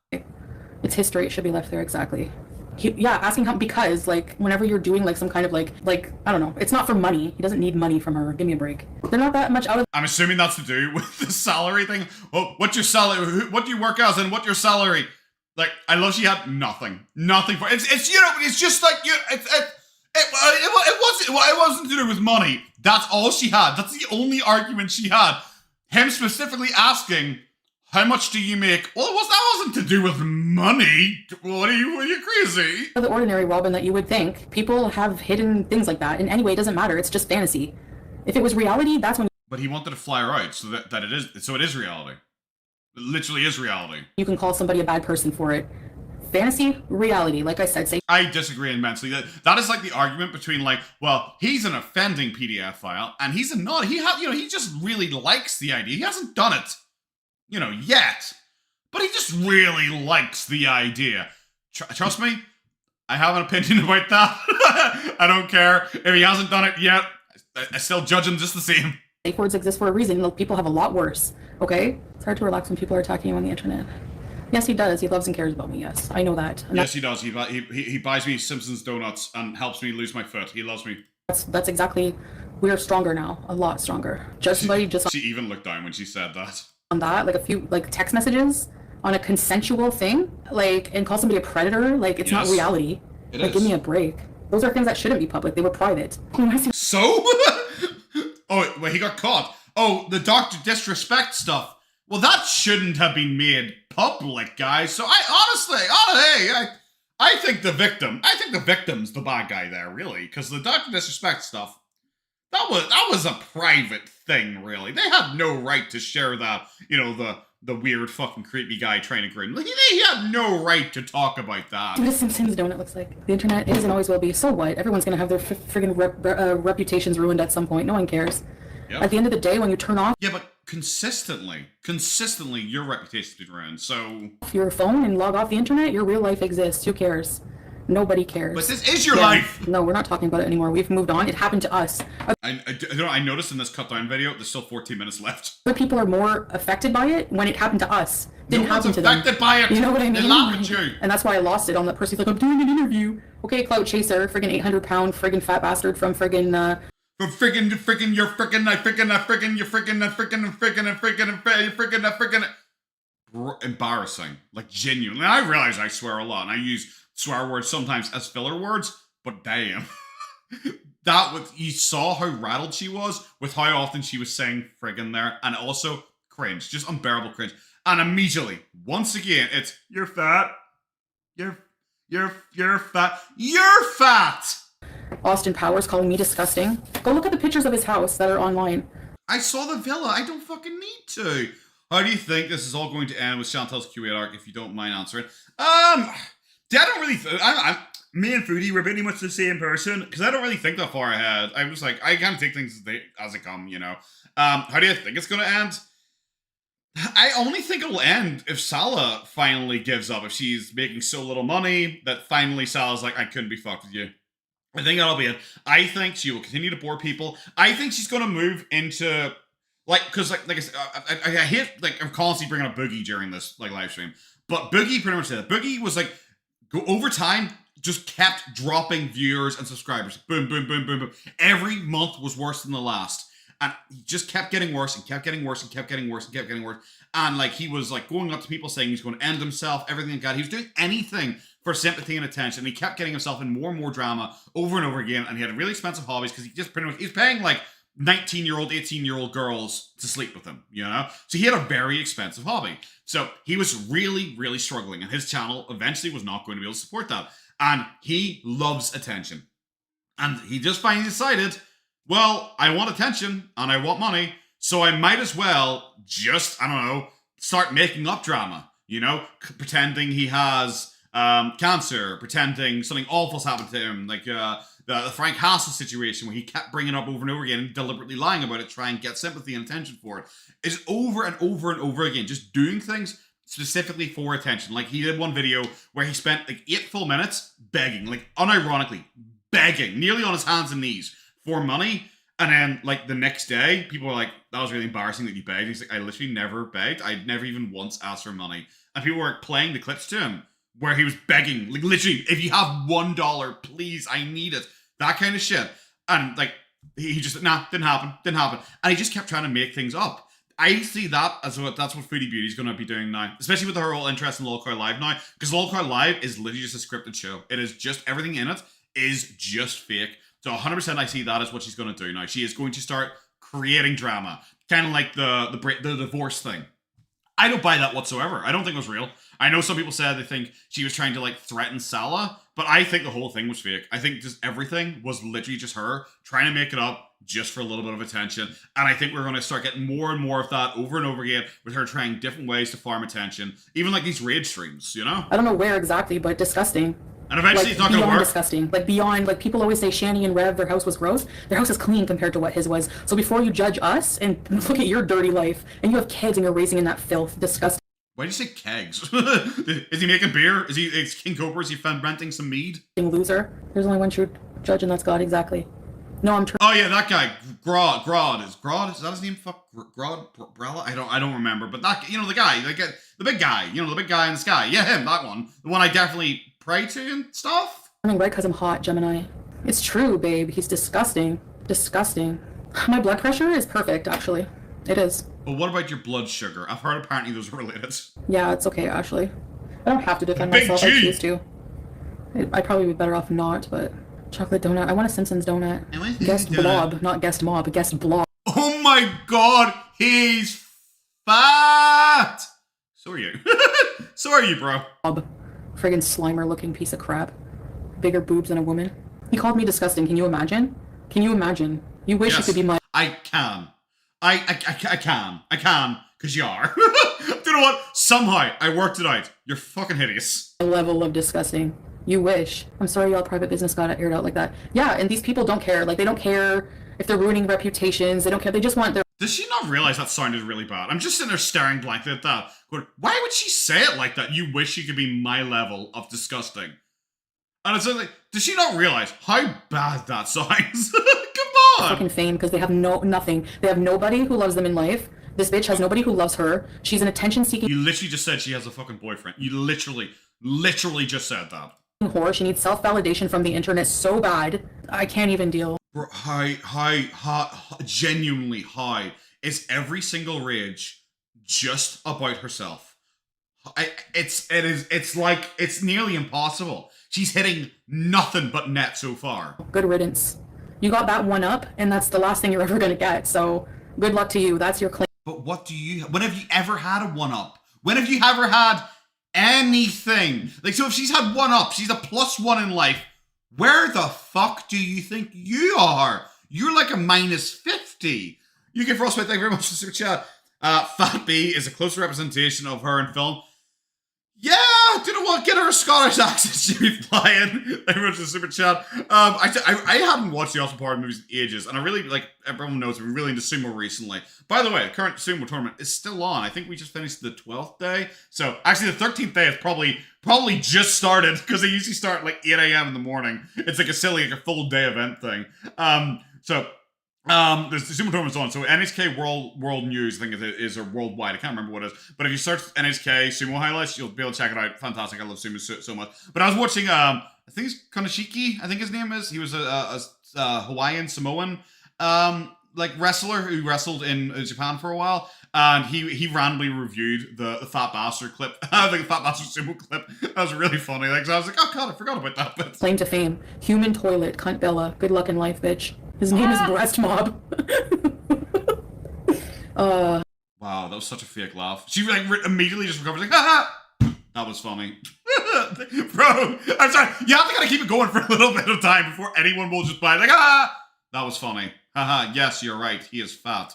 It's history. It should be left there, exactly. Asking him because, like, whenever you're doing, like, some kind of, like, I don't know, it's not for money. He doesn't need money from her. Give me a break. They're not that much out of... I'm assuming that's to do with the salary thing. Well, what's your salary? What do you work as and what's your salary? Like, I love she had nothing. Nothing for... It's you know, it's just like, it wasn't to do with money. That's all she had. That's the only argument she had. Him specifically asking... How much do you make? Well, that wasn't to do with money. What are you crazy? The ordinary, Robin, that you would think. People have hidden things like that. In any way, it doesn't matter. It's just fantasy. If it was reality, that's when... But he wanted to fly her out, so that it is reality. It literally is reality. You can call somebody a bad person for it. Fantasy, reality. Like I said, say... I disagree immensely. That is like the argument between like, well, he's an offending PDF file, and he's a not. He just really likes the idea. He hasn't done it. Yet. But he just really likes the idea. Trust me, I have an opinion about that. I don't care. If he hasn't done it yet, I still judge him just the same. Fake words exist for a reason. Look, people have a lot worse, okay? It's hard to relax when people are attacking you on the internet. Yes, he does. He loves and cares about me, yes. I know that. Yes, he does. He buys me Simpsons donuts and helps me lose my foot. He loves me. That's exactly... We're stronger now. A lot stronger. She even looked down when she said that. On that, like a few text messages on a consensual thing, and call somebody a predator, it's not reality. It is. Give me a break. Those are things that shouldn't be public. They were private. So? Oh, well, he got caught. Oh, the Dr. Disrespect stuff. Well, that shouldn't have been made public, guys. So I think the victim's the bad guy there, really, because the Dr. Disrespect stuff, that was a private thing, really. They had no right to share that, the weird fucking creepy guy trying to grin. He had no right to talk about that. What a Simpsons donut looks like. The internet is and always will be. So what? Everyone's going to have their friggin' reputations ruined at some point. No one cares. Yep. At the end of the day, when you turn off... Yeah, but consistently, your reputation's been ruined, so... Your phone and log off the internet, your real life exists. Who cares? Nobody cares. But this is your life! No, we're not talking about it anymore. We've moved on. It happened to us. I noticed in this cut down video, there's still 14 minutes left. Other people are more affected by it when it happened to us. Didn't happen to them. Affected by it. You know what I mean? They laugh at you. And that's why I lost it on that person. He's like, I'm doing an interview. Okay, clout chaser, friggin' 800-pound friggin' fat bastard from friggin' embarrassing. Like, genuinely. And I realize I swear a lot, and I use swear words sometimes as filler words, but damn. You saw how rattled she was with how often she was saying friggin' there, and also cringe, just unbearable cringe. And immediately, once again, it's, you're fat. You're fat. You're fat! Austin Powers calling me disgusting. Go look at the pictures of his house that are online. I saw the villa. I don't fucking need to. How do you think this is all going to end with Chantel's Q8 arc, if you don't mind answering? I don't really... me and Foodie were pretty much the same person, because I don't really think that far ahead. I was like, I kind of take things as they come, How do you think it's going to end? I only think it'll end if Salah finally gives up, if she's making so little money that finally Salah's like, I couldn't be fucked with you. I think that'll be it. I think she will continue to bore people. I think she's going to move into, because I said, I hate, I'm constantly bringing up Boogie during this, live stream. But Boogie pretty much said that. Boogie was, go over time, just kept dropping viewers and subscribers. Boom, boom, boom, boom, boom. Every month was worse than the last. And he just kept getting worse and kept getting worse and kept getting worse and kept getting worse. And, he was, going up to people saying he's going to end himself, everything like that. He was doing anything for sympathy and attention. And he kept getting himself in more and more drama over and over again. And he had really expensive hobbies because he just pretty much... He's paying, 19-year-old, 18-year-old girls to sleep with him, So he had a very expensive hobby. So he was really, really struggling. And his channel eventually was not going to be able to support that. And he loves attention. And he just finally decided, well, I want attention and I want money, so I might as well just, start making up drama, pretending he has cancer, pretending something awful's happened to him, like the Frank Hassel situation where he kept bringing up over and over again and deliberately lying about it, trying to get sympathy and attention for it, is over and over and over again, just doing things specifically for attention. Like he did one video where he spent like 8 full minutes begging, like unironically begging, nearly on his hands and knees for money. And then, like, the next day, people were like, that was really embarrassing that you begged. He's like, I literally never begged. I'd never even once asked for money. And people were playing the clips to him where he was begging, like, literally, if you have $1, please, I need it. That kind of shit. And, like, he just, nah, didn't happen. And he just kept trying to make things up. I see that as what that's what Foodie Beauty is going to be doing now, especially with her whole interest in Lolcar Live now, because Lolcar Live is literally just a scripted show. It is just, everything in it is just fake. So 100% I see that as what she's going to do now. She is going to start creating drama. Kind of like the divorce thing. I don't buy that whatsoever. I don't think it was real. I know some people said they think she was trying to like threaten Salah, but I think the whole thing was fake. I think just everything was literally just her trying to make it up just for a little bit of attention. And I think we're going to start getting more and more of that over and over again with her trying different ways to farm attention. Even like these raid streams, you know? I don't know where exactly, but disgusting. And eventually like, it's not going to work. Disgusting. Like beyond, like people always say Shani and Rev, their house was gross. Their house is clean compared to what his was. So before you judge us and look at your dirty life, and you have kids and you're raising in that filth, disgusting. Why do you say kegs? Is he making beer? Is King Cobra? Is he renting some mead? Loser. There's only one true judge, and that's God. Exactly. No, I'm. Oh yeah, that guy, Grod. Is that his name? Fuck, Grod, Brella. I don't remember. But that, you know, the guy, the big guy, you know, the big guy in the sky. Yeah, him, that one. The one I definitely pray to and stuff. Right, because I'm hot, Gemini. It's true, babe. He's disgusting. Disgusting. My blood pressure is perfect, actually. It is. But what about your blood sugar? I've heard apparently those are related. Yeah, it's okay, Ashley. I don't have to defend Big myself. G. I choose to. I'd probably be better off not, but chocolate donut. I want a Simpsons donut. Guest blob, not guest mob. Guest blob. Oh my god, he's fat. So are you. So are you, bro. Friggin' Slimer-looking piece of crap. Bigger boobs than a woman. He called me disgusting. Can you imagine? Can you imagine? You wish you could be my. I can. I can, because you are. You know what? Somehow, I worked it out. You're fucking hideous. Level of disgusting. You wish. I'm sorry y'all private business got aired out like that. Yeah, and these people don't care. Like, they don't care if they're ruining reputations. They don't care. They just want their... Does she not realize that sounded really bad? I'm just sitting there staring blankly at that. Going, why would she say it like that? You wish you could be my level of disgusting. And it's like, does she not realize how bad that sounds? Come on! Fucking fame, because they have nothing. They have nobody who loves them in life. This bitch has nobody who loves her. She's an attention-seeking... You literally just said she has a fucking boyfriend. You literally just said that. Whore. She needs self-validation from the internet so bad. I can't even deal. Bro, how, genuinely, how is every single rage just about herself? It's like, it's nearly impossible. She's hitting nothing but net so far. Good riddance. You got that one up, and that's the last thing you're ever gonna get, so good luck to you. That's your claim. But when have you ever had a one up? When have you ever had anything? Like, so if she's had one up, she's a +1 in life, where the fuck do you think you are? You're like a -50. You can Frostbite, thank you very much for the super chat. Fat B is a closer representation of her in film. Yeah, do you know what? Get her a Scottish accent. She'd be flying. Thank you very much for the super chat. I hadn't watched the Austin Power movies in ages, and I really, like everyone knows, we're really into sumo recently. By the way, the current sumo tournament is still on. I think we just finished the 12th day. So actually, the 13th day is probably just started, because they usually start at like 8 a.m. in the morning. It's like a full day event thing. There's the sumo tournament's on. So NHK World News, I think is or worldwide. I can't remember what it is. But if you search NHK sumo highlights, you'll be able to check it out. Fantastic. I love sumo so much. But I was watching, I think it's Kanashiki, I think his name is. He was a Hawaiian Samoan, like wrestler who wrestled in Japan for a while. And he randomly reviewed the Fat Bastard clip, the Fat Bastard sumo clip. That was really funny. Like, so I was like, oh god, I forgot about that bit. Claim to fame. Human toilet, cunt Bella. Good luck in life, bitch. His name is Breast Mob. Wow, that was such a fake laugh. She like immediately just recovered, like, ha. That was funny. Bro, I'm sorry. You have to kind of keep it going for a little bit of time before anyone will just buy, like, ah. That was funny. Haha, yes, you're right. He is fat.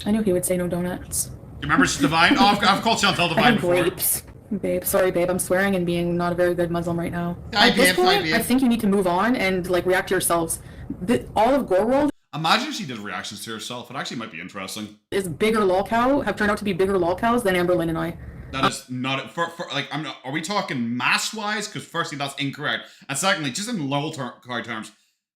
I knew he would say no donuts. Do you remember Divine? Oh, I've called Chantel Divine before. Grapes. Babe, sorry, babe. I'm swearing and being not a very good Muslim right now. Hi, At this babe, point, hi, babe. I think you need to move on and like react to yourselves. All of Gorlworld Imagine if she did reactions to herself. It actually might be interesting. is bigger lolcow, have turned out to be bigger lolcows than Amberlynn and I. That is not for like. I'm not. Are we talking mass wise? Because firstly, that's incorrect, and secondly, just in lol terms,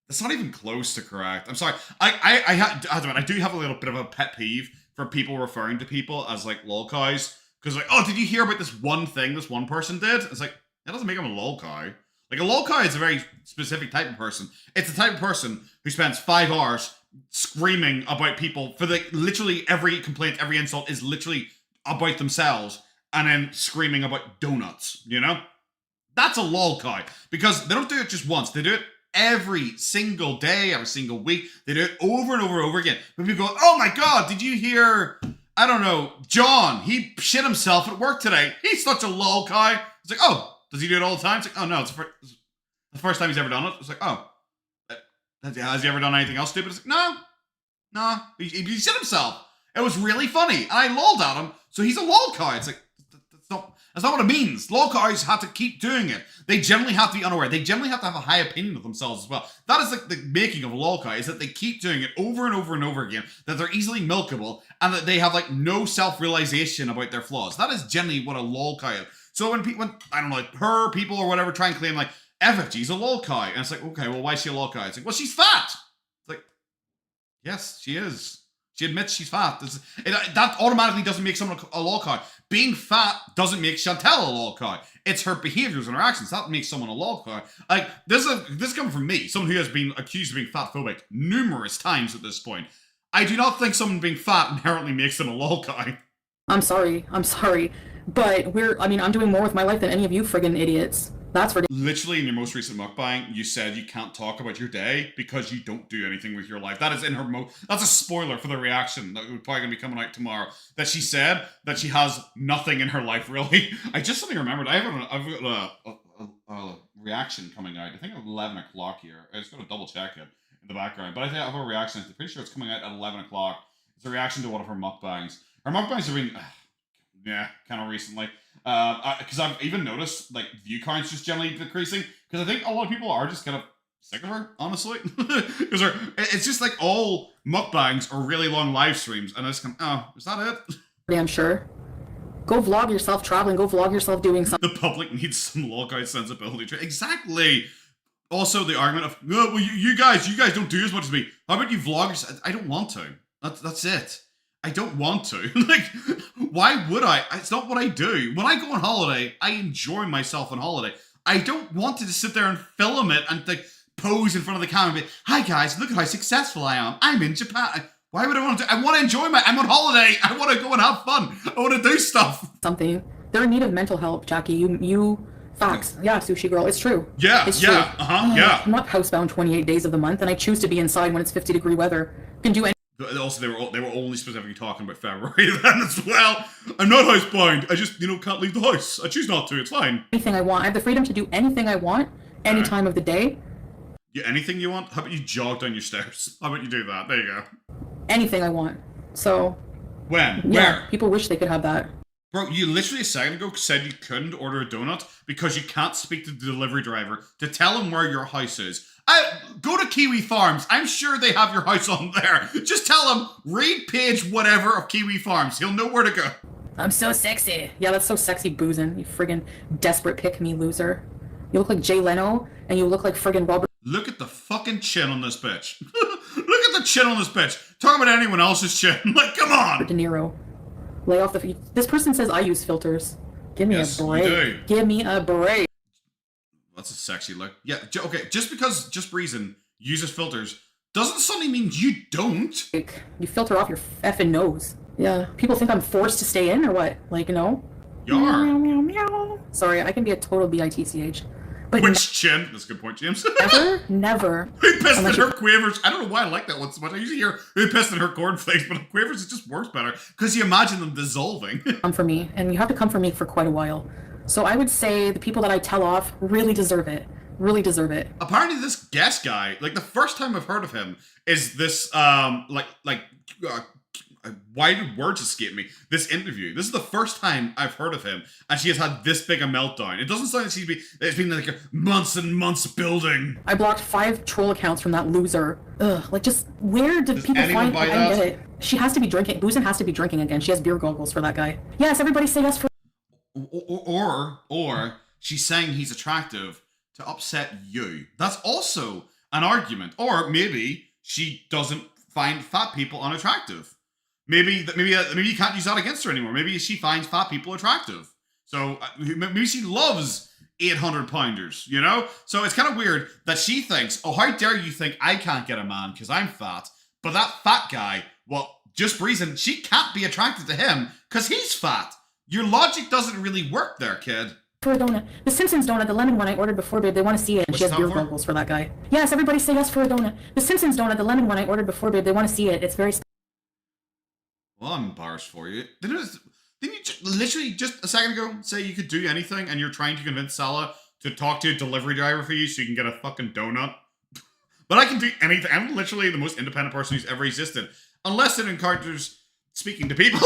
that's not even close to correct. I'm sorry. I do have a little bit of a pet peeve for people referring to people as like lol cows, because like, oh, did you hear about this one thing this one person did? It's like that doesn't make them a lol cow. Like a lol cow is a very specific type of person. It's the type of person who spends 5 hours screaming about people for the literally every complaint, every insult is literally about themselves, and then screaming about donuts. You know, that's a lol cow because they don't do it just once. They do it every single day, every single week. They do it over and over and over again. But people go, "Oh my god, did you hear? I don't know, John. He shit himself at work today. He's such a lol cow." It's like, oh. Does he do it all the time? It's like, oh no, it's the first time he's ever done it. It's like, oh, has he ever done anything else stupid? It's like, no, he shit himself. It was really funny, and I lolled at him, so he's a lol cow. It's like, that's not what it means. Lol cows have to keep doing it. They generally have to be unaware. They generally have to have a high opinion of themselves as well. That is like the making of a lol cow, is that they keep doing it over and over and over again, that they're easily milkable, and that they have like no self-realization about their flaws. That is generally what a lol cow is. So when I don't know, like her people or whatever try and claim like, she's a lol cow, and it's like, okay, well, why is she a lol cow? It's like, well, she's fat. It's like, yes, she is. She admits she's fat. That automatically doesn't make someone a lol cow. Being fat doesn't make Chantel a lol cow. It's her behaviors and her actions that makes someone a lol cow. Like this is coming from me, someone who has been accused of being fat phobic numerous times at this point. I do not think someone being fat inherently makes them a lol cow. I'm sorry, but I'm doing more with my life than any of you friggin' idiots. That's ridiculous. Literally, in your most recent mukbang, you said you can't talk about your day because you don't do anything with your life. That is in her that's a spoiler for the reaction that we're probably going to be coming out tomorrow. That she said that she has nothing in her life, really. I just suddenly remembered, I've got a reaction coming out. I think at 11 o'clock here. I just got to double check it in the background. But I think I have a reaction. I'm pretty sure it's coming out at 11 o'clock. It's a reaction to one of her mukbangs. Her mukbangs have been... kind of recently. Because I've even noticed like view counts just generally decreasing. Because I think a lot of people are just kind of sick of her, honestly. Because it's just like all mukbangs are really long live streams, and I just come, oh, is that it? Damn sure. Go vlog yourself traveling. Go vlog yourself doing something. The public needs some lockout sensibility. Exactly. Also, the argument of, oh, well, you guys don't do as much as me. How about you vlog? I don't want to. That's it. I don't want to. Like, why would I? It's not what I do. When I go on holiday, I enjoy myself on holiday. I don't want to just sit there and film it and like pose in front of the camera and be, hi guys, look at how successful I am. I'm in Japan. Why would I want to? I want to enjoy I'm on holiday. I want to go and have fun. I want to do stuff. Something. They're in need of mental help, Jackie. You facts. Yeah, sushi girl. It's true. Yeah, it's yeah, true. yeah. I'm not housebound 28 days of the month, and I choose to be inside when it's 50-degree weather. You can do anything. Also, they were only specifically talking about February then as well. I'm not housebound. I just, can't leave the house. I choose not to. It's fine. Anything I want. I have the freedom to do anything I want, any time of the day. Yeah, anything you want? How about you jog down your stairs? How about you do that? There you go. Anything I want. So. When? Yeah, Where? people wish they could have that. Bro, you literally a second ago said you couldn't order a donut because you can't speak to the delivery driver to tell him where your house is. Go to Kiwi Farms. I'm sure they have your house on there. Just tell him, read page whatever of Kiwi Farms. He'll know where to go. I'm so sexy. Yeah, that's so sexy boozing. You friggin' desperate pick-me loser. You look like Jay Leno, and you look like friggin' Robert... Look at the fucking chin on this bitch. Look at the chin on this bitch. Talk about anyone else's chin. Like, come on. De Niro. Lay off the... This person says I use filters. Give me a break. You do. Give me a break. That's a sexy look. Yeah, okay, just because Just Reason uses filters doesn't suddenly mean you don't. You filter off your effing nose. Yeah, people think I'm forced to stay in or what? Like, no? You are. Meow, meow, meow. Sorry, I can be a total bitch. But which chin? That's a good point, James. Never. Who pissed in her quavers? I don't know why I like that one so much. I usually hear who pissed in her cornflakes, but quavers it just works better because you imagine them dissolving. Come for me, and you have to come for me for quite a while. So I would say the people that I tell off really deserve it. Really deserve it. Apparently this guest guy, like the first time I've heard of him is this why did words escape me? This interview. This is the first time I've heard of him, and she has had this big a meltdown. It doesn't sound like it's been like months and months building. I blocked 5 troll accounts from that loser. Ugh, like just where did people find? I don't get it. She has to be drinking. Boozin has to be drinking again. She has beer goggles for that guy. Yes, everybody say yes for. Or she's saying he's attractive to upset you. That's also an argument. Or maybe she doesn't find fat people unattractive. Maybe you can't use that against her anymore. Maybe she finds fat people attractive. So maybe she loves 800-pounders, you know? So it's kind of weird that she thinks, oh, how dare you think I can't get a man because I'm fat? But that fat guy, well, just reason she can't be attracted to him because he's fat. Your logic doesn't really work there, kid. For a donut. The Simpsons donut, the lemon one I ordered before, babe. They want to see it. And she has beer goggles for that guy. Yes, everybody say yes for a donut. The Simpsons donut, the lemon one I ordered before, babe. They want to see it. It's very. Well, I'm embarrassed for you. Didn't you literally just a second ago say you could do anything and you're trying to convince Salah to talk to a delivery driver for you so you can get a fucking donut? But I can do anything. I'm literally the most independent person who's ever existed. Unless it encounters speaking to people.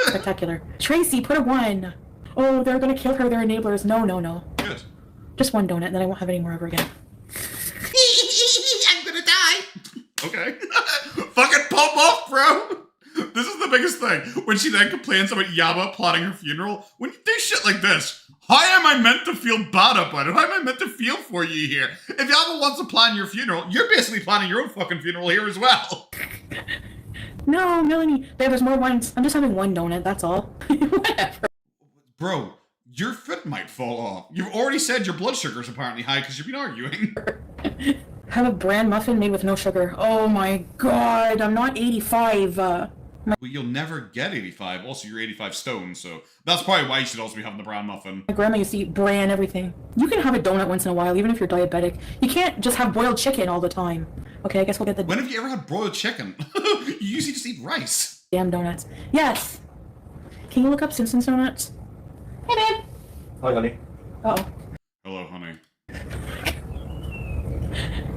Spectacular. Tracy, put a 1. Oh, they're gonna kill her. They're enablers. No. Good. Just 1 donut, then I won't have any more ever again. I'm gonna die. Okay. Fucking pop off, bro. This is the biggest thing. When she then complains about Yaba plotting her funeral, when you do shit like this, how am I meant to feel bad about it? How am I meant to feel for you here? If Yaba wants to plan your funeral, you're basically planning your own fucking funeral here as well. No, Melanie. There's more wines. I'm just having 1 donut, that's all. Whatever. Bro, your foot might fall off. You've already said your blood sugar's apparently high because you've been arguing. Have a bran muffin made with no sugar. Oh my god, I'm not 85. Well, you'll never get 85. Also, you're 85 stone, so that's probably why you should also be having the bran muffin. My grandma used to eat bran everything. You can have a donut once in a while, even if you're diabetic. You can't just have boiled chicken all the time. Okay, I guess we'll get the. When have you ever had broiled chicken? You usually just eat rice. Damn donuts. Yes! Can you look up Simpsons donuts? Hey, babe! Hi, honey. Uh-oh. Hello, honey.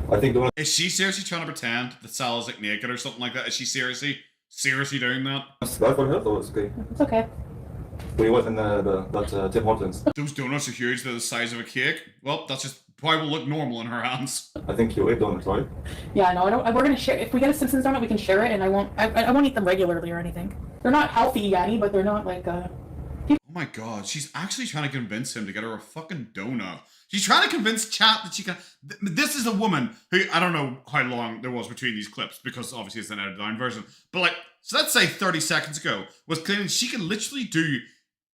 I think the Is she seriously trying to pretend that Salah's like naked or something like that? Is she seriously doing that? life on Earth, or it's okay. It's okay. We was in that Tim Hortons. Those donuts are huge. They're the size of a cake. Well, that's just probably will look normal in her hands. I think you ate donuts, right? Yeah, no, I don't. We're gonna share. If we get a Simpsons donut, we can share it, and I won't eat them regularly or anything. They're not healthy, Yanni, but they're not like Oh my god, she's actually trying to convince him to get her a fucking donut. She's trying to convince chat that she can. This is a woman who, I don't know how long there was between these clips, because obviously it's an edited down version, but like, so let's say 30 seconds ago, was claiming she can literally do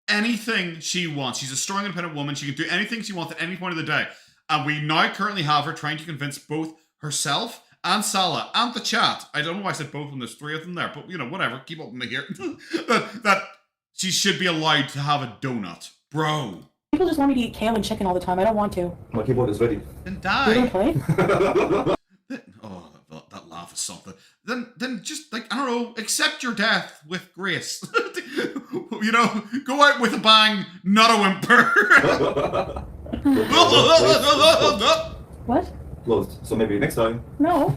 anything she wants. She's a strong, independent woman. She can do anything she wants at any point of the day. And we now currently have her trying to convince both herself and Salah and the chat. I don't know why I said both when there's 3 of them there, but you know, whatever. Keep up with me here. that she should be allowed to have a donut. Bro. people just want me to eat kale and chicken all the time. I don't want to. My keyboard is ready. Then You don't die. play? Oh, that laugh is something. Then just, like, I don't know, accept your death with grace. You know, go out with a bang, not a whimper. What? Closed. So maybe next time. No.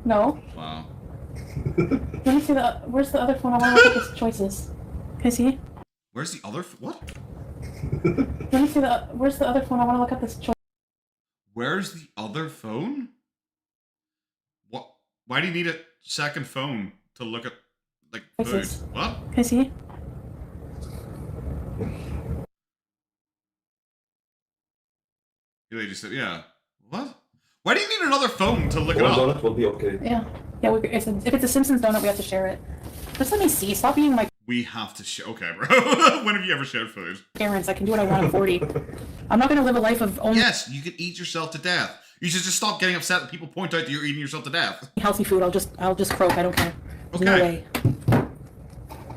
No. Wow. Let me see the. Where's the other phone? I want to look at his choices. Can I see? Where's the other... What? Let me see the. Where's the other phone? I want to look at this choice. Where's the other phone? What? Why do you need a second phone to look at, like, food? Choices. What? Can I see? You just said, yeah. What? Why do you need another phone to look it One up? donut will be okay. Yeah. Yeah. If it's a Simpsons donut, we have to share it. Just let me see. Stop being like We have to share. Okay, bro. When have you ever shared food? parents. I can do what I want at 40. I'm not gonna live a life of only Yes, you can eat yourself to death. You should just stop getting upset that people point out that you're eating yourself to death. healthy food. I'll just croak. I don't care. There's no Okay. way.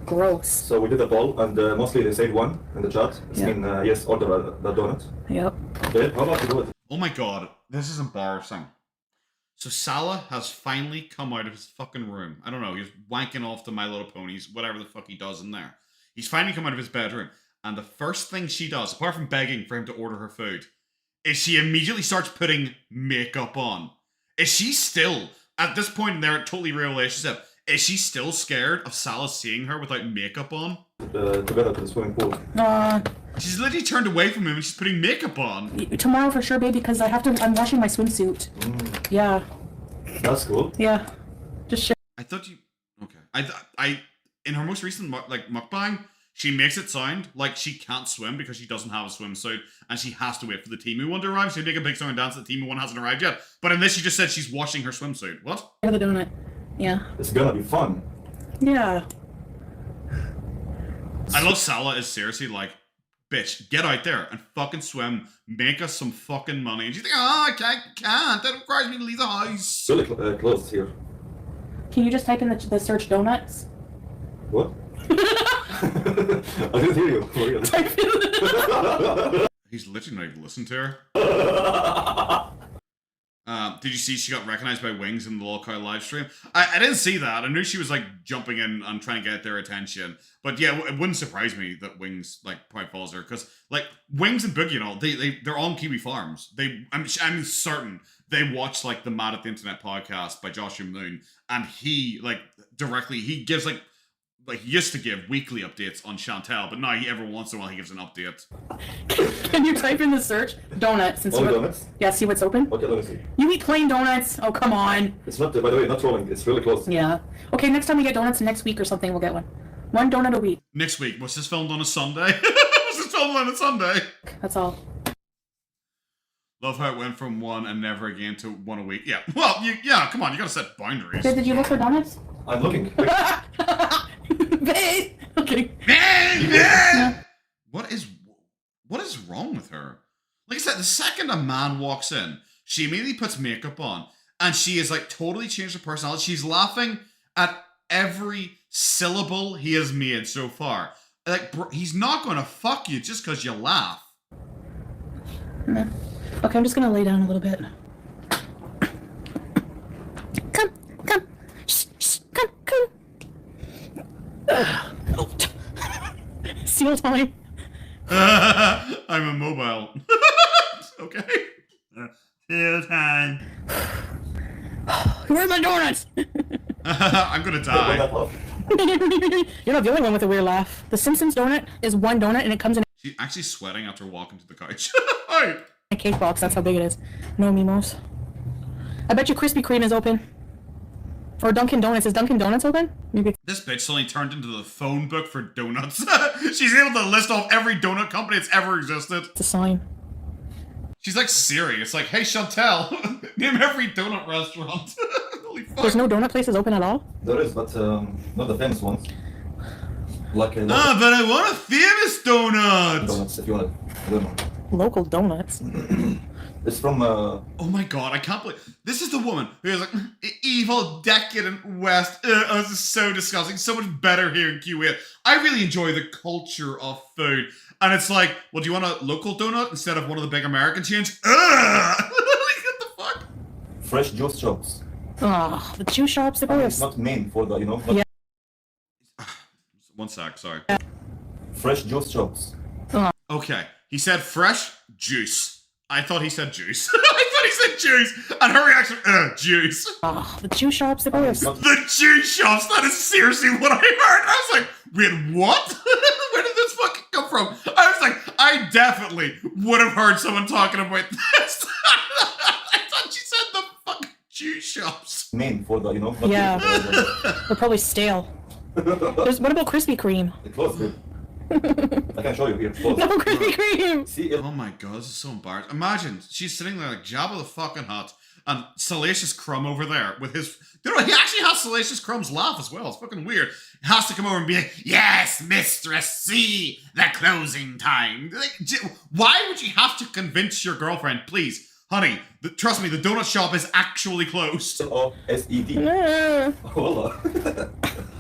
Gross. So we did a poll, and mostly they said one in the chat. It's Yeah. mean yes, order the donut. Yep. Babe, how about you do it? Oh my god, this is embarrassing. So Salah has finally come out of his fucking room. I don't know, he's wanking off to My Little Ponies, whatever the fuck he does in there. He's finally come out of his bedroom, and the first thing she does, apart from begging for him to order her food, is she immediately starts putting makeup on. Is she still, at this point in their totally real relationship, Is she still scared of Salah seeing her without makeup on? Together to the swimming pool. She's literally turned away from him and she's putting makeup on. Tomorrow for sure, babe, because I'm washing my swimsuit. Yeah. That's cool. Yeah. Just shit. I thought you... Okay. I in her most recent mukbang, she makes it sound like she can't swim because she doesn't have a swimsuit and she has to wait for the Timu one to arrive. She'd make a big song and dance that the Timu one hasn't arrived yet. But in this, she just said she's washing her swimsuit. What? For the donut. Yeah. It's gonna be fun. Yeah. I love Salah is seriously like, bitch, get out there and fucking swim. Make us some fucking money. And she's like, oh, I can't. That requires me to leave the house. Really close here. Can you just type in the search donuts? What? I didn't hear you. For real. Type in. He's literally not even listening to her. Did you see she got recognized by Wings in the Lolcow live stream? I didn't see that. I knew she was like jumping in and trying to get their attention. But yeah, it wouldn't surprise me that Wings like probably follows her because like Wings and Boogie and all they're on Kiwi Farms. I'm certain they watch like the Mad at the Internet podcast by Joshua Moon, and he like directly he gives like he used to give weekly updates on Chantel, but now every once in a while he gives an update. Can you type in the search donuts and see Only what? donuts? Yeah, see what's open. Okay, let me see. You eat plain donuts. Oh, come on. It's not, by the way, not trolling. It's really close. Yeah. Okay, next time we get donuts next week or something, we'll get one. One donut a week. Next week, was this filmed on a Sunday? Was this filmed on a Sunday? That's all. Love how it went from one and never again to one a week. Yeah. Well, come on, you gotta set boundaries. Did you look for donuts? I'm looking. Babe. Okay. Yeah. What is wrong with her? Like I said, the second a man walks in, she immediately puts makeup on, and she is like totally changed her personality. She's laughing at every syllable he has made so far. Like, bro, he's not gonna fuck you just because you laugh. Okay, I'm just gonna lay down a little bit. Come. Shh, come. Oh. Seal time. I'm immobile. Okay. Seal time. Where are my donuts? I'm gonna die. You're not the only one with a weird laugh. The Simpsons donut is one donut and it comes in She's actually sweating after walking to the couch. Hey. a cake box. That's how big it is. No mimos. I bet you Krispy Kreme is open. Or Dunkin' Donuts. Is Dunkin' Donuts open? Maybe. This bitch suddenly turned into the phone book for donuts. She's able to list off every donut company that's ever existed. It's a sign. She's like Siri. It's like, hey Chantel, name every donut restaurant. Holy fuck. There's no donut places open at all? There is, but not the famous ones. Like But I want a famous donut. donuts, if you want it. I don't know. Local donuts. It's from Oh my god, I can't believe this is the woman who is like evil, decadent West. Oh, this is so disgusting. So much better here in Kuwait. I really enjoy the culture of food, and it's like, well, do you want a local donut instead of one of the big American chains? Ugh! What the fuck? fresh juice shops. Oh, the juice shops. They're It's not meant for the, not Yeah. One sec, sorry. fresh juice shops. Okay, he said fresh juice. I thought he said juice. I thought he said juice, and her reaction, juice. Oh, the juice shops. They're The juice shops. That is seriously what I heard. I was like, wait, what? Where did this fucking come from? I was like, I definitely would have heard someone talking about this. I thought she said the fucking juice shops. Meant for the, not Yeah. the They're probably stale. What about Krispy Kreme? It's close, dude. I can show you here. Close. No Krispy Kreme. See it? Oh my god, this is so embarrassing. Imagine she's sitting there like Jabba the fucking Hutt and Salacious Crumb over there with his. You know, he actually has Salacious Crumb's laugh as well. It's fucking weird. He has to come over and be like, "Yes, mistress, see the closing time." Like, why would you have to convince your girlfriend, please, honey? Trust me, the donut shop is actually closed. OSED. Ah, Voila.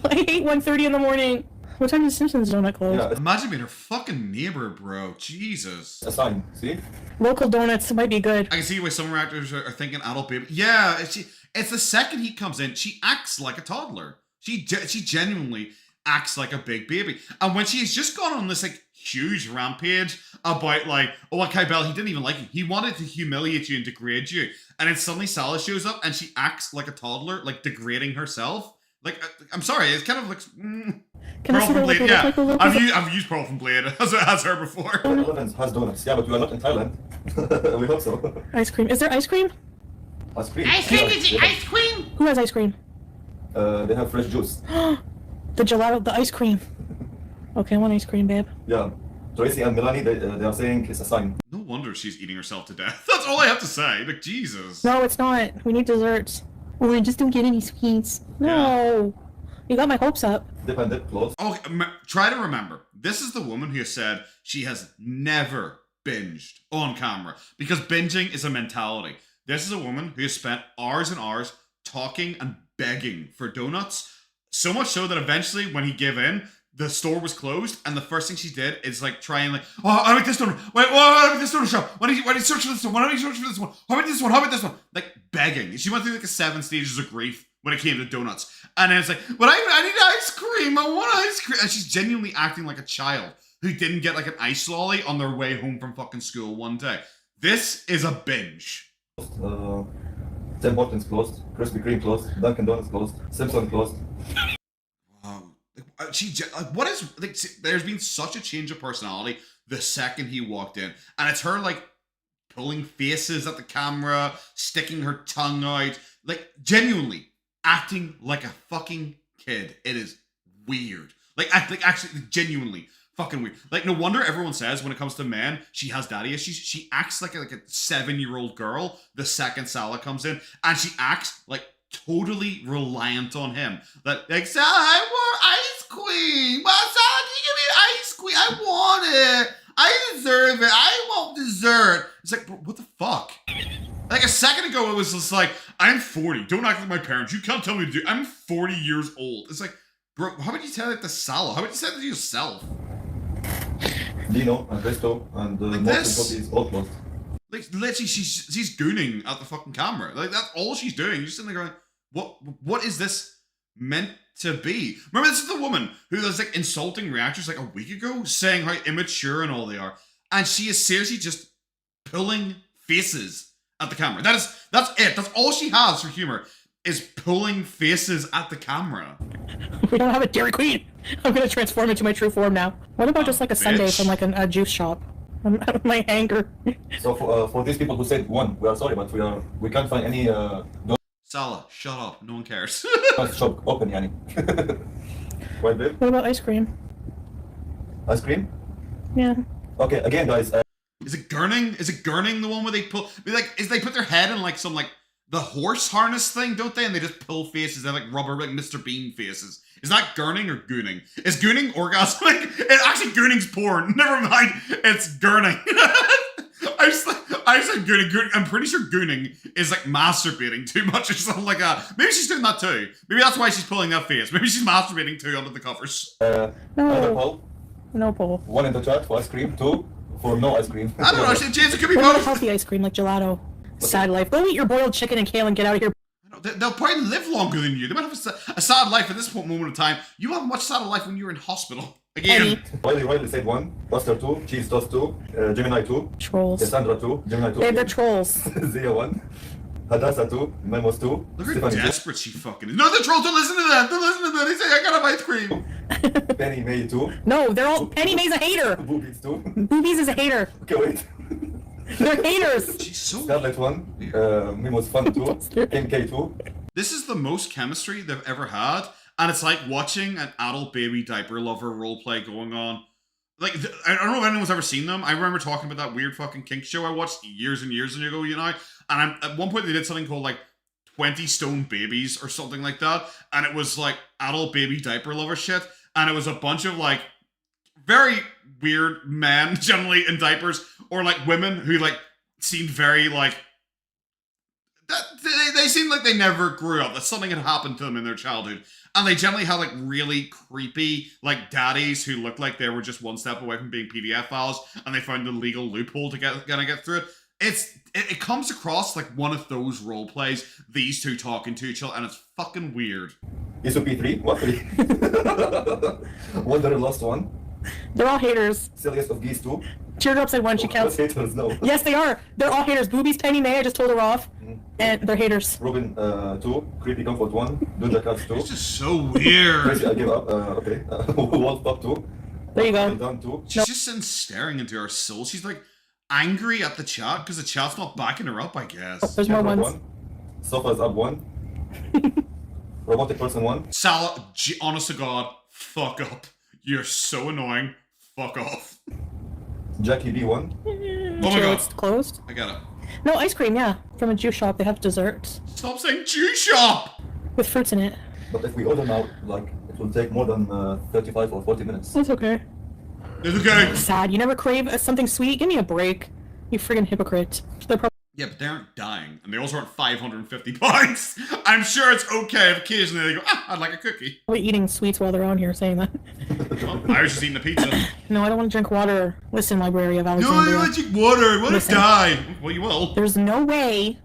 I hate 1:30 in the morning. What time does Simpsons donut close? Yeah, it's Imagine being her fucking neighbor, bro. Jesus. a sign. See? Local donuts might be good. I can see why some actors are thinking adult baby. Yeah, it's the second he comes in, she acts like a toddler. She genuinely acts like a big baby. And when she's just gone on this like huge rampage about like, oh, okay, Belle, he didn't even like you. He wanted to humiliate you and degrade you. And then suddenly Salah shows up and she acts like a toddler, like degrading herself. Like, I'm sorry, it kind of looks. Can I see what they look like a little bit? I've used Pearl from Blade as her before. Elephants has donuts. Yeah, but we are not in Thailand. We hope so. Ice cream. Is there ice cream? Ice cream. Ice cream, Yeah, is it ice cream? Who has ice cream? They have fresh juice. The gelato, the ice cream. Okay, I want ice cream, babe. Yeah. Tracy and Melanie, they are saying it's a sign. No wonder she's eating herself to death. That's all I have to say. Like, Jesus. No, it's not. We need desserts. Oh, I just don't get any sweets. No. You got my hopes up. Dip and dip, close. Oh, try to remember. This is the woman who has said she has never binged on camera because binging is a mentality. This is a woman who has spent hours and hours talking and begging for donuts. So much so that eventually, when he gave in, the store was closed, and the first thing she did is like try and like, oh, I like this donut. Wait, what about this donut shop? Why did you search for this one? Why don't you search for this one? How about this one? How about this one? Like begging. She went through like 7 stages of grief when it came to donuts, and then it's like, but I need ice cream. I want ice cream, and she's genuinely acting like a child who didn't get like an ice lolly on their way home from fucking school one day. This is a binge. Tim Hortons closed. Krispy Kreme closed. Dunkin' Donuts closed. Simpson closed. What is like? There's been such a change of personality the second he walked in, and it's her like pulling faces at the camera, sticking her tongue out, like genuinely acting like a fucking kid. It is weird. Like actually genuinely fucking weird. Like no wonder everyone says when it comes to men, she has daddy issues. She acts like a 7-year-old girl the second Salah comes in, and she acts like totally reliant on him. That like Salah, I want ice cream. Well, Salah, can you give me ice cream? I want it. I deserve it. I want dessert. It's like, what the fuck? Like a second ago, it was just like, I'm 40. Don't act like my parents. You can't tell me to do. I'm 40 years old. It's like, bro, how about you tell it to Salah? How about you say it to yourself? Dino and Cristo and Like most this? of is all closed. Like literally, she's gooning at the fucking camera. Like that's all she's doing. You're sitting there going, what is this meant to be? Remember, this is the woman who was like insulting reactors like a week ago, saying how immature and all they are, and she is seriously just pulling faces at the camera. That's it. That's all she has for humor is pulling faces at the camera. We don't have a Dairy Queen. I'm gonna transform into my true form now. What about just like a sundae bitch. from like a juice shop? I'm out of my anger. So for these people who said one, we are sorry, but we can't find any Salah, shut up. No one cares. donut shop open, yani. Right, babe? What about ice cream? Ice cream? Yeah. Okay, again, guys. Is it gurning? Is it gurning the one where they pull? They put their head in like some like the horse harness thing, don't they? And they just pull faces. They're like rubber, like Mr. Bean faces. Is that gurning or gooning? Is gooning orgasmic? Actually, gooning's porn. Never mind. It's gurning. I said gooning. I'm pretty sure gooning is like masturbating too much or something like that. Maybe she's doing that too. Maybe that's why she's pulling that face. Maybe she's masturbating too under the covers. Another No. poll. No poll. 1 in the chat for ice cream. 2 for no ice cream. I don't know. James, it could be What about both. healthy ice cream like gelato? Sad life. Go eat your boiled chicken and kale and get out of here. They'll probably live longer than you. They might have a sad life at this moment of time. You have a much sadder life when you're in hospital. Again. Riley said 1. Buster 2. Cheese Toast 2. Gemini 2. Trolls. Cassandra 2. Gemini 2. They're trolls. Zia 1. Hadassah 2. Memos 2. Look how Stephanie 2. desperate she fucking is. No, the trolls don't listen to that. Don't listen to that. They say, I gotta have ice cream. Penny May 2. No, they're all. Penny May's a hater. Boobies 2. Boobies is a hater. Okay, wait. They're haters. She's so... Scarlet 1. Memos Fun 2. MK 2. This is the most chemistry they've ever had. And it's like watching an adult baby diaper lover roleplay going on. Like, I don't know if anyone's ever seen them. I remember talking about that weird fucking kink show I watched years and years ago, you know? And at one point they did something called, like, 20 Stone Babies or something like that. And it was, like, adult baby diaper lover shit. And it was a bunch of, like, very weird men, generally in diapers, or, like, women who, like, seemed very, like... They seemed like they never grew up. That something had happened to them in their childhood. And they generally had like really creepy like daddies who looked like they were just one step away from being PDF files, and they found a legal loophole to get through it. It comes across like one of those role plays, these two talking to each other, and it's fucking weird. ISO P3. What 3? Wonder Lost 1. They're all haters. Silliest of Geese 2. Teardrops at one, she counts. Haters, no. Yes, they are. They're all haters. Boobies, Penny May, I just told her off. And they're haters. Robin 2, Creepy Comfort 1, Dunja Cats 2. This is so weird. Crazy, I give up. Okay. Wolf Pup 2. There you go. Done 2. She's just sitting staring into her soul. She's like angry at the chat because the chat's not backing her up, I guess. There's more ones. 1. Sofa's Up 1. Robotic Person 1. Salah, honest to God, fuck up. You're so annoying. Fuck off. Jackie B 1. Oh my God. It's closed. I got it. No, ice cream, yeah. From a juice shop, they have desserts Stop saying juice shop! with fruits in it. But if we order now, like, it will take more than 35 or 40 minutes. That's okay. It's okay. Sad. You never crave something sweet? Give me a break. You friggin' hypocrite. They're probably Yeah, but they aren't dying, and they also aren't 550 pounds. I'm sure it's okay if occasionally they go, I'd like a cookie. eating sweets while they're on here saying that. Well, I was just eating a pizza. No, I don't want to drink water. Listen, Library of No, Alexandria. I want to drink water. I want to Listen. die. Well, you will. There's no way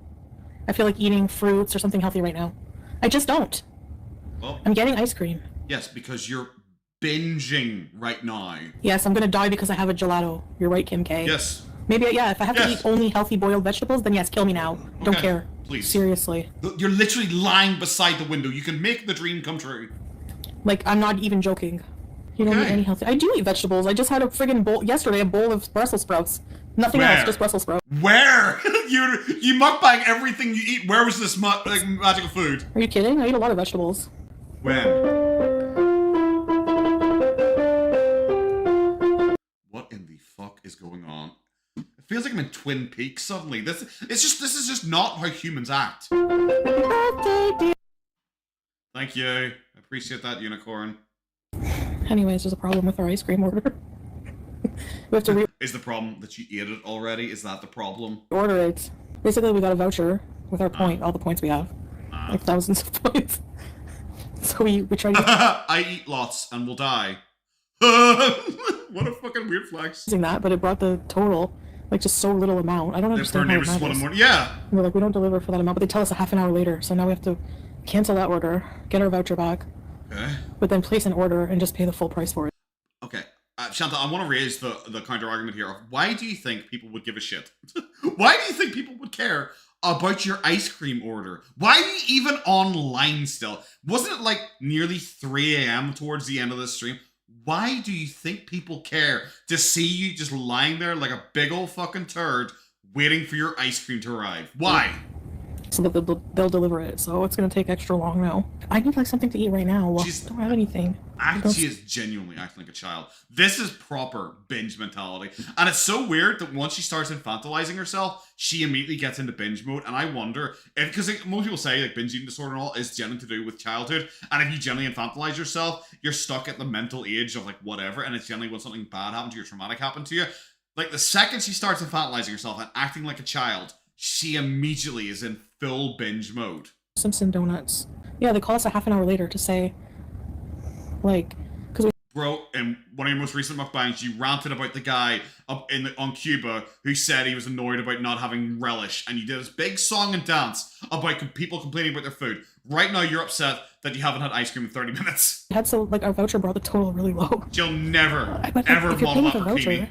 I feel like eating fruits or something healthy right now. I just don't. Well, I'm getting ice cream. yes, because you're binging right now. Yes, I'm gonna die because I have a gelato. You're right, Kim K. Yes. Maybe, yeah, if I have to Yes. eat only healthy boiled vegetables, then yes, kill me now. Don't Okay, care. please. Seriously. You're literally lying beside the window. You can make the dream come true. Like, I'm not even joking. You don't Okay. eat any healthy. I do eat vegetables. I just had a friggin' bowl yesterday, a bowl of Brussels sprouts. Nothing Where? else, just Brussels sprouts. Where? you mukbang everything you eat. Where was this magical food? Are you kidding? I eat a lot of vegetables. When? What in the fuck is going on? It feels like I'm in Twin Peaks suddenly. This is just not how humans act. Birthday, dear. Thank you. I appreciate that, Unicorn. Anyways, there's a problem with our ice cream order. We have to Is the problem that you ate it already? Is that the problem? reorder it. Basically, we got a voucher with our all the points we have. Like thousands of points. So we tried I eat lots and will die. What a fucking weird flex. using that, but it brought the total, like, just so little amount. I don't Their understand how it neighbors just want matters. more. Yeah. We're like, we don't deliver for that amount, but they tell us a half an hour later, so now we have to cancel that order, get our voucher back, Okay. but then place an order and just pay the full price for it. Okay. Chantal, I want to raise the counter argument here of why do you think people would give a shit? Why do you think people would care about your ice cream order? Why are you even online still? Wasn't it like nearly 3 a.m. towards the end of this stream? Why do you think people care to see you just lying there like a big old fucking turd waiting for your ice cream to arrive? Why? So that they'll deliver it, so it's gonna take extra long now. I need, like, something to eat right now. Well, She's- I don't have anything. She is genuinely acting like a child. This is proper binge mentality. And it's so weird that once she starts infantilizing herself, she immediately gets into binge mode. And I wonder if, because most people say like binge eating disorder and all is generally to do with childhood. And if you generally infantilize yourself, you're stuck at the mental age of like whatever. And it's generally when something bad happened to you, traumatic happened to you. Like the second she starts infantilizing herself and acting like a child, she immediately is in full binge mode. Simpson donuts. Yeah, they call us a half an hour later to say, like, because we Bro, in one of your most recent mukbangs, you ranted about the guy up on Cuba who said he was annoyed about not having relish, and you did this big song and dance about people complaining about their food. Right now, you're upset that you haven't had ice cream in 30 minutes. had so, like, our voucher brought the total really low. You'll never, But ever if you're model paying that for for voucher, Kiwi.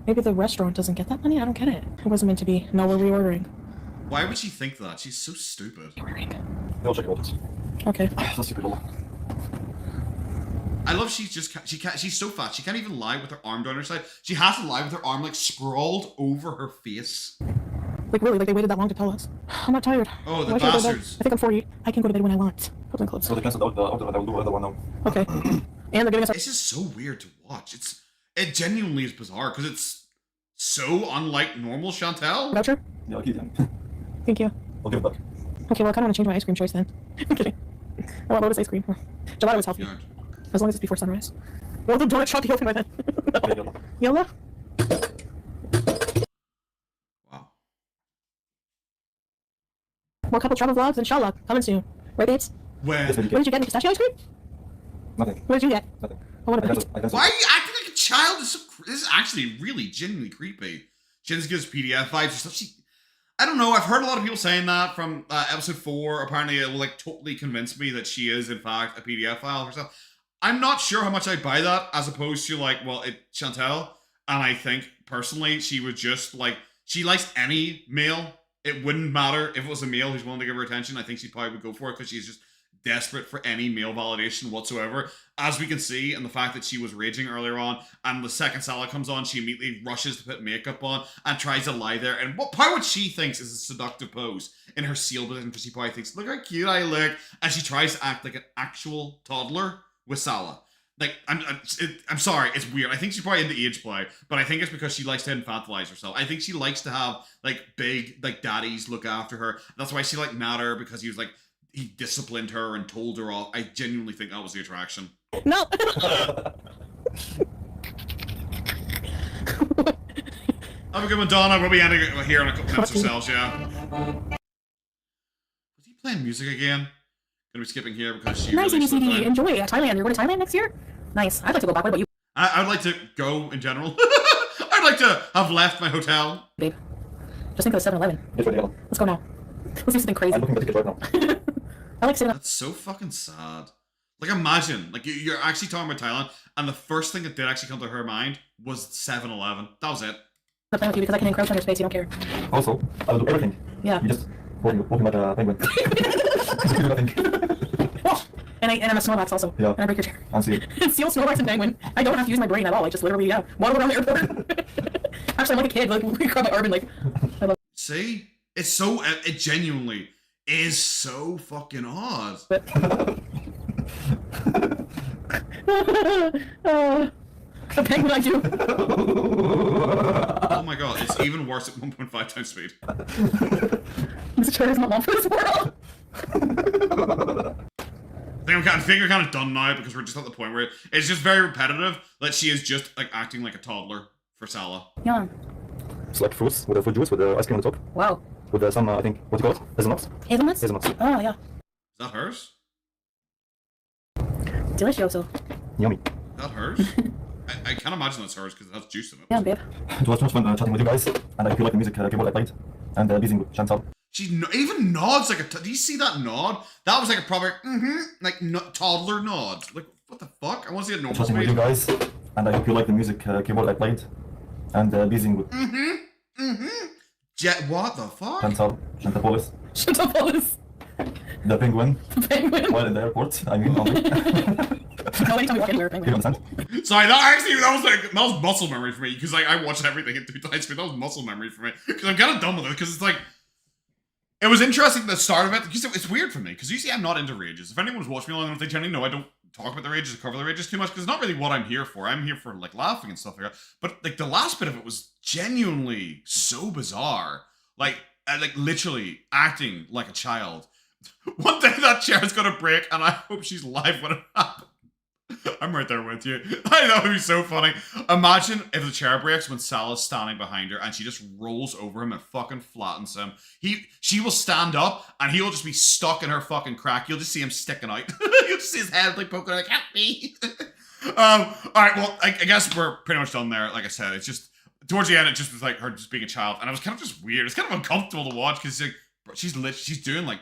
maybe the restaurant doesn't get that money. I don't get it. It wasn't meant to be. No, we're reordering. Why would she think that? She's so stupid. Reordering. I'll check it out. Okay. That's stupid. I love she's so fat. She can't even lie with her arm down her side. She has to lie with her arm like sprawled over her face. Like, really, like, they waited that long to tell us. I'm not tired. Oh, the Why should I go to bed? bastards. I think I'm 40. I can go to bed when I want. Put on clothes. So they cancelled out the order, but I will do another one now. Okay. And they're giving us our It's just so weird to watch. It genuinely is bizarre because it's so unlike normal Chantel. voucher. Yeah, I'll keep it. Thank you. I'll give it back. Okay, well, I kind of want to change my ice cream choice then. I'm kidding. I want Lotus ice cream. Gelato is healthy. God. As long as it's before sunrise. Well, the donut shop be open by then. Okay, yeah. Yola? Wow. More couple travel vlogs, inshallah. Coming soon. Right, babes? When? Yes, What did you get? Pistachio ice cream? Nothing. What did you get? Nothing. I want I a cancelled. I cancelled. Why are you acting like a child? This is actually really genuinely creepy. She just gives PDF vibes and stuff. I don't know. I've heard a lot of people saying that from episode 4. Apparently, it will like totally convince me that she is in fact a PDF file herself. I'm not sure how much I buy that, as opposed to like, well, it's Chantel, and I think personally she would just like she likes any male it wouldn't matter if it was a male who's willing to give her attention. I think she probably would go for it because she's just desperate for any male validation whatsoever. As we can see in the fact that she was raging earlier on, and the second Salah comes on, she immediately rushes to put makeup on and tries to lie there. And what she thinks is a seductive pose in her seal position, because she probably thinks, look how cute I look. And she tries to act like an actual toddler with Salah. Like, I'm sorry, it's weird. I think she's probably into age play, but I think it's because she likes to infantilize herself. I think she likes to have, like, big, like, daddies look after her. That's why she, like, mad at her, because he was, like, he disciplined her and told her off. I genuinely think that was the attraction. No! Have a good one, Donna. We'll be ending it here in a couple minutes ourselves, yeah. Was he playing music again? Gonna be skipping here because she nice, really ABCD. Enjoy Thailand. You're going to Thailand next year? Nice. I'd like to go back. What about you? I'd like to go in general. I'd like to have left my hotel. Babe, just think of a 7-Eleven. Let's go now. Let's do something crazy. I'm looking at the ticket right now. I like sitting up. That's so fucking sad. Like, imagine, like, you're actually talking about Thailand, and the first thing that did actually come to her mind was 7-Eleven. That was it. I'm playing with you because I can encroach on your space. You don't care. Also, I will do everything. Yeah. You just walking like a penguin. You do nothing. Oh, and I'm a Snorlax also. Yeah. And I break your chair. And see. Seal, Snorlax, and Penguin. I don't have to use my brain at all. I just literally, waddle around the airport. Actually, I'm like a kid. Like, we grab my urban, like, I love See? It's so, it genuinely is so fucking odd. The penguin I do. Oh my god, it's even worse at 1.5 times speed. Mr. Chair is not long for this world. I think we're kind of done now because we're just at the point where it's just very repetitive that she is just like acting like a toddler for Salah. Yeah. It's like fruits with the fruit juice with the ice cream on the top. Wow. With some, I think, what do you call it? Hazelnuts? Hazelnuts? Hazelnuts. Oh, yeah. Is that hers? Delicioso. Yummy. Is that hers? I can't imagine that's hers because it has juice in it. Yeah, babe. It was much fun chatting with you guys, and I feel like the music keyboard I played, and busy with Chantal. She even nods like a. Do you see that nod? That was like a proper like toddler nod. Like what the fuck? I want to see a normal Chatting with speed. you guys, and I hope you like the music keyboard I played, and busy with Jet, what the fuck? Chantapolis, Chantapolis. the penguin, Penguin. while in the airport. I mean, No, anytime you walk anywhere, you penguin. understand? Sorry, that was muscle memory for me because like I watched everything in 2 times, but that was muscle memory for me because I'm kind of done with it because it's like. It was interesting at the start of it, because it's weird for me, because usually I'm not into rages. If anyone's watched me long enough, they generally know I don't talk about the rages or cover the rages too much, because it's not really what I'm here for. I'm here for, like, laughing and stuff like that. But, like, the last bit of it was genuinely so bizarre. Like literally acting like a child. One day that chair's gonna break, and I hope she's live when it happens. I'm right there with you. I know, it would be so funny. Imagine if the chair breaks when Salah's standing behind her and she just rolls over him and fucking flattens him. She will stand up and he'll just be stuck in her fucking crack. You'll just see him sticking out. You'll just see his head like poking out like, help me. Alright, well, I guess we're pretty much done there. Like I said, it's just, towards the end, it just was like her just being a child. And it was kind of just weird. It's kind of uncomfortable to watch because like, she's doing like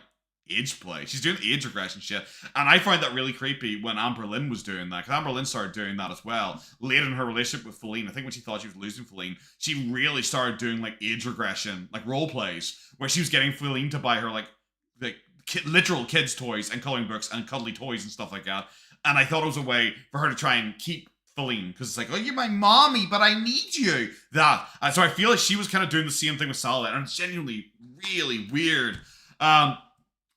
age play. She's doing age regression shit. And I find that really creepy when Amber Lynn was doing that. Because Amber Lynn started doing that as well. Later in her relationship with Feline, I think when she thought she was losing Feline, she really started doing like age regression, like role plays, where she was getting Feline to buy her like literal kids' toys and coloring books and cuddly toys and stuff like that. And I thought it was a way for her to try and keep Feline, because it's like, oh, you're my mommy, but I need you. That. So I feel like she was kind of doing the same thing with Salah, and it's genuinely really weird.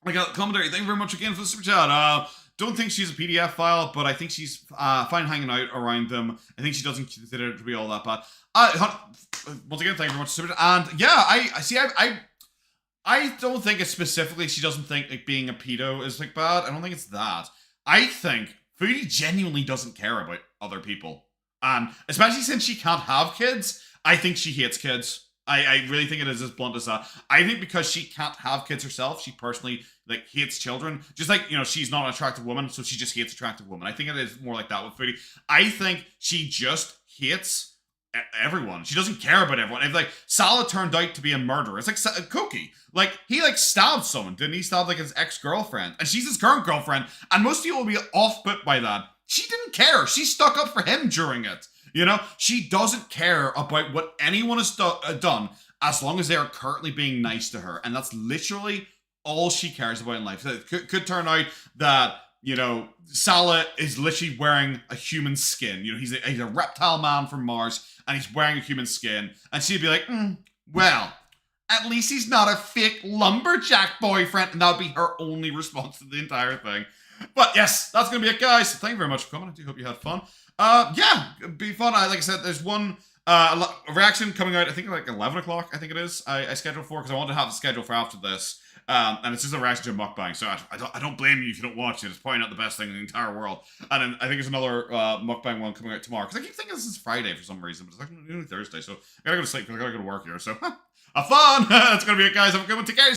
I got a commentary. Thank you very much again for the super chat. Don't think she's a PDF file, but I think she's fine hanging out around them. I think she doesn't consider it to be all that bad. Once again, thank you very much for the super chat. And yeah, I see. I don't think it's specifically she doesn't think like being a pedo is like bad. I don't think it's that. I think Foodie genuinely doesn't care about other people, and especially since she can't have kids, I think she hates kids. I really think it is as blunt as that. I think because she can't have kids herself, she personally like hates children. Just like, you know, she's not an attractive woman, so she just hates attractive women. I think it is more like that with Foodie. I think she just hates everyone. She doesn't care about everyone. If like Salah turned out to be a murderer, it's like Cookie. Like he like stabbed someone, didn't he? Stabbed like his ex-girlfriend, and she's his current girlfriend. And most people will be off-put by that. She didn't care. She stuck up for him during it. You know, she doesn't care about what anyone has done, as long as they are currently being nice to her. And that's literally all she cares about in life. So it could turn out that, you know, Salah is literally wearing a human skin. You know, he's a reptile man from Mars, and he's wearing a human skin. And she'd be like, well, at least he's not a fake lumberjack boyfriend. And that would be her only response to the entire thing. But yes, that's going to be it, guys. Thank you very much for coming. I do hope you had fun. Yeah, it'd be fun. Like I said, there's one a reaction coming out, I think like 11 o'clock, I think it is. I scheduled for, because I wanted to have a schedule for after this. And it's just a reaction to a mukbang, so I don't blame you if you don't watch it. It's probably not the best thing in the entire world. And then I think there's another mukbang one coming out tomorrow, because I keep thinking this is Friday for some reason, but it's actually Thursday, so I gotta go to sleep because I gotta go to work here, so have fun! That's gonna be it, guys. Have a good one. Take care.